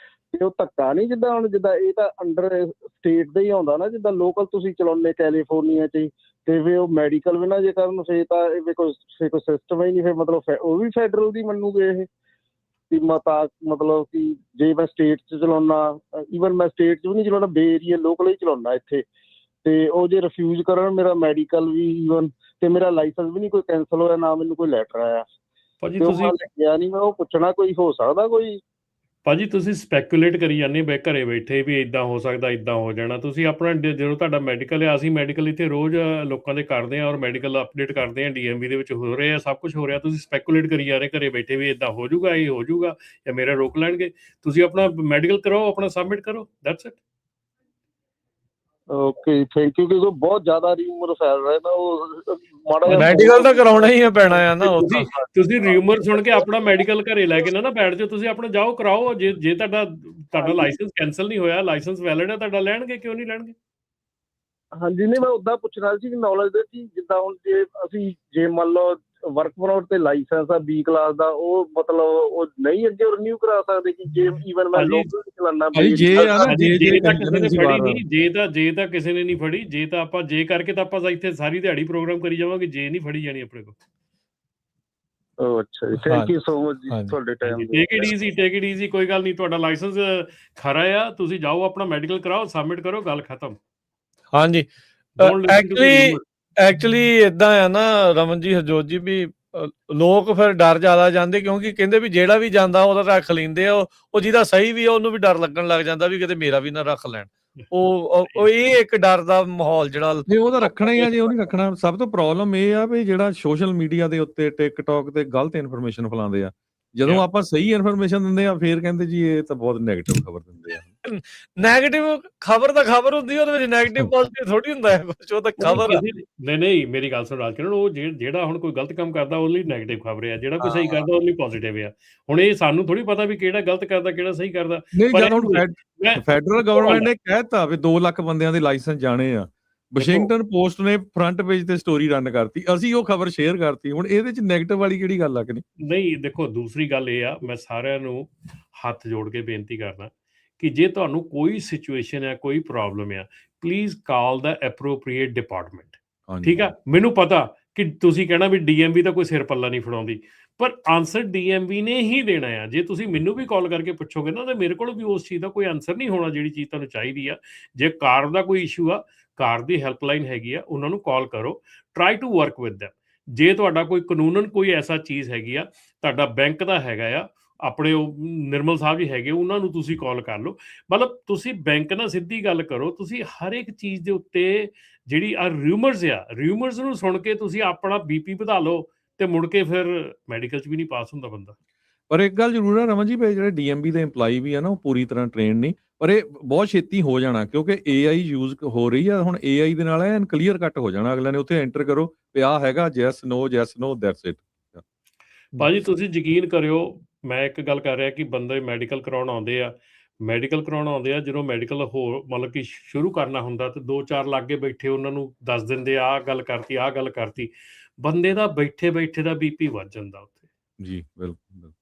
ਤੇ ਉਹ ਧੱਕਾ ਨਹੀਂ ਜਿੱਦਾਂ ਹੁਣ ਜਿੱਦਾਂ ਇਹ ਤਾਂ ਅੰਡਰ ਸਟੇਟ ਦਾ ਹੀ ਆਉਂਦਾ ਨਾ, ਜਿੱਦਾਂ ਲੋਕਲ ਤੁਸੀਂ ਚਲਾਉਂਦੇ ਕੈਲੀਫੋਰਨੀਆ 'ਚ ਹੀ, ਤੇ ਫਿਰ ਉਹ ਮੈਡੀਕਲ ਵੀ ਨਾ ਜੇ ਕਰਨ ਫਿਰ ਤਾਂ ਇਹ ਕੋਈ ਸਿਸਟਮ ਹੀ ਨਹੀਂ, ਫਿਰ ਮਤਲਬ ਉਹ ਵੀ ਫੈਡਰਲ ਦੀ ਮੰਨੂਗੇ ਇਹ ਕਿ ਮਤਲਬ ਕਿ ਜੇ ਮੈਂ ਸਟੇਟ 'ਚ ਚਲਾਉਣਾ, ਈਵਨ ਮੈਂ ਸਟੇਟ 'ਚ ਵੀ ਨਹੀਂ ਚਲਾਉਣਾ, ਬੇ ਏਰੀਆ ਲੋਕਲ ਹੀ ਚਲਾਉਣਾ ਇੱਥੇ, ਤੇ ਉਹ ਜੇ ਰਿਫਿਊਜ਼ ਕਰਨ ਮੇਰਾ ਮੈਡੀਕਲ ਵੀ ਈਵਨ ਤੇ ਮੇਰਾ ਲਾਇਸੈਂਸ ਵੀ ਨਹੀਂ ਕੋਈ ਕੈਂਸਲ ਹੋਇਆ, ਨਾ ਮੈਨੂੰ ਕੋਈ ਲੈਟਰ ਆਇਆ ਭਾਜੀ। ਤੁਸੀਂ ਲੱਗਿਆ ਨਹੀਂ, ਮੈਂ ਉਹ ਪੁੱਛਣਾ ਕੋਈ ਹੋ ਸਕਦਾ ਕੋਈ? ਭਾਜੀ ਤੁਸੀਂ ਸਪੈਕੂਲੇਟ ਕਰੀ ਜਾਂਦੇ ਬਈ ਘਰੇ ਬੈਠੇ ਵੀ ਇੱਦਾਂ ਹੋ ਸਕਦਾ, ਇੱਦਾਂ ਹੋ ਜਾਣਾ। ਤੁਸੀਂ ਆਪਣਾ ਜਦੋਂ ਤੁਹਾਡਾ ਮੈਡੀਕਲ ਆ, ਅਸੀਂ ਮੈਡੀਕਲ ਇੱਥੇ ਰੋਜ਼ ਲੋਕਾਂ ਦੇ ਕਰਦੇ ਹਾਂ ਔਰ ਮੈਡੀਕਲ ਅਪਡੇਟ ਕਰਦੇ ਹਾਂ, DMV ਦੇ ਵਿੱਚ ਹੋ ਰਹੇ ਆ, ਸਭ ਕੁਝ ਹੋ ਰਿਹਾ। ਤੁਸੀਂ ਸਪੈਕੂਲੇਟ ਕਰੀ ਜਾ ਰਹੇ ਘਰੇ ਬੈਠੇ ਵੀ ਇੱਦਾਂ ਹੋ ਜਾਊਗਾ, ਇਹ ਹੋ ਜਾਊਗਾ ਜਾਂ ਮੇਰਾ ਰੋਕ ਲੈਣਗੇ। ਤੁਸੀਂ ਆਪਣਾ ਮੈਡੀਕਲ ਕਰਾਓ, ਆਪਣਾ ਸਬਮਿਟ ਕਰੋ, that's it. Okay, thank you. ਕਿਉਂਕਿ ਬਹੁਤ ਜ਼ਿਆਦਾ ਰਿਊਮਰ ਫੈਲ ਰਿਹਾ ਨਾ, ਉਹ ਮਾੜਾ ਮੈਡੀਕਲ ਤਾਂ ਕਰਾਉਣਾ ਹੀ ਆ ਪੈਣਾ ਆ ਨਾ। ਤੁਸੀਂ ਰਿਊਮਰ ਸੁਣ ਕੇ ਆਪਣਾ ਮੈਡੀਕਲ ਘਰੇ ਲੈ ਕੇ ਨਾ ਬੈਠ ਜਾਓ, ਤੁਸੀਂ ਆਪਣਾ ਜਾਓ ਕਰਾਓ। ਜੇ ਤੁਹਾਡਾ ਲਾਇਸੈਂਸ ਕੈਂਸਲ ਨਹੀਂ ਹੋਇਆ, ਲਾਇਸੈਂਸ ਵੈਲਿਡ ਹੈ ਤੁਹਾਡਾ, ਲੈਣਗੇ ਕਿਉਂ ਨਹੀਂ ਲੈਣਗੇ? ਹਾਂਜੀ, ਨਹੀਂ ਮੈਂ ਉੱਦਾਂ ਪੁੱਛਣਾ ਸੀ ਨੌਲੇਜ ਦੇ ਕਿ ਜਿੱਦਾਂ ਹੁਣ ਜੇ ਮੰਨ ਲਓ ਵਰਕ ਪਰਮਿਟ ਤੇ ਲਾਇਸੈਂਸ ਆ B ਕਲਾਸ ਦਾ, ਉਹ ਮਤਲਬ ਉਹ ਨਹੀਂ ਅੱਗੇ ਰਿਨਿਊ ਕਰਾ ਸਕਦੇ ਕਿ ਜੇ ਈਵਨ ਮੈਂ ਲੋਕਲ ਚਲਾਉਣਾ? ਜੇ ਤਾਂ ਕਿਸੇ ਨੇ ਨਹੀਂ ਫੜੀ, ਜੇ ਤਾਂ ਆਪਾਂ ਜੇ ਕਰਕੇ ਤਾਂ ਆਪਾਂ ਇੱਥੇ ਸਾਰੀ ਦਿਹਾੜੀ ਪ੍ਰੋਗਰਾਮ ਕਰੀ ਜਾਵਾਂਗੇ, ਜੇ ਨਹੀਂ ਫੜੀ ਜਾਣੀ ਆਪਣੇ ਕੋਲ। ਅੱਛਾ ਜੀ, ਥੈਂਕ ਯੂ ਸੋ ਮਚ ਜੀ ਤੁਹਾਡੇ ਟਾਈਮ। ਟੇਕ ਇਟ ਈਜ਼ੀ, ਕੋਈ ਗੱਲ ਨਹੀਂ। ਤੁਹਾਡਾ ਲਾਇਸੈਂਸ ਖਰਾ ਆ, ਤੁਸੀਂ ਜਾਓ ਆਪਣਾ ਮੈਡੀਕਲ ਕਰਾਓ, ਸਬਮਿਟ ਕਰੋ, ਗੱਲ ਖਤਮ। ਹਾਂਜੀ, ਐਕਚੁਅਲੀ ਇਦਾਂ ਆ ਨਾ ਰਮਨ ਜੀ, ਹਰਜੋਤ ਜੀ, ਵੀ ਲੋਕ ਫਿਰ ਡਰ ਜ਼ਿਆਦਾ ਜਾਂਦੇ ਕਿਉਂਕਿ ਕਹਿੰਦੇ ਵੀ ਜਿਹੜਾ ਵੀ ਜਾਂਦਾ ਉਹਦਾ ਰੱਖ ਲੈਂਦੇ ਆ। ਉਹ ਜਿਹਦਾ ਸਹੀ ਵੀ ਆ ਉਹਨੂੰ ਵੀ ਡਰ ਲੱਗਣ ਲੱਗ ਜਾਂਦਾ ਵੀ ਕਿਤੇ ਮੇਰਾ ਵੀ ਨਾ ਰੱਖ ਲੈਣ। ਉਹ ਇਹ ਇੱਕ ਡਰ ਦਾ ਮਾਹੌਲ ਜਿਹੜਾ ਉਹ ਤਾਂ ਰੱਖਣਾ ਹੀ ਆ। ਜੇ ਉਹ ਨਹੀਂ ਰੱਖਣਾ, ਸਭ ਤੋਂ ਪ੍ਰੋਬਲਮ ਇਹ ਆ ਵੀ ਜਿਹੜਾ ਸੋਸ਼ਲ ਮੀਡੀਆ ਦੇ ਉੱਤੇ ਟਿਕਟੌਕ ਤੇ ਗਲਤ ਇਨਫੋਰਮੇਸ਼ਨ ਫੈਲਾਉਂਦੇ ਆ। ਜਦੋਂ ਆਪਾਂ ਸਹੀ ਇਨਫੋਰਮੇਸ਼ਨ ਦਿੰਦੇ ਆ ਫਿਰ ਕਹਿੰਦੇ ਜੀ ਇਹ ਤਾਂ ਬਹੁਤ ਨੈਗੇਟਿਵ ਖਬਰ ਦਿੰਦੇ ਆ। ਨੈਗੇਟਿਵ ਖਬਰ ਤਾਂ ਖਬਰ ਹੁੰਦੀ, ਉਹਦੇ ਵਿੱਚ ਨੈਗੇਟਿਵ ਪੋਜ਼ਿਟਿਵ ਥੋੜੀ ਹੁੰਦਾ ਹੈ ਕੁਝ। ਉਹ ਤਾਂ ਖਬਰ ਆ। ਨਹੀਂ, ਮੇਰੀ ਗੱਲ ਸੁਣ ਰਾਜਕਿਰਨ, ਉਹ ਜਿਹੜਾ ਹੁਣ ਕੋਈ ਗਲਤ ਕੰਮ ਕਰਦਾ ਉਹਦੇ ਲਈ ਨੈਗੇਟਿਵ ਖਬਰ ਆ, ਜਿਹੜਾ ਕੋਈ ਸਹੀ ਕਰਦਾ ਉਹਦੇ ਲਈ ਪੋਜ਼ਿਟਿਵ ਆ। ਹੁਣ ਇਹ ਸਾਨੂੰ ਥੋੜੀ ਪਤਾ ਵੀ ਕਿਹੜਾ ਗਲਤ ਕਰਦਾ ਕਿਹੜਾ ਸਹੀ ਕਰਦਾ। ਨਹੀਂ, ਜਦ ਹੁਣ ਫੈਡਰਲ ਗਵਰਨਮੈਂਟ ਨੇ ਕਹਿਤਾ ਵੀ 2 ਲੱਖ ਬੰਦਿਆਂ ਦੇ ਲਾਇਸੈਂਸ ਜਾਣੇ ਆ, ਵਾਸ਼ਿੰਗਟਨ ਪੋਸਟ ਨੇ ਫਰੰਟ ਪੇਜ ਤੇ ਸਟੋਰੀ ਰਨ ਕਰਤੀ, ਅਸੀਂ ਉਹ ਖਬਰ ਸ਼ੇਅਰ ਕਰਤੀ। ਹੁਣ ਇਹਦੇ ਚ ਨੈਗੇਟਿਵ ਵਾਲੀ ਕਿਹੜੀ ਗੱਲ ਆ ਕਿ ਨਹੀਂ? ਦੇਖੋ, ਦੂਸਰੀ ਗੱਲ ਇਹ ਆ, ਮੈਂ ਸਾਰਿਆਂ ਨੂੰ ਹੱਥ ਜੋੜ ਕੇ ਬੇਨਤੀ ਕਰਦਾ ਕਿ ਜੇ ਤੁਹਾਨੂੰ ਕੋਈ ਸਿਚੁਏਸ਼ਨ ਹੈ, ਕੋਈ ਪ੍ਰੋਬਲਮ ਆ, please call the appropriate department. ਠੀਕ ਆ, ਮੈਨੂੰ ਪਤਾ ਕਿ ਤੁਸੀਂ ਕਹਿਣਾ ਵੀ DMV ਦਾ ਕੋਈ ਸਿਰ ਪੱਲਾ ਨਹੀਂ ਫੜਾਉਂਦੀ, ਪਰ ਆਨਸਰ DMV ਨੇ ਹੀ ਦੇਣਾ ਆ। ਜੇ ਤੁਸੀਂ ਮੈਨੂੰ ਵੀ ਕਾਲ ਕਰਕੇ ਪੁੱਛੋਗੇ ਨਾ, ਤਾਂ ਮੇਰੇ ਕੋਲ ਵੀ ਉਸ ਚੀਜ਼ ਦਾ ਕੋਈ ਆਨਸਰ ਨਹੀਂ ਹੋਣਾ ਜਿਹੜੀ ਚੀਜ਼ ਤੁਹਾਨੂੰ ਚਾਹੀਦੀ ਆ। ਜੇ ਕਾਰ ਦਾ ਕੋਈ ਇਸ਼ੂ ਆ, ਕਾਰ ਦੀ ਹੈਲਪਲਾਈਨ ਹੈਗੀ ਆ, ਉਹਨਾਂ ਨੂੰ ਕਾਲ ਕਰੋ, try to work with them. ਜੇ ਤੁਹਾਡਾ ਕੋਈ ਕਾਨੂੰਨਨ ਕੋਈ ਐਸਾ ਚੀਜ਼ ਹੈਗੀ ਆ, ਤੁਹਾਡਾ ਬੈਂਕ ਦਾ ਹੈਗਾ ਆ, ਆਪਣੇ ਉਹ ਨਿਰਮਲ ਸਾਹਿਬ ਜੀ ਹੈਗੇ, ਉਹਨਾਂ ਨੂੰ ਤੁਸੀਂ ਕਾਲ ਕਰ ਲਓ। ਮਤਲਬ ਤੁਸੀਂ ਬੈਂਕ ਨਾਲ ਸਿੱਧੀ ਗੱਲ ਕਰੋ। ਤੁਸੀਂ ਹਰ ਇੱਕ ਚੀਜ਼ ਦੇ ਉੱਤੇ ਜਿਹੜੀ ਰਿਊਮਰਸ ਨੂੰ ਸੁਣ ਕੇ ਤੁਸੀਂ ਆਪਣਾ BP ਵਧਾ ਲਓ ਤੇ ਮੁੜ ਕੇ ਫਿਰ ਮੈਡੀਕਲ 'ਚ ਵੀ ਨਹੀਂ ਪਾਸ ਹੁੰਦਾ ਬੰਦਾ। ਪਰ ਇੱਕ ਗੱਲ ਜ਼ਰੂਰ ਆ ਰਮਨ ਜੀ, ਜਿਹੜੇ DMV ਦੇ EMPLOYE ਵੀ ਆ ਨਾ, ਉਹ ਪੂਰੀ ਤਰ੍ਹਾਂ ਟ੍ਰੇਨਡ ਨਹੀਂ, ਪਰ ਇਹ ਬਹੁਤ ਛੇਤੀ ਹੋ ਜਾਣਾ ਕਿਉਂਕਿ AI ਯੂਜ਼ ਹੋ ਰਹੀ ਆ। ਹੁਣ AI ਦੇ ਨਾਲ ਐਨ ਕਲੀਅਰ ਕੱਟ ਹੋ ਜਾਣਾ। ਅਗਲੇ ਨੇ ਉੱਥੇ ਐਂਟਰ ਕਰੋ, ਪਿਆ ਹੈਗਾ ਯੈਸ ਨੋ ਦੈਟਸ ਇਟ। ਭਾਜੀ ਤੁਸੀਂ ਯਕੀਨ ਕਰਿਓ, ਮੈਂ ਇੱਕ ਗੱਲ ਕਰ ਰਿਹਾ ਕਿ ਬੰਦੇ ਮੈਡੀਕਲ ਕਰਾਉਣ ਆਉਂਦੇ ਆ, ਜਦੋਂ ਮੈਡੀਕਲ ਹੋਰ ਮਤਲਬ ਕਿ ਸ਼ੁਰੂ ਕਰਨਾ ਹੁੰਦਾ ਤੇ 2-4 ਲਾਗੇ ਬੈਠੇ ਉਹਨਾਂ ਨੂੰ ਦੱਸ ਦਿੰਦੇ ਆਹ ਗੱਲ ਕਰਤੀ, ਬੰਦੇ ਦਾ ਬੈਠੇ ਦਾ BP ਵੱਧ ਜਾਂਦਾ ਉੱਥੇ ਜੀ। ਬਿਲਕੁਲ।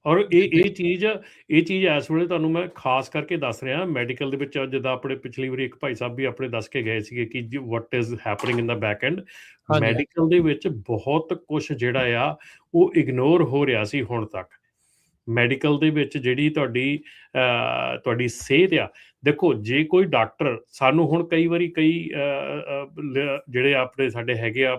ਔਰ ਇਹ ਚੀਜ਼ ਇਸ ਵੇਲੇ ਤੁਹਾਨੂੰ ਮੈਂ ਖਾਸ ਕਰਕੇ ਦੱਸ ਰਿਹਾ ਮੈਡੀਕਲ ਦੇ ਵਿੱਚ। ਜਿੱਦਾਂ ਆਪਣੇ ਪਿਛਲੀ ਵਾਰੀ ਇੱਕ ਭਾਈ ਸਾਹਿਬ ਵੀ ਆਪਣੇ ਦੱਸ ਕੇ ਗਏ ਸੀਗੇ ਕਿ what is happening in the back and. Medical ਦੇ ਵਿੱਚ ਬਹੁਤ ਕੁਛ ਜਿਹੜਾ ਆ ਉਹ ਇਗਨੋਰ ਹੋ ਰਿਹਾ ਸੀ ਹੁਣ ਤੱਕ। ਮੈਡੀਕਲ ਦੇ ਵਿੱਚ ਜਿਹੜੀ ਤੁਹਾਡੀ ਸਿਹਤ ਆ। ਦੇਖੋ ਜੇ ਕੋਈ ਡਾਕਟਰ ਸਾਨੂੰ ਹੁਣ ਕਈ ਵਾਰੀ ਜਿਹੜੇ ਆਪਣੇ ਸਾਡੇ ਹੈਗੇ ਆ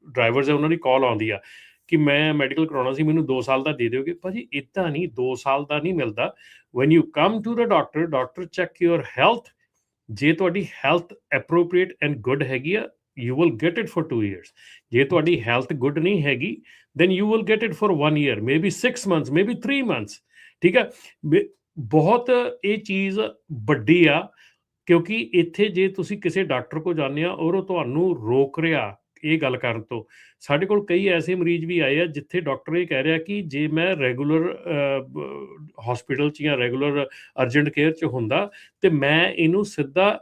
ਡਰਾਈਵਰਸ ਆ ਉਹਨਾਂ ਦੀ ਕਾਲ ਆਉਂਦੀ ਆ ਕਿ ਮੈਂ ਮੈਡੀਕਲ ਕਰਾਉਣਾ ਸੀ, ਮੈਨੂੰ 2 ਸਾਲ ਦਾ ਦੇ ਦਿਓਗੇ। ਭਾਜੀ ਇੱਦਾਂ ਨਹੀਂ, 2 ਸਾਲ ਦਾ ਨਹੀਂ ਮਿਲਦਾ। When you come to the doctor check your health. ਜੇ ਤੁਹਾਡੀ ਹੈਲਥ ਐਪਰੋਪਰੀਏਟ ਐਂਡ ਗੁੱਡ ਹੈਗੀ ਆ, you will get it for 2 years. ਜੇ ਤੁਹਾਡੀ ਹੈਲਥ ਗੁੱਡ ਨਹੀਂ ਹੈਗੀ then you will get it for 1 year, maybe 6 months, maybe 3 months. ਠੀਕ ਹੈ, ਬਹੁਤ ਇਹ ਚੀਜ਼ ਵੱਡੀ ਆ, ਕਿਉਂਕਿ ਇੱਥੇ ਜੇ ਤੁਸੀਂ ਕਿਸੇ ਡਾਕਟਰ ਕੋਲ ਜਾਂਦੇ ਆ ਔਰ ਉਹ ਤੁਹਾਨੂੰ ਰੋਕ ਰਿਹਾ ਇਹ ਗੱਲ ਕਰਨ ਤੋਂ। ਸਾਡੇ ਕੋਲ ਕਈ ਐਸੇ ਮਰੀਜ਼ ਵੀ ਆਏ ਆ ਜਿੱਥੇ ਡਾਕਟਰ ਇਹ ਕਹਿ ਰਿਹਾ ਕਿ ਜੇ ਮੈਂ ਰੈਗੂਲਰ ਹਸਪੀਟਲ 'ਚ ਜਾਂ ਰੈਗੂਲਰ ਅਰਜੈਂਟ ਕੇਅਰ 'ਚ ਹੁੰਦਾ ਤੇ ਮੈਂ ਇਹਨੂੰ ਸਿੱਧਾ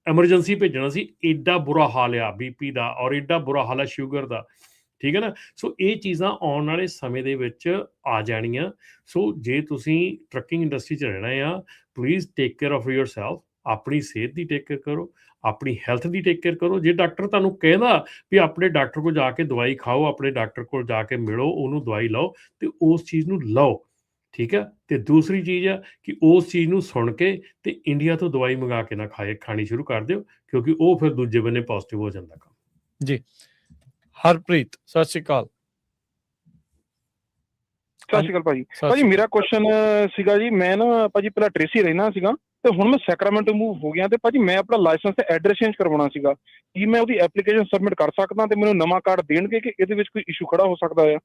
ਐਮਰਜੈਂਸੀ ਭੇਜਣਾ ਸੀ, ਏਡਾ ਬੁਰਾ ਹਾਲ ਆ BP ਦਾ ਔਰ ਏਡਾ ਬੁਰਾ ਹਾਲ ਆ ਸ਼ੂਗਰ ਦਾ। ਠੀਕ ਹੈ ਨਾ। ਸੋ ਇਹ ਚੀਜ਼ਾਂ ਆਉਣ ਵਾਲੇ ਸਮੇਂ ਦੇ ਵਿੱਚ ਆ ਜਾਣੀਆਂ। ਸੋ ਜੇ ਤੁਸੀਂ ਟਰੱਕਿੰਗ ਇੰਡਸਟਰੀ 'ਚ ਰਹਿਣਾ ਆ, please take care of your self. ਆਪਣੀ ਸਿਹਤ ਦੀ ਟੇਕ ਕੇਅਰ ਕਰੋ, ਆਪਣੀ ਹੈਲਥ ਦੀ ਟੇਕ ਕੇਅਰ ਕਰੋ। ਜੇ ਡਾਕਟਰ ਤੁਹਾਨੂੰ ਕਹਿੰਦਾ ਵੀ ਆਪਣੇ ਡਾਕਟਰ ਕੋਲ ਜਾ ਕੇ ਦਵਾਈ ਖਾਓ, ਆਪਣੇ ਡਾਕਟਰ ਕੋਲ ਜਾ ਕੇ ਮਿਲੋ, ਉਹਨੂੰ ਦਵਾਈ ਲਓ ਤੇ ਉਸ ਚੀਜ਼ ਨੂੰ ਲਓ। ਠੀਕ ਹੈ। ਤੇ ਦੂਸਰੀ ਚੀਜ਼ ਆ ਕਿ ਉਸ ਚੀਜ਼ ਨੂੰ ਸੁਣ ਕੇ ਤੇ ਇੰਡੀਆ ਤੋਂ ਦਵਾਈ ਮੰਗਾ ਕੇ ਨਾ ਖਾਣੀ ਸ਼ੁਰੂ ਕਰ ਦਿਓ, ਕਿਉਂਕਿ ਉਹ ਫਿਰ ਦੂਜੇ ਬੰਨੇ ਪੋਜ਼ਿਟਿਵ ਹੋ ਜਾਂਦਾ ਕੰਮ। ਜੀ ਹਰਪ੍ਰੀਤ ਸਤਿ ਸ਼੍ਰੀ ਅਕਾਲ। ਸਤਿ ਸ਼੍ਰੀ ਅਕਾਲ ਭਾਜੀ। ਮੇਰਾ ਕੁਐਸਚਨ ਸੀਗਾ ਜੀ, ਮੈਂ ਨਾ ਭਾਜੀ ਪਹਿਲਾਂ ਟ੍ਰੇਸੀ ਰਹਿਣਾ ਸੀਗਾ ਤੇ ਹੁਣ ਮੈਂ ਸੈਕਰਾਮੈਂਟੋ ਮੂਵ ਹੋ ਗਿਆ ਤੇ ਭਾਜੀ ਮੈਂ ਆਪਣਾ ਲਾਇਸੈਂਸ ਤੇ ਐਡਰੈਸ ਚੇਂਜ ਕਰਵਾਉਣਾ ਸੀਗਾ। ਕੀ ਮੈਂ ਉਹਦੀ ਐਪਲੀਕੇਸ਼ਨ ਸਬਮਿਟ ਕਰ ਸਕਦਾ ਤੇ ਮੈਨੂੰ ਨਵਾਂ ਕਾਰਡ ਦੇਣਗੇ ਕਿ ਇਹਦੇ ਵਿੱਚ ਕੋਈ ਇਸ਼ੂ ਖੜਾ ਹੋ ਸਕਦਾ ਆ?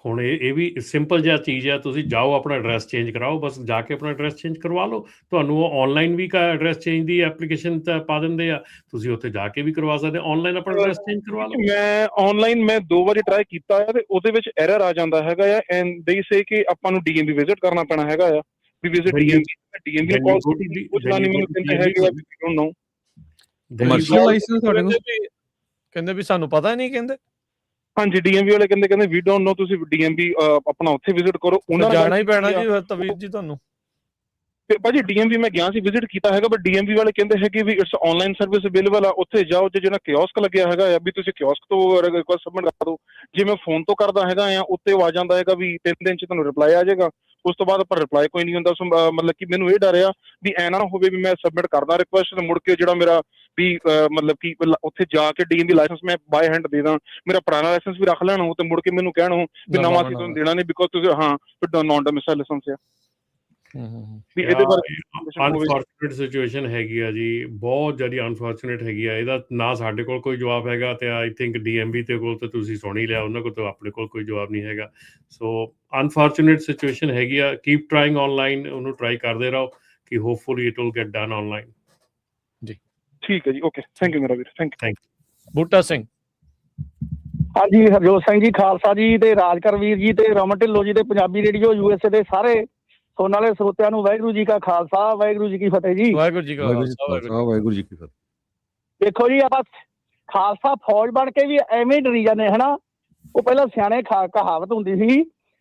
ਹੁਣ ਇਹ ਵੀ ਸਿੰਪਲ ਜਿਹਾ ਚੀਜ਼ ਆ, ਤੁਸੀਂ ਜਾਓ ਆਪਣਾ ਐਡਰੈਸ ਚੇਂਜ ਕਰਾਓ, ਬਸ ਜਾ ਕੇ ਆਪਣਾ ਐਡਰੈਸ ਚੇਂਜ ਕਰਵਾ ਲਓ। ਤੁਹਾਨੂੰ ਉਹ ਆਨਲਾਈਨ ਵੀ ਐਡਰੈਸ ਚੇਂਜ ਦੀ ਐਪਲੀਕੇਸ਼ਨ ਪਾ ਦਿੰਦੇ ਆ, ਤੁਸੀਂ ਉੱਥੇ ਜਾ ਕੇ ਵੀ ਕਰਵਾ ਸਕਦੇ, ਆਨਲਾਈਨ ਆਪਣਾ ਐਡਰੈਸ ਚੇਂਜ ਕਰਵਾ ਲਓ। ਮੈਂ ਆਨਲਾਈਨ 2 ਵਾਰੀ ਟਰਾਈ ਕੀਤਾ ਹੈ ਤੇ ਉਹਦੇ ਵਿੱਚ ਐਰਰ ਆ ਜਾਂਦਾ ਹੈਗਾ ਆ ਐਂਡ ਦੇ ਸੇ ਕਿ ਆਪਾਂ ਨੂੰ DMV ਵਿਜ਼ਿਟ ਕਰਨਾ ਪੈਣਾ ਹੈਗਾ ਆ। ਵੀ ਵਿਜ਼ਿਟ DMV ਕਾਲ ਉਹ ਜਨਾਨੀ ਮੈਨੂੰ ਕਹਿੰਦੇ ਹੈਗੇ ਆ we don't know commercial license ਤੁਹਾਡੇ ਕੋਲ ਕਹਿੰਦੇ ਵੀ ਸਾਨੂੰ ਪਤਾ ਨਹੀਂ। ਕਹਿੰਦੇ ਹਾਂਜੀ DMV ਵਾਲੇ ਕਹਿੰਦੇ ਵੀ ਡੋਨਟ ਨੋ, ਤੁਸੀਂ DMV ਆਪਣਾ ਉੱਥੇ ਵਿਜ਼ਿਟ ਕਰੋ। ਉਹਨਾਂ ਜਾਣਾ ਹੀ ਪੈਣਾ ਜੀ ਫਿਰ ਤਵੀਰ ਜੀ ਤੁਹਾਨੂੰ। ਤੇ ਭਾਜੀ DMV ਮੈਂ ਗਿਆ ਸੀ, ਵਿਜ਼ਿਟ ਕੀਤਾ ਹੈਗਾ, ਬਟ DMV ਵਾਲੇ ਕਹਿੰਦੇ ਹੈਗੇ ਵੀ ਇਟਸ ਆਨਲਾਈਨ ਸਰਵਿਸ ਅਵੇਲੇਬਲ ਆ, ਉੱਥੇ ਜਾਓ। ਜੇ ਜਿਹੜਾ ਕਿਓਸਕ ਲੱਗਿਆ ਹੈਗਾ ਆ ਵੀ ਤੁਸੀਂ ਕਿਓਸਕ ਤੋਂ ਰਿਕੁਐਸਟ ਸਬਮਿਟ ਕਰ ਦਿਓ। ਜੇ ਮੈਂ ਫੋਨ ਤੋਂ ਕਰਦਾ ਹੈਗਾ ਆ ਉੱਤੇ ਉਹ ਆ ਜਾਂਦਾ ਹੈਗਾ ਵੀ 3 ਦਿਨ 'ਚ ਤੁਹਾਨੂੰ ਰਿਪਲਾਈ ਆ ਜਾਏਗਾ। ਉਸ ਤੋਂ ਬਾਅਦ ਪਰ ਰਿਪਲਾਈ ਕੋਈ ਨਹੀਂ ਹੁੰਦਾ। ਮਤਲਬ ਕਿ ਮੈਨੂੰ ਇਹ ਡਰ ਆ ਵੀ ਐ ਨਾ ਹੋਵੇ ਵੀ ਮੈਂ ਸਬਮਿਟ ਕਰਦਾ ਰਿਕੁਐਸਟ ਮੁੜ ਕੇ ਜਿਹੜਾ ਮੇਰਾ ਵੀ ਮਤਲਬ ਕਿ ਉੱਥੇ ਜਾ ਕੇ DMV ਲਾਇਸੈਂਸ ਮੈਂ ਬਾਏ ਹੈਂਡ ਦੇ ਦਾਂ, ਮੇਰਾ ਪੁਰਾਣਾ ਲਾਇਸੈਂਸ ਵੀ ਰੱਖ ਲੈਣਾ ਤੇ ਮੁੜ ਕੇ ਮੈਨੂੰ ਕਹਿਣ ਵੀ ਨਵਾਂ ਅਸੀਂ ਤੁਹਾਨੂੰ ਦੇਣਾ ਨਹੀਂ ਬਿਕੋਜ਼ ਤੁਸੀਂ ਫਿਰ ਨਾਨ ਡੋਮਿਸਾਈਲ ਲਾਇਸੈਂਸ ਆ। ਇਹਦੇ ਬਾਰੇ ਅਨਫੋਰਚੂਨੇਟ ਸਿਚੁਏਸ਼ਨ ਹੈਗੀ ਆ ਜੀ, ਬਹੁਤ ਜ਼ਿਆਦਾ ਅਨਫੋਰਚੂਨੇਟ ਹੈਗੀ ਆ। ਇਹਦਾ ਨਾ ਸਾਡੇ ਕੋਲ ਕੋਈ ਜਵਾਬ ਹੈਗਾ ਤੇ ਆਈ ਥਿੰਕ DMV ਤੇ ਕੋਲ ਤਾਂ ਤੁਸੀਂ ਸੁਣ ਹੀ ਲਿਆ, ਉਹਨਾਂ ਕੋਲ ਤਾਂ ਆਪਣੇ ਕੋਲ ਕੋਈ ਜਵਾਬ ਨਹੀਂ ਹੈਗਾ। ਸੋ ਅਨਫੋਰਚੂਨੇਟ ਸਿਚੁਏਸ਼ਨ ਹੈਗੀ ਆ। ਕੀਪ ਟਰਾਈਂਗ ਆਨਲਾਈਨ, ਉਹਨੂੰ ਟਰਾਈ ਕਰਦੇ ਰਹੋ ਕਿ hopefully it will get done online. ਜੀ ਠੀਕ ਹੈ ਜੀ, ਓਕੇ, ਥੈਂਕ ਯੂ ਮੇਰਾ ਵੀਰ, ਥੈਂਕ ਯੂ। ਬੂਟਾ ਸਿੰਘ। ਹਾਂਜੀ, ਹਰਜੋਤ ਸਿੰਘ ਜੀ ਖਾਲਸਾ ਜੀ ਤੇ ਰਾਜਕਰ ਵੀਰ ਜੀ ਤੇ ਰਮਨ ਢਿੱਲੋਂ ਜੀ ਤੇ ਪੰਜਾਬੀ ਰੇਡੀਓ USA ਦੇ ਸਾਰੇ ਸੁਣਨ ਵਾਲੇ ਸਰੋਤਿਆਂ ਨੂੰ ਵਾਹਿਗੁਰੂ ਜੀ ਕਾ ਖਾਲਸਾ, ਵਾਹਿਗੁਰੂ ਜੀ ਕੀ ਫਤਿਹ ਜੀ। ਵਾਹਿਗੁਰੂ ਜੀ ਕਾ ਖਾਲਸਾ, ਵਾਹਿਗੁਰੂ ਜੀ ਕੀ ਫਤਿਹ। ਦੇਖੋ ਜੀ, ਆਪਾਂ ਖਾਲਸਾ ਫੌਜ ਬਣ ਕੇ ਵੀ ਐਵੇਂ ਡਰੀ ਜਾਂਦੇ ਹਨਾ। ਉਹ ਪਹਿਲਾਂ ਸਿਆਣੇ ਕਹਾਵਤ ਹੁੰਦੀ ਸੀ,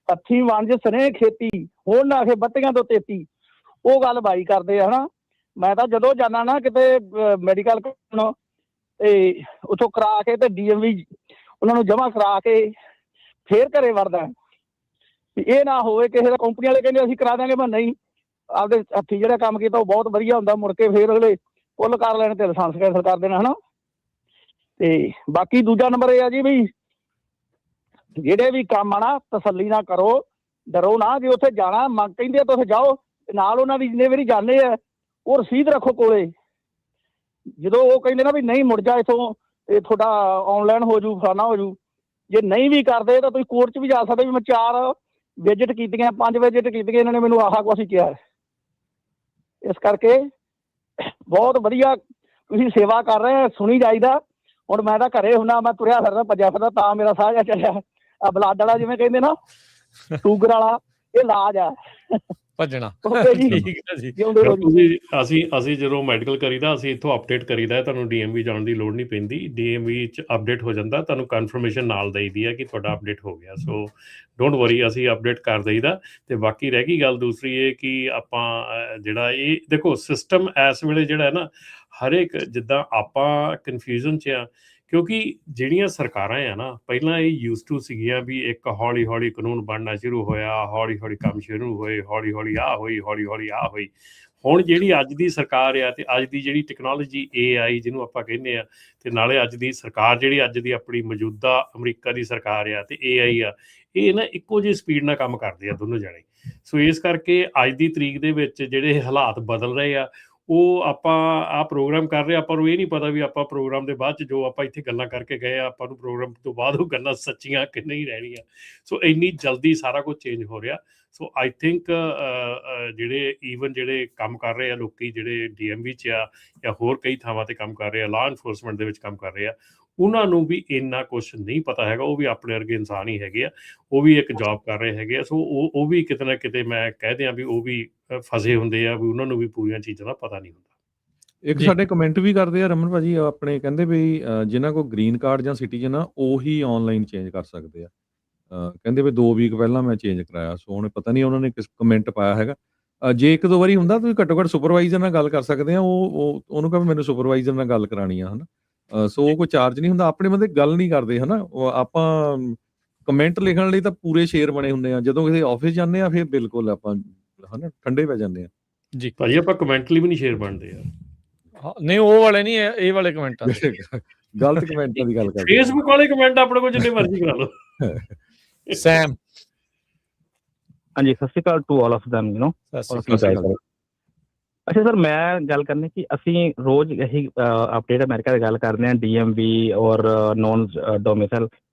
ਹੱਥੀਂ ਵੰਜ ਸਨੇ ਖੇਤੀ, ਹੁਣ ਨਾ ਆਖੇ ਬੱਤੀਆਂ ਤੋਂ ਤੇਤੀ। ਉਹ ਗੱਲ ਬਾਈ ਕਰਦੇ ਆ ਹਨਾ। ਮੈਂ ਤਾਂ ਜਦੋਂ ਜਾਂਦਾ ਨਾ ਕਿਤੇ ਮੈਡੀਕਲ ਤੇ ਉੱਥੋਂ ਕਰਾ ਕੇ ਤੇ DMV ਉਹਨਾਂ ਨੂੰ ਜਮ੍ਹਾਂ ਕਰਾ ਕੇ ਫੇਰ ਘਰੇ ਵੜਦਾ। ਇਹ ਨਾ ਹੋਵੇ ਕਿਸੇ ਦਾ ਕੰਪਨੀ ਵਾਲੇ ਕਹਿੰਦੇ ਅਸੀਂ ਕਰਾ ਦਾਂਗੇ, ਮੈਂ ਨਹੀਂ, ਆਪਦੇ ਹੱਥੀਂ ਜਿਹੜਾ ਕੰਮ ਕੀਤਾ ਉਹ ਬਹੁਤ ਵਧੀਆ ਹੁੰਦਾ, ਮੁੜ ਕੇ ਫੇਰ ਅਗਲੇ ਪੁੱਲ ਕਰ ਲੈਣ ਤੇ ਲਾਇਸੈਂਸ ਕੈਂਸਲ ਕਰ ਦੇਣਾ ਹਨਾ। ਤੇ ਬਾਕੀ ਦੂਜਾ ਨੰਬਰ ਇਹ ਆ ਜੀ ਵੀ ਜਿਹੜੇ ਵੀ ਕੰਮ ਆ ਨਾ ਤਸੱਲੀ ਨਾਲ ਕਰੋ, ਡਰੋ ਨਾ। ਜੇ ਉੱਥੇ ਜਾਣਾ ਮੰਗ ਕਹਿੰਦੇ ਆ ਤਾਂ ਉੱਥੇ ਜਾਓ, ਨਾਲ ਉਹਨਾਂ ਦੀ ਜਿੰਨੇ ਵਾਰੀ ਜਾਂਦੇ ਆ ਉਹ ਰਸੀਦ ਰੱਖੋ ਕੋਲੇ। ਜਦੋਂ ਉਹ ਕਹਿੰਦੇ ਨਾ ਵੀ ਨਹੀਂ ਮੁੜ ਜਾ ਇੱਥੋਂ, ਇਹ ਤੁਹਾਡਾ ਆਨਲਾਈਨ ਹੋ ਜੂ, ਫਲਾਣਾ ਹੋ ਜੂ। ਜੇ ਨਹੀਂ ਵੀ ਕਰਦੇ ਤਾਂ ਤੁਸੀਂ ਕੋਰਟ 'ਚ ਵੀ ਜਾ ਸਕਦੇ ਵੀ ਮੈਂ 4 ਵਿਜ਼ਿਟ ਕੀਤੀਆਂ, 5 ਵਿਜ਼ਿਟ ਕੀਤੀਆਂ, ਇਹਨਾਂ ਨੇ ਮੈਨੂੰ ਆਹ ਕੁਛ ਕਿਹਾ। ਇਸ ਕਰਕੇ ਬਹੁਤ ਵਧੀਆ ਤੁਸੀਂ ਸੇਵਾ ਕਰ ਰਹੇ, ਸੁਣੀ ਜਾਈਦਾ। ਹੁਣ ਮੈਂ ਤਾਂ ਘਰੇ ਹੁੰਦਾ, ਮੈਂ ਤੁਰਿਆ ਫਿਰਦਾ, ਭੱਜਿਆ ਫਿਰਦਾ, ਤਾਂ ਮੇਰਾ ਸਾਹ ਜਿਹਾ ਚੜਿਆ। ਆ ਬਲੱਡ ਵਾਲਾ ਜਿਵੇਂ ਕਹਿੰਦੇ ਨਾ, ਸ਼ੂਗਰ ਵਾਲਾ, ਇਹ ਇਲਾਜ ਆ ਭੱਜਣਾ। ਅਸੀਂ ਜਦੋਂ ਮੈਡੀਕਲ ਕਰੀਦਾ ਅਸੀਂ ਇੱਥੋਂ ਅਪਡੇਟ ਕਰੀਦਾ, ਤੁਹਾਨੂੰ DMV ਜਾਣ ਦੀ ਲੋੜ ਨਹੀਂ ਪੈਂਦੀ। DMV 'ਚ ਅਪਡੇਟ ਹੋ ਜਾਂਦਾ, ਤੁਹਾਨੂੰ ਕਨਫਰਮੇਸ਼ਨ ਨਾਲ ਦੇਈਦੀ ਹੈ ਕਿ ਤੁਹਾਡਾ ਅਪਡੇਟ ਹੋ ਗਿਆ। ਸੋ ਡੋਂਟ ਵਰੀ, ਅਸੀਂ ਅਪਡੇਟ ਕਰ ਦਈਦਾ। ਅਤੇ ਬਾਕੀ ਰਹਿ ਗਈ ਗੱਲ ਦੂਸਰੀ ਇਹ ਕਿ ਆਪਾਂ ਜਿਹੜਾ ਇਹ ਦੇਖੋ ਸਿਸਟਮ ਇਸ ਵੇਲੇ ਜਿਹੜਾ ਹੈ ਨਾ, ਹਰ ਇੱਕ ਜਿੱਦਾਂ ਆਪਾਂ ਕਨਫਿਊਜ਼ਨ 'ਚ ਆ ਕਿਉਂਕਿ ਜਿਹੜੀਆਂ ਸਰਕਾਰਾਂ ਆ ਨਾ, ਪਹਿਲਾਂ ਇਹ ਯੂਜ਼ ਟੂ ਸੀਗੀਆਂ ਵੀ ਇੱਕ ਹੌਲੀ ਹੌਲੀ ਕਾਨੂੰਨ ਬਣਨਾ ਸ਼ੁਰੂ ਹੋਇਆ, ਹੌਲੀ ਹੌਲੀ ਕੰਮ ਸ਼ੁਰੂ ਹੋਏ, ਹੌਲੀ ਹੌਲੀ ਆਹ ਹੋਈ, ਹੌਲੀ ਹੌਲੀ ਆਹ ਹੋਈ। ਹੁਣ ਜਿਹੜੀ ਅੱਜ ਦੀ ਸਰਕਾਰ ਆ ਤੇ ਅੱਜ ਦੀ ਜਿਹੜੀ ਟੈਕਨੋਲੋਜੀ AI ਜਿਹਨੂੰ ਆਪਾਂ ਕਹਿੰਦੇ ਆ, ਤੇ ਨਾਲੇ ਅੱਜ ਦੀ ਸਰਕਾਰ ਜਿਹੜੀ ਅੱਜ ਦੀ ਆਪਣੀ ਮੌਜੂਦਾ ਅਮਰੀਕਾ ਦੀ ਸਰਕਾਰ ਆ ਤੇ AI ਆ, ਇਹ ਨਾ ਇੱਕੋ ਜਿਹੀ ਸਪੀਡ ਨਾਲ ਕੰਮ ਕਰਦੇ ਆ ਦੋਨੋਂ ਜਣੇ। ਸੋ ਇਸ ਕਰਕੇ ਅੱਜ ਦੀ ਤਰੀਕ ਦੇ ਵਿੱਚ ਜਿਹੜੇ ਹਾਲਾਤ ਬਦਲ ਰਹੇ ਆ, ਉਹ ਆਪਾਂ ਆਹ ਪ੍ਰੋਗਰਾਮ ਕਰ ਰਹੇ, ਆਪਾਂ ਨੂੰ ਇਹ ਨਹੀਂ ਪਤਾ ਵੀ ਆਪਾਂ ਪ੍ਰੋਗਰਾਮ ਦੇ ਬਾਅਦ 'ਚ ਜੋ ਆਪਾਂ ਇੱਥੇ ਗੱਲਾਂ ਕਰਕੇ ਗਏ ਆ, ਆਪਾਂ ਨੂੰ ਪ੍ਰੋਗਰਾਮ ਤੋਂ ਬਾਅਦ ਉਹ ਗੱਲਾਂ ਸੱਚੀਆਂ ਕਿ ਨਹੀਂ ਰਹਿਣੀਆਂ। ਸੋ ਇੰਨੀ ਜਲਦੀ ਸਾਰਾ ਕੁਝ ਚੇਂਜ ਹੋ ਰਿਹਾ। ਸੋ ਆਈ ਥਿੰਕ ਜਿਹੜੇ ਈਵਨ ਜਿਹੜੇ ਕੰਮ ਕਰ ਰਹੇ ਆ ਲੋਕੀ, ਜਿਹੜੇ DMV 'ਚ ਆ ਜਾਂ ਹੋਰ ਕਈ ਥਾਵਾਂ 'ਤੇ ਕੰਮ ਕਰ ਰਹੇ ਆ, ਲਾਅ ਇਨਫੋਰਸਮੈਂਟ ਦੇ ਵਿੱਚ ਕੰਮ ਕਰ ਰਹੇ ਆ, ਉਹਨਾਂ ਨੂੰ ਵੀ ਇੰਨਾ ਕੁਛ ਨਹੀਂ ਪਤਾ ਹੈਗਾ। ਉਹ ਵੀ ਆਪਣੇ ਵਰਗੇ ਇਨਸਾਨ ਹੀ ਹੈਗੇ ਆ, ਉਹ ਵੀ ਇੱਕ ਜੌਬ ਕਰ ਰਹੇ ਹੈਗੇ ਆ। ਸੋ ਉਹ ਵੀ ਕਿਤੇ ਨਾ ਕਿਤੇ ਮੈਂ ਕਹਿ ਦਿਆਂ ਵੀ ਉਹ ਵੀ ਫਸੇ ਹੁੰਦੇ ਆ, ਵੀ ਉਹਨਾਂ ਨੂੰ ਵੀ ਪੂਰੀਆਂ ਚੀਜ਼ਾਂ ਦਾ ਪਤਾ ਨਹੀਂ ਹੁੰਦਾ। ਇੱਕ ਸਾਡੇ ਕਮੈਂਟ ਵੀ ਕਰਦੇ ਆ ਰਮਨ ਭਾਜੀ ਆਪਣੇ, ਕਹਿੰਦੇ ਵੀ ਜਿਨ੍ਹਾਂ ਕੋਲ ਗ੍ਰੀਨ ਕਾਰਡ ਜਾਂ ਸਿਟੀਜ਼ਨ ਆ ਉਹੀ ਆਨਲਾਈਨ ਚੇਂਜ ਕਰ ਸਕਦੇ ਆ। ਕਹਿੰਦੇ ਵੀ 2 ਵੀਕ ਪਹਿਲਾਂ ਮੈਂ ਚੇਂਜ ਕਰਾਇਆ। ਸੋ ਹੁਣ ਪਤਾ ਨਹੀਂ ਉਹਨਾਂ ਨੇ ਕਿਸ ਕਮੈਂਟ ਪਾਇਆ ਹੈਗਾ। ਜੇ 1-2 ਵਾਰੀ ਹੁੰਦਾ ਤੁਸੀਂ ਘੱਟੋ ਘੱਟ ਸੁਪਰਵਾਈਜ਼ਰ ਨਾਲ ਗੱਲ ਕਰ ਸਕਦੇ ਆ। ਉਹਨੂੰ ਕਹੋ ਮੈਨੂੰ ਸੁਪਰਵਾਈਜ਼ਰ ਨਾਲ ਗੱਲ ਕਰਾਉਣੀ ਆ, ਹੈ ਨਾ। ਸੋ ਉਹ ਕੋਈ ਚਾਰਜ ਨਹੀਂ ਹੁੰਦਾ। ਆਪਣੇ ਬੰਦੇ ਗੱਲ ਨਹੀਂ ਕਰਦੇ, ਹੈ ਨਾ। ਆਪਾਂ ਕਮੈਂਟ ਲਿਖਣ ਲਈ ਤਾਂ ਪੂਰੇ ਸ਼ੇਰ ਬਣੇ ਹੁੰਦੇ ਆ, ਜਦੋਂ ਕਿਸੇ ਆਫਿਸ ਜਾਂਦੇ ਆ ਫਿਰ ਬਿਲਕੁਲ ਆਪਾਂ, ਹੈ ਨਾ, ਠੰਡੇ ਪੈ ਜਾਂਦੇ ਆ ਜੀ। ਭਾਜੀ ਆਪਾਂ ਕਮੈਂਟ ਲਈ ਵੀ ਨਹੀਂ ਸ਼ੇਅਰ ਬਣਦੇ ਯਾਰ। ਨਹੀਂ ਉਹ ਵਾਲੇ ਨਹੀਂ, ਇਹ ਵਾਲੇ ਕਮੈਂਟਾਂ ਗਲਤ ਕਮੈਂਟਾਂ ਦੀ ਗੱਲ ਕਰਦੇ। ਫੇਸਬੁੱਕ ਵਾਲੇ ਕਮੈਂਟ ਆਪਣੇ ਕੋਲ ਜਿੰਨੇ ਮਰਜ਼ੀ ਕਰਾ ਲਓ। ਸੈਮ ਹਾਂਜੀ, ਸਤਿ ਸ਼੍ਰੀ ਅਕਾਲ to all of them, you know. ਅੱਛਾ ਸਰ, ਮੈਂ ਗੱਲ ਕਰਨੀ ਕਿ ਅਸੀਂ ਰੋਜ਼ ਇਹੀ ਅਪਡੇਟ ਅਮਰੀਕਾ ਦੀ ਗੱਲ ਕਰਦੇ ਹਾਂ, DMV ਔਰ ਨੌਨ ਡੋਮਿਸਾਈਲ।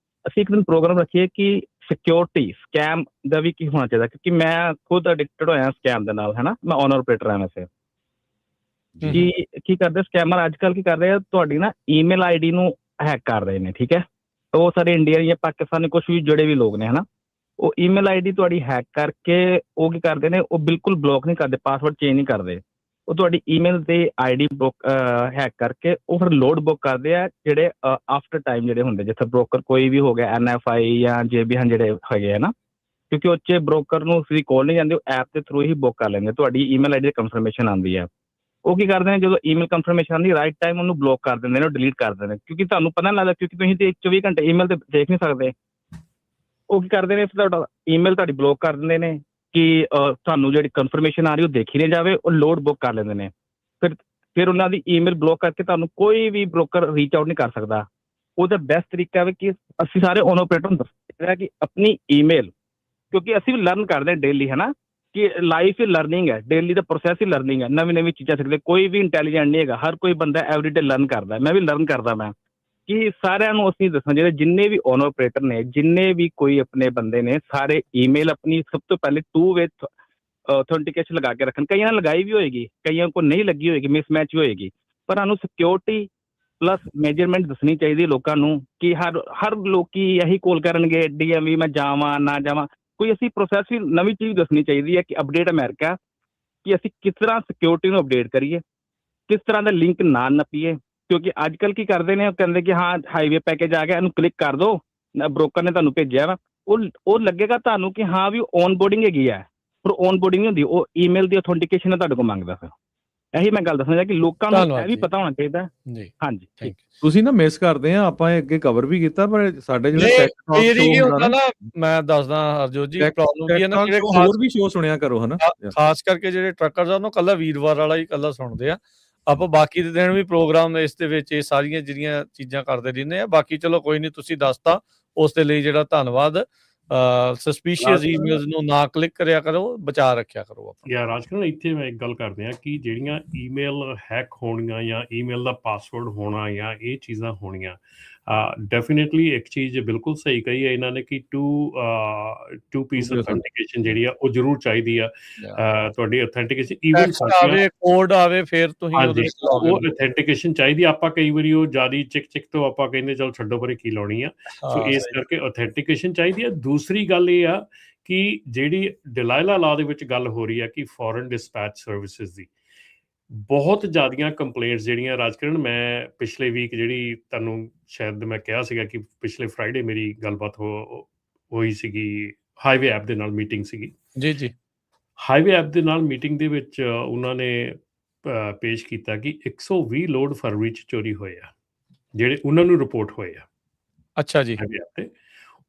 ਅਸੀਂ ਇੱਕ ਦਿਨ ਪ੍ਰੋਗਰਾਮ ਰੱਖੀਏ ਕਿ ਸਿਕਿਉਰਿਟੀ ਸਕੈਮ ਦਾ ਵੀ ਕੀ ਹੋਣਾ ਚਾਹੀਦਾ, ਕਿਉਂਕਿ ਮੈਂ ਖੁਦ ਅਡਿਕਟਡ ਹੋਇਆ ਸਕੈਮ ਦੇ ਨਾਲ, ਹੈ ਨਾ। ਮੈਂ ਓਨਰ ਆਪਰੇਟਰ ਹਾਂ ਵੈਸੇ। ਕੀ ਕਰਦੇ ਸਕੈਮਰ ਅੱਜ ਕੱਲ੍ਹ, ਕੀ ਕਰ ਰਹੇ ਆ, ਤੁਹਾਡੀ ਨਾ ਈਮੇਲ ID ਨੂੰ ਹੈਕ ਕਰ ਰਹੇ ਨੇ, ਠੀਕ ਹੈ। ਉਹ ਸਾਰੇ ਇੰਡੀਆ ਜਾਂ ਪਾਕਿਸਤਾਨੀ ਕੁਛ ਵੀ ਜਿਹੜੇ ਵੀ ਲੋਕ ਨੇ, ਹੈ ਨਾ, ਉਹ ਈਮੇਲ ID ਤੁਹਾਡੀ ਹੈਕ ਕਰਕੇ ਉਹ ਕੀ ਕਰਦੇ ਨੇ, ਉਹ ਬਿਲਕੁਲ ਬਲੋਕ ਨਹੀਂ ਕਰਦੇ, ਪਾਸਵਰਡ ਚੇਂਜ ਨਹੀਂ ਕਰਦੇ। ਉਹ ਤੁਹਾਡੀ ਈਮੇਲ ਤੇ ID ਬੁੱਕ ਹੈਕ ਕਰਕੇ ਉਹ ਫਿਰ ਲੋਡ ਬੁੱਕ ਕਰਦੇ ਆ, ਜਿਹੜੇ ਆਫਟਰ ਟਾਈਮ ਜਿਹੜੇ ਹੁੰਦੇ, ਜਿੱਥੇ ਬ੍ਰੋਕਰ ਕੋਈ ਵੀ ਹੋ ਗਿਆ, NFI ਜਾਂ JB ਜਿਹੜੇ ਹੈਗੇ ਆ ਨਾ, ਕਿਉਂਕਿ ਉਹ 'ਚ ਬ੍ਰੋਕਰ ਨੂੰ ਤੁਸੀਂ ਕੋਲ ਨਹੀਂ ਜਾਂਦੇ, ਉਹ ਐਪ ਦੇ ਥਰੂ ਹੀ ਬੁੱਕ ਕਰ ਲੈਂਦੇ। ਤੁਹਾਡੀ ਈਮੇਲ ID ਦੀ ਕਨਫਰਮੇਸ਼ਨ ਆਉਂਦੀ ਹੈ। ਉਹ ਕੀ ਕਰਦੇ ਨੇ, ਜਦੋਂ ਈਮੇਲ ਕਨਫਰਮੇਸ਼ਨ ਆਉਂਦੀ ਰਾਈਟ ਟਾਈਮ ਉਹਨੂੰ ਬਲੋਕ ਕਰ ਦਿੰਦੇ ਨੇ, ਉਹ ਡਿਲੀਟ ਕਰ ਦਿੰਦੇ ਨੇ, ਕਿਉਂਕਿ ਤੁਹਾਨੂੰ ਪਤਾ ਨਹੀਂ ਲੱਗਦਾ, ਕਿਉਂਕਿ ਤੁਸੀਂ ਤੇ 24 ਘੰਟੇ ਈਮੇਲ ਤੇ ਦੇਖ ਨਹੀਂ ਸਕਦੇ। ਉਹ ਕੀ ਕਰਦੇ ਨੇ, ਤੁਹਾਡਾ ਈਮੇਲ ਤੁਹਾਡੀ ਬਲੋਕ ਕਰ ਦਿੰਦੇ ਨੇ ਕਿ ਤੁਹਾਨੂੰ ਜਿਹੜੀ ਕਨਫਰਮੇਸ਼ਨ ਆ ਰਹੀ ਉਹ ਦੇਖੀ ਨਹੀਂ ਜਾਵੇ, ਉਹ ਲੋਡ ਬੁੱਕ ਕਰ ਲੈਂਦੇ ਨੇ। ਫਿਰ ਉਹਨਾਂ ਦੀ ਈਮੇਲ ਬਲੋਕ ਕਰਕੇ ਤੁਹਾਨੂੰ ਕੋਈ ਵੀ ਬ੍ਰੋਕਰ ਰੀਚ ਆਊਟ ਨਹੀਂ ਕਰ ਸਕਦਾ। ਉਹਦਾ ਬੈਸਟ ਤਰੀਕਾ ਹੈ ਕਿ ਅਸੀਂ ਸਾਰੇ ਓਨ ਆਪਰੇਟਰ ਨੂੰ ਦੱਸਿਆ ਕਿ ਆਪਣੀ ਈਮੇਲ, ਕਿਉਂਕਿ ਅਸੀਂ ਵੀ ਲਰਨ ਕਰਦੇ ਹਾਂ ਡੇਲੀ, ਹੈ ਨਾ, ਕਿ ਲਾਈਫ ਹੀ ਲਰਨਿੰਗ ਹੈ, ਡੇਲੀ ਦਾ ਪ੍ਰੋਸੈਸ ਹੀ ਲਰਨਿੰਗ ਹੈ। ਨਵੀਂ ਚੀਜ਼ਾਂ ਸਿੱਖਦੇ, ਕੋਈ ਵੀ ਇੰਟੈਲੀਜੈਂਟ ਨਹੀਂ ਹੈਗਾ, ਹਰ ਕੋਈ ਬੰਦਾ ਐਵਰੀਡੇ ਲਰਨ ਕਰਦਾ। ਮੈਂ ਵੀ ਲਰਨ ਕਰਦਾ। ਮੈਂ ਕਿ ਸਾਰਿਆਂ ਨੂੰ ਅਸੀਂ ਦੱਸਣਾ ਚਾਹੀਦਾ, ਜਿੰਨੇ ਵੀ ਓਨ ਆਪਰੇਟਰ ਨੇ, ਜਿੰਨੇ ਵੀ ਕੋਈ ਆਪਣੇ ਬੰਦੇ ਨੇ, ਸਾਰੇ ਈਮੇਲ ਆਪਣੀ ਸਭ ਤੋਂ ਪਹਿਲੇ 2 ਵੇ ਔਥੈਂਟੀਕੇਸ਼ਨ ਲਗਾ ਕੇ ਰੱਖਣ। ਕਈਆਂ ਨੇ ਲਗਾਈ ਵੀ ਹੋਏਗੀ, ਕਈਆਂ ਕੋਲ ਨਹੀਂ ਲੱਗੀ ਹੋਏਗੀ, ਮਿਸਮੈਚ ਹੋਏਗੀ, ਪਰ ਸਾਨੂੰ ਸਿਕਿਉਰਿਟੀ ਪਲੱਸ ਮੇਜਰਮੈਂਟ ਦੱਸਣੀ ਚਾਹੀਦੀ ਲੋਕਾਂ ਨੂੰ ਕਿ ਹਰ ਲੋਕੀ ਇਹੀ ਕੋਲ ਕਰਨਗੇ DMV ਮੈਂ ਜਾਵਾਂ ਨਾ ਜਾਵਾਂ। ਕੋਈ ਅਸੀਂ ਪ੍ਰੋਸੈਸ ਵੀ ਨਵੀਂ ਚੀਜ਼ ਦੱਸਣੀ ਚਾਹੀਦੀ ਹੈ ਕਿ ਅਪਡੇਟ ਅਮਰੀਕਾ, ਕਿ ਅਸੀਂ ਕਿਸ ਤਰ੍ਹਾਂ ਸਿਕਿਉਰਿਟੀ ਨੂੰ ਅਪਡੇਟ ਕਰੀਏ, ਕਿਸ ਤਰ੍ਹਾਂ ਦਾ ਲਿੰਕ ਨਾ ਨੱਪੀਏ। ਕਿਉਂਕਿ ਅੱਜ ਕੱਲ੍ਹ ਕੀ ਕਰਦੇ ਨੇ, ਉਹ ਕਹਿੰਦੇ ਕਿ ਹਾਂ ਹਾਈਵੇ ਪੈਕੇਜ ਆ ਗਿਆ, ਇਹਨੂੰ ਕਲਿੱਕ ਕਰ ਦਿਓ, ਬ੍ਰੋਕਰ ਨੇ ਤੁਹਾਨੂੰ ਭੇਜਿਆ ਵਾ, ਉਹ ਲੱਗੇਗਾ ਤੁਹਾਨੂੰ ਕਿ ਹਾਂ ਵੀ ਔਨ ਬੋਰਡਿੰਗ ਹੈਗੀ ਹੈ, ਪਰ ਔਨ ਬੋਰਡਿੰਗ ਨਹੀਂ ਹੁੰਦੀ, ਉਹ ਈਮੇਲ ਦੀ ਔਥੈਂਟੀਕੇਸ਼ਨ ਤੁਹਾਡੇ ਕੋਲ ਮੰਗਦਾ। ਫਿਰ ਇਹੀ ਮੈਂ ਗੱਲ ਦੱਸਣਾ ਕਿ ਲੋਕਾਂ ਨੂੰ ਇਹ ਵੀ ਪਤਾ ਹੋਣਾ ਚਾਹੀਦਾ ਜੀ। ਹਾਂਜੀ, ਠੀਕ। ਤੁਸੀਂ ਨਾ ਮਿਸ ਕਰਦੇ ਆ, ਆਪਾਂ ਅੱਗੇ ਕਵਰ ਵੀ ਕੀਤਾ, ਪਰ ਸਾਡੇ ਜਿਹੜੇ ਕੀ ਹੁੰਦਾ ਨਾ, ਮੈਂ ਦੱਸਦਾ ਹਰਜੋਤ ਜੀ, ਪ੍ਰੋਬਲਮ ਕੀ ਹੈ ਨਾ, ਹੋਰ ਵੀ ਸ਼ੋਅ ਸੁਣਿਆ ਕਰੋ, ਹਨਾ। ਖਾਸ ਕਰਕੇ ਜਿਹੜੇ ਟਰੱਕਰਸ ਆ, ਉਹਨੂੰ ਕੱਲਾ ਵੀਰਵਾਰ ਵਾਲਾ ਹੀ ਕੱਲਾ ਸੁਣਦੇ ਆ। ਆਪਾਂ ਬਾਕੀ ਦੇ ਦਿਨ ਵੀ ਪ੍ਰੋਗਰਾਮ ਇਸ ਦੇ ਵਿੱਚ ਇਹ ਸਾਰੀਆਂ ਜਿਹੜੀਆਂ ਚੀਜ਼ਾਂ ਕਰਦੇ ਰਹਿੰਦੇ ਆ। ਬਾਕੀ ਚਲੋ ਕੋਈ ਨਹੀਂ, ਤੁਸੀਂ ਦੱਸਤਾ, ਉਸ ਦੇ ਲਈ ਜਿਹੜਾ ਧੰਨਵਾਦ। ਸਸਪੀਸ਼ੀਅਸ ਈਮੇਲਸ ਨੂੰ ਨਾ ਕਲਿੱਕ ਕਰਿਆ ਕਰੋ, ਬਚਾ ਰੱਖਿਆ ਕਰੋ ਆਪਣਾ। ਯਾਰ ਰਾਜਕਰਨ, ਇੱਥੇ ਮੈਂ ਇੱਕ ਗੱਲ ਕਰਦੇ ਹਾਂ ਕਿ ਜਿਹੜੀਆਂ ਈਮੇਲ ਹੈਕ ਹੋਣੀਆਂ ਜਾਂ ਈਮੇਲ ਦਾ ਪਾਸਵਰਡ ਹੋਣਾ ਜਾਂ ਇਹ ਚੀਜ਼ਾਂ ਹੋਣੀਆਂ, ਡੈਫੀਨੇਟਲੀ ਇੱਕ ਚੀਜ਼ ਬਿਲਕੁਲ ਸਹੀ ਕਹੀ ਹੈ ਇਹਨਾਂ ਨੇ ਕਿ ਟੂ ਪੀਸ ਔਥੈਂਟੀਕੇਸ਼ਨ ਜਿਹੜੀ ਆ ਉਹ ਜ਼ਰੂਰ ਚਾਹੀਦੀ ਆ। ਤੁਹਾਡੀ ਔਥੈਂਟੀਕੇਸ਼ਨ ਈਵਨ ਕੋਡ ਆਵੇ ਫਿਰ ਤੁਸੀਂ ਉਹ ਔਥੈਂਟੀਕੇਸ਼ਨ ਚਾਹੀਦੀ। ਆਪਾਂ ਕਈ ਵਾਰੀ ਉਹ ਜ਼ਿਆਦਾ ਚਿਕ ਤੋਂ ਆਪਾਂ ਕਹਿੰਦੇ ਚਲ ਛੱਡੋ ਪਰੇ ਕੀ ਲਾਉਣੀ ਆ। ਸੋ ਇਸ ਕਰਕੇ ਔਥੈਂਟੀਕੇਸ਼ਨ ਚਾਹੀਦੀ ਆ। ਦੂਸਰੀ ਗੱਲ ਇਹ ਆ ਕਿ ਜਿਹੜੀ ਡਿਲਾਇਲਾ ਲਾ ਦੇ ਵਿੱਚ ਗੱਲ ਹੋ ਰਹੀ ਆ ਕਿ ਫੋਰਨ ਡਿਸਪੈਚ ਸਰਵਿਸਿਜ਼ ਦੀ ਬਹੁਤ ਜ਼ਿਆਦੀਆਂ ਕੰਪਲੇਂਟਸ ਜਿਹੜੀਆਂ, ਰਾਜਕਰਨ ਮੈਂ ਪਿਛਲੇ ਵੀਕ ਜਿਹੜੀ ਤੁਹਾਨੂੰ ਸ਼ਾਇਦ ਮੈਂ ਕਿਹਾ ਸੀਗਾ ਕਿ ਪਿਛਲੇ ਫਰਾਈਡੇ ਮੇਰੀ ਗੱਲਬਾਤ ਹੋਈ ਸੀਗੀ, ਹਾਈਵੇ ਐਪ ਦੇ ਨਾਲ ਮੀਟਿੰਗ ਸੀਗੀ। ਜੀ। ਹਾਈਵੇ ਐਪ ਦੇ ਨਾਲ ਮੀਟਿੰਗ ਦੇ ਵਿੱਚ ਉਹਨਾਂ ਨੇ ਪੇਸ਼ ਕੀਤਾ ਕਿ 120 ਲੋਡ ਫਰਵਰੀ 'ਚ ਚੋਰੀ ਹੋਏ ਆ। ਜਿਹੜੇ ਉਹਨਾਂ ਨੂੰ ਰਿਪੋਰਟ ਹੋਏ ਆ। ਅੱਛਾ ਜੀ। ਤੇ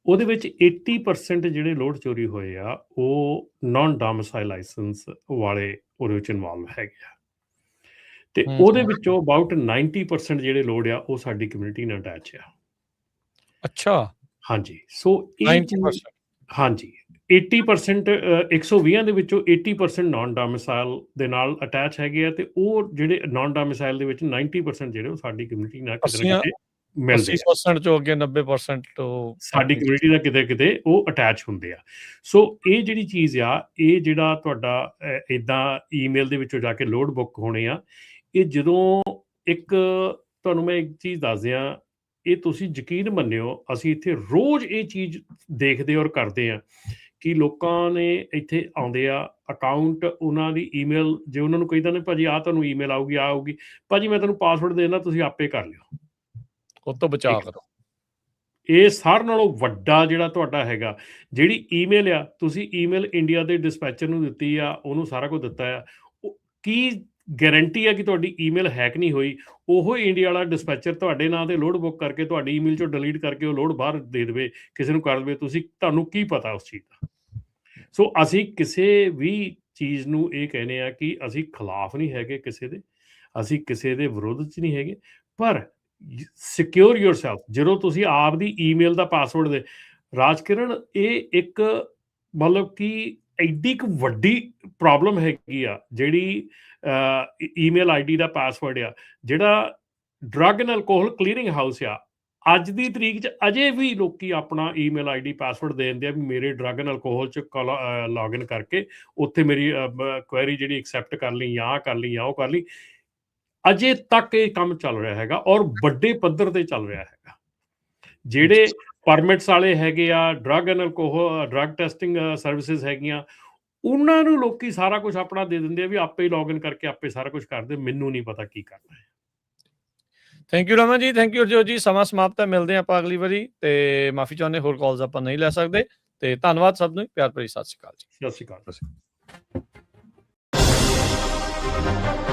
ਉਹਦੇ ਵਿੱਚ 80% ਜਿਹੜੇ ਲੋਡ ਚੋਰੀ ਹੋਏ ਆ ਉਹ ਨਾਨ ਡੋਮਿਸਾਈਲ ਲਾਇਸੈਂਸ ਵਾਲੇ ਉਹਦੇ ਵਿੱਚ ਇਨਵੋਲਵ ਹੈਗੇ ਆ, ਤੇ ਉਹਦੇ ਵਿੱਚੋਂ ਅਬਾਊਟ 90% ਜਿਹੜੇ ਲੋਡ ਆ ਉਹ ਸਾਡੀ ਕਮਿਊਨਿਟੀ ਨਾਲ ਅਟੈਚ ਆ। ਅੱਛਾ। ਹਾਂਜੀ, ਸੋ ਇਹ 90%। ਹਾਂਜੀ, 80% 120 ਦੇ ਵਿੱਚੋਂ 80% ਨਾਨ ਡੋਮਿਸਾਈਲ ਦੇ ਨਾਲ ਅਟੈਚ ਹੈਗੇ ਆ, ਤੇ ਉਹ ਜਿਹੜੇ ਨਾਨ ਡੋਮਿਸਾਈਲ ਦੇ ਵਿੱਚ 90% ਜਿਹੜੇ ਉਹ ਸਾਡੀ ਕਮਿਊਨਿਟੀ ਨਾਲ ਕਿਤੇ ਨਾ ਕਿਤੇ ਮਿਲਦੇ ਆ। 80% ਚੋਂ ਅੱਗੇ 90% ਤੋਂ ਸਾਡੀ ਕਮਿਊਨਿਟੀ ਦਾ ਕਿਤੇ ਕਿਤੇ ਉਹ ਅਟੈਚ ਹੁੰਦੇ ਆ। ਸੋ ਇਹ ਜਿਹੜੀ ਚੀਜ਼ ਆ, ਇਹ ਜਿਹੜਾ ਤੁਹਾਡਾ ਇੱਦਾਂ ਈਮੇਲ ਦੇ ਵਿੱਚੋਂ ਜਾ ਕੇ ਲੋਡ ਬੁੱਕ ਹੋਣੇ ਆ, ਇਹ ਜਦੋਂ ਇੱਕ ਤੁਹਾਨੂੰ ਮੈਂ ਇੱਕ ਚੀਜ਼ ਦੱਸ ਦਿਆਂ, ਇਹ ਤੁਸੀਂ ਯਕੀਨ ਮੰਨਿਓ, ਅਸੀਂ ਇੱਥੇ ਰੋਜ਼ ਇਹ ਚੀਜ਼ ਦੇਖਦੇ ਔਰ ਕਰਦੇ ਆ ਕਿ ਲੋਕਾਂ ਨੇ ਇੱਥੇ ਆਉਂਦੇ ਆ, ਅਕਾਊਂਟ ਉਹਨਾਂ ਦੀ ਈਮੇਲ, ਜੇ ਉਹਨਾਂ ਨੂੰ ਕਹੀਦਾ ਨੇ ਭਾਜੀ ਆਹ ਤੁਹਾਨੂੰ ਈਮੇਲ ਆਊਗੀ, ਭਾਜੀ ਮੈਂ ਤੁਹਾਨੂੰ ਪਾਸਵਰਡ ਦੇ ਦਿੰਦਾ, ਤੁਸੀਂ ਆਪੇ ਕਰ ਲਿਓ, ਉਹ ਤੋਂ ਬਚਾਅ ਕਰੋ। ਇਹ ਸਾਰਿਆਂ ਨਾਲੋਂ ਵੱਡਾ ਜਿਹੜਾ ਤੁਹਾਡਾ ਹੈਗਾ, ਜਿਹੜੀ ਈਮੇਲ ਆ, ਤੁਸੀਂ ਈਮੇਲ ਇੰਡੀਆ ਦੇ ਡਿਸਪੈਚਰ ਨੂੰ ਦਿੱਤੀ ਆ, ਉਹਨੂੰ ਸਾਰਾ ਕੁਝ ਦਿੱਤਾ ਆ, ਕੀ ਗਾਰੰਟੀ ਆ ਕਿ ਤੁਹਾਡੀ ਈਮੇਲ ਹੈਕ ਨਹੀਂ ਹੋਈ? ਉਹ ਇੰਡੀਆ ਵਾਲਾ ਡਿਸਪੈਚਰ ਤੁਹਾਡੇ ਨਾਂ ਤੇ ਲੋਡ ਬੁੱਕ ਕਰਕੇ ਤੁਹਾਡੀ ਈਮੇਲ ਚੋਂ ਡਿਲੀਟ ਕਰਕੇ ਉਹ ਲੋਡ ਬਾਹਰ ਦੇ ਦੇਵੇ, ਕਿਸੇ ਨੂੰ ਕਰ ਦੇਵੇ, ਤੁਹਾਨੂੰ ਕੀ ਪਤਾ ਉਸ ਚੀਜ਼ ਦਾ? ਸੋ ਅਸੀਂ ਕਿਸੇ ਵੀ ਚੀਜ਼ ਨੂੰ ਇਹ ਕਹਿੰਦੇ ਆ ਕਿ ਅਸੀਂ ਖਿਲਾਫ ਨਹੀਂ ਹੈਗੇ ਕਿਸੇ ਦੇ, ਅਸੀਂ ਕਿਸੇ ਦੇ ਵਿਰੋਧ 'ਚ ਨਹੀਂ ਹੈਗੇ, ਪਰ ਸਿਕਿਉਰ ਯੋਰਸੈਲਫ। ਜਦੋਂ ਤੁਸੀਂ ਆਪ ਦੀ ਈਮੇਲ ਦਾ ਪਾਸਵਰਡ ਦੇ ਰਾਜਕਿਰਨ, ਇਹ ਇੱਕ ਮਤਲਬ ਕਿ ਐਡੀ ਕੁ ਵੱਡੀ ਪ੍ਰੋਬਲਮ ਹੈਗੀ ਆ, ਜਿਹੜੀ ਈਮੇਲ ਆਈਡੀ ਦਾ ਪਾਸਵਰਡ ਆ, ਜਿਹੜਾ drug and alcohol clearing house ਆ, ਅੱਜ ਦੀ ਤਰੀਕ 'ਚ ਅਜੇ ਵੀ ਲੋਕੀ ਆਪਣਾ ਈਮੇਲ ਆਈਡੀ ਪਾਸਵਰਡ ਦੇ ਦਿੰਦੇ ਆ ਵੀ ਮੇਰੇ ਡਰੱਗ ਐਂਡ ਅਲਕੋਹਲ 'ਚ ਲੌਗਇਨ ਕਰਕੇ ਉੱਥੇ ਮੇਰੀ ਕੁਐਰੀ ਜਿਹੜੀ ਐਕਸੈਪਟ ਕਰ ਲਈ, ਜਾਂ ਕਰ ਲਈ, ਜਾਂ ਉਹ ਕਰ ਲਈ। ਅਜੇ ਤੱਕ ਇਹ ਕੰਮ ਚੱਲ ਰਿਹਾ ਹੈਗਾ, ਔਰ ਵੱਡੇ ਪੱਧਰ ਤੇ ਚੱਲ ਰਿਹਾ ਹੈਗਾ। ਜਿਹੜੇ ਪਰਮਿਟਸ ਵਾਲੇ ਹੈਗੇ ਆ, drug and alcohol drug testing services ਹੈਗੀਆਂ, ਉਹਨਾਂ ਨੂੰ ਲੋਕੀ ਸਾਰਾ ਕੁਝ ਆਪਣਾ ਦੇ ਦਿੰਦੇ ਆ ਵੀ ਆਪੇ ਹੀ ਲੌਗਇਨ ਕਰਕੇ ਆਪੇ ਸਾਰਾ ਕੁਝ ਕਰਦੇ, ਮੈਨੂੰ ਨਹੀਂ ਪਤਾ ਕੀ ਕਰਨਾ ਹੈ। Thank you Raman ji, thank you ਅਰਜੋਤ ਜੀ। ਸਮਾਂ ਸਮਾਪਤ ਹੈ, ਮਿਲਦੇ ਆਪਾਂ ਅਗਲੀ ਵਾਰੀ, ਤੇ ਮਾਫੀ ਚਾਹੁੰਦੇ ਹੋਰ ਕਾਲਸ ਆਪਾਂ ਨਹੀਂ ਲੈ ਸਕਦੇ, ਤੇ ਧੰਨਵਾਦ ਸਭ ਨੂੰ, ਪਿਆਰ ਭਰੀ ਸਤਿ ਸ਼੍ਰੀ ਅਕਾਲ ਜੀ। ਸਤਿ ਸ਼੍ਰੀ ਅਕਾਲ।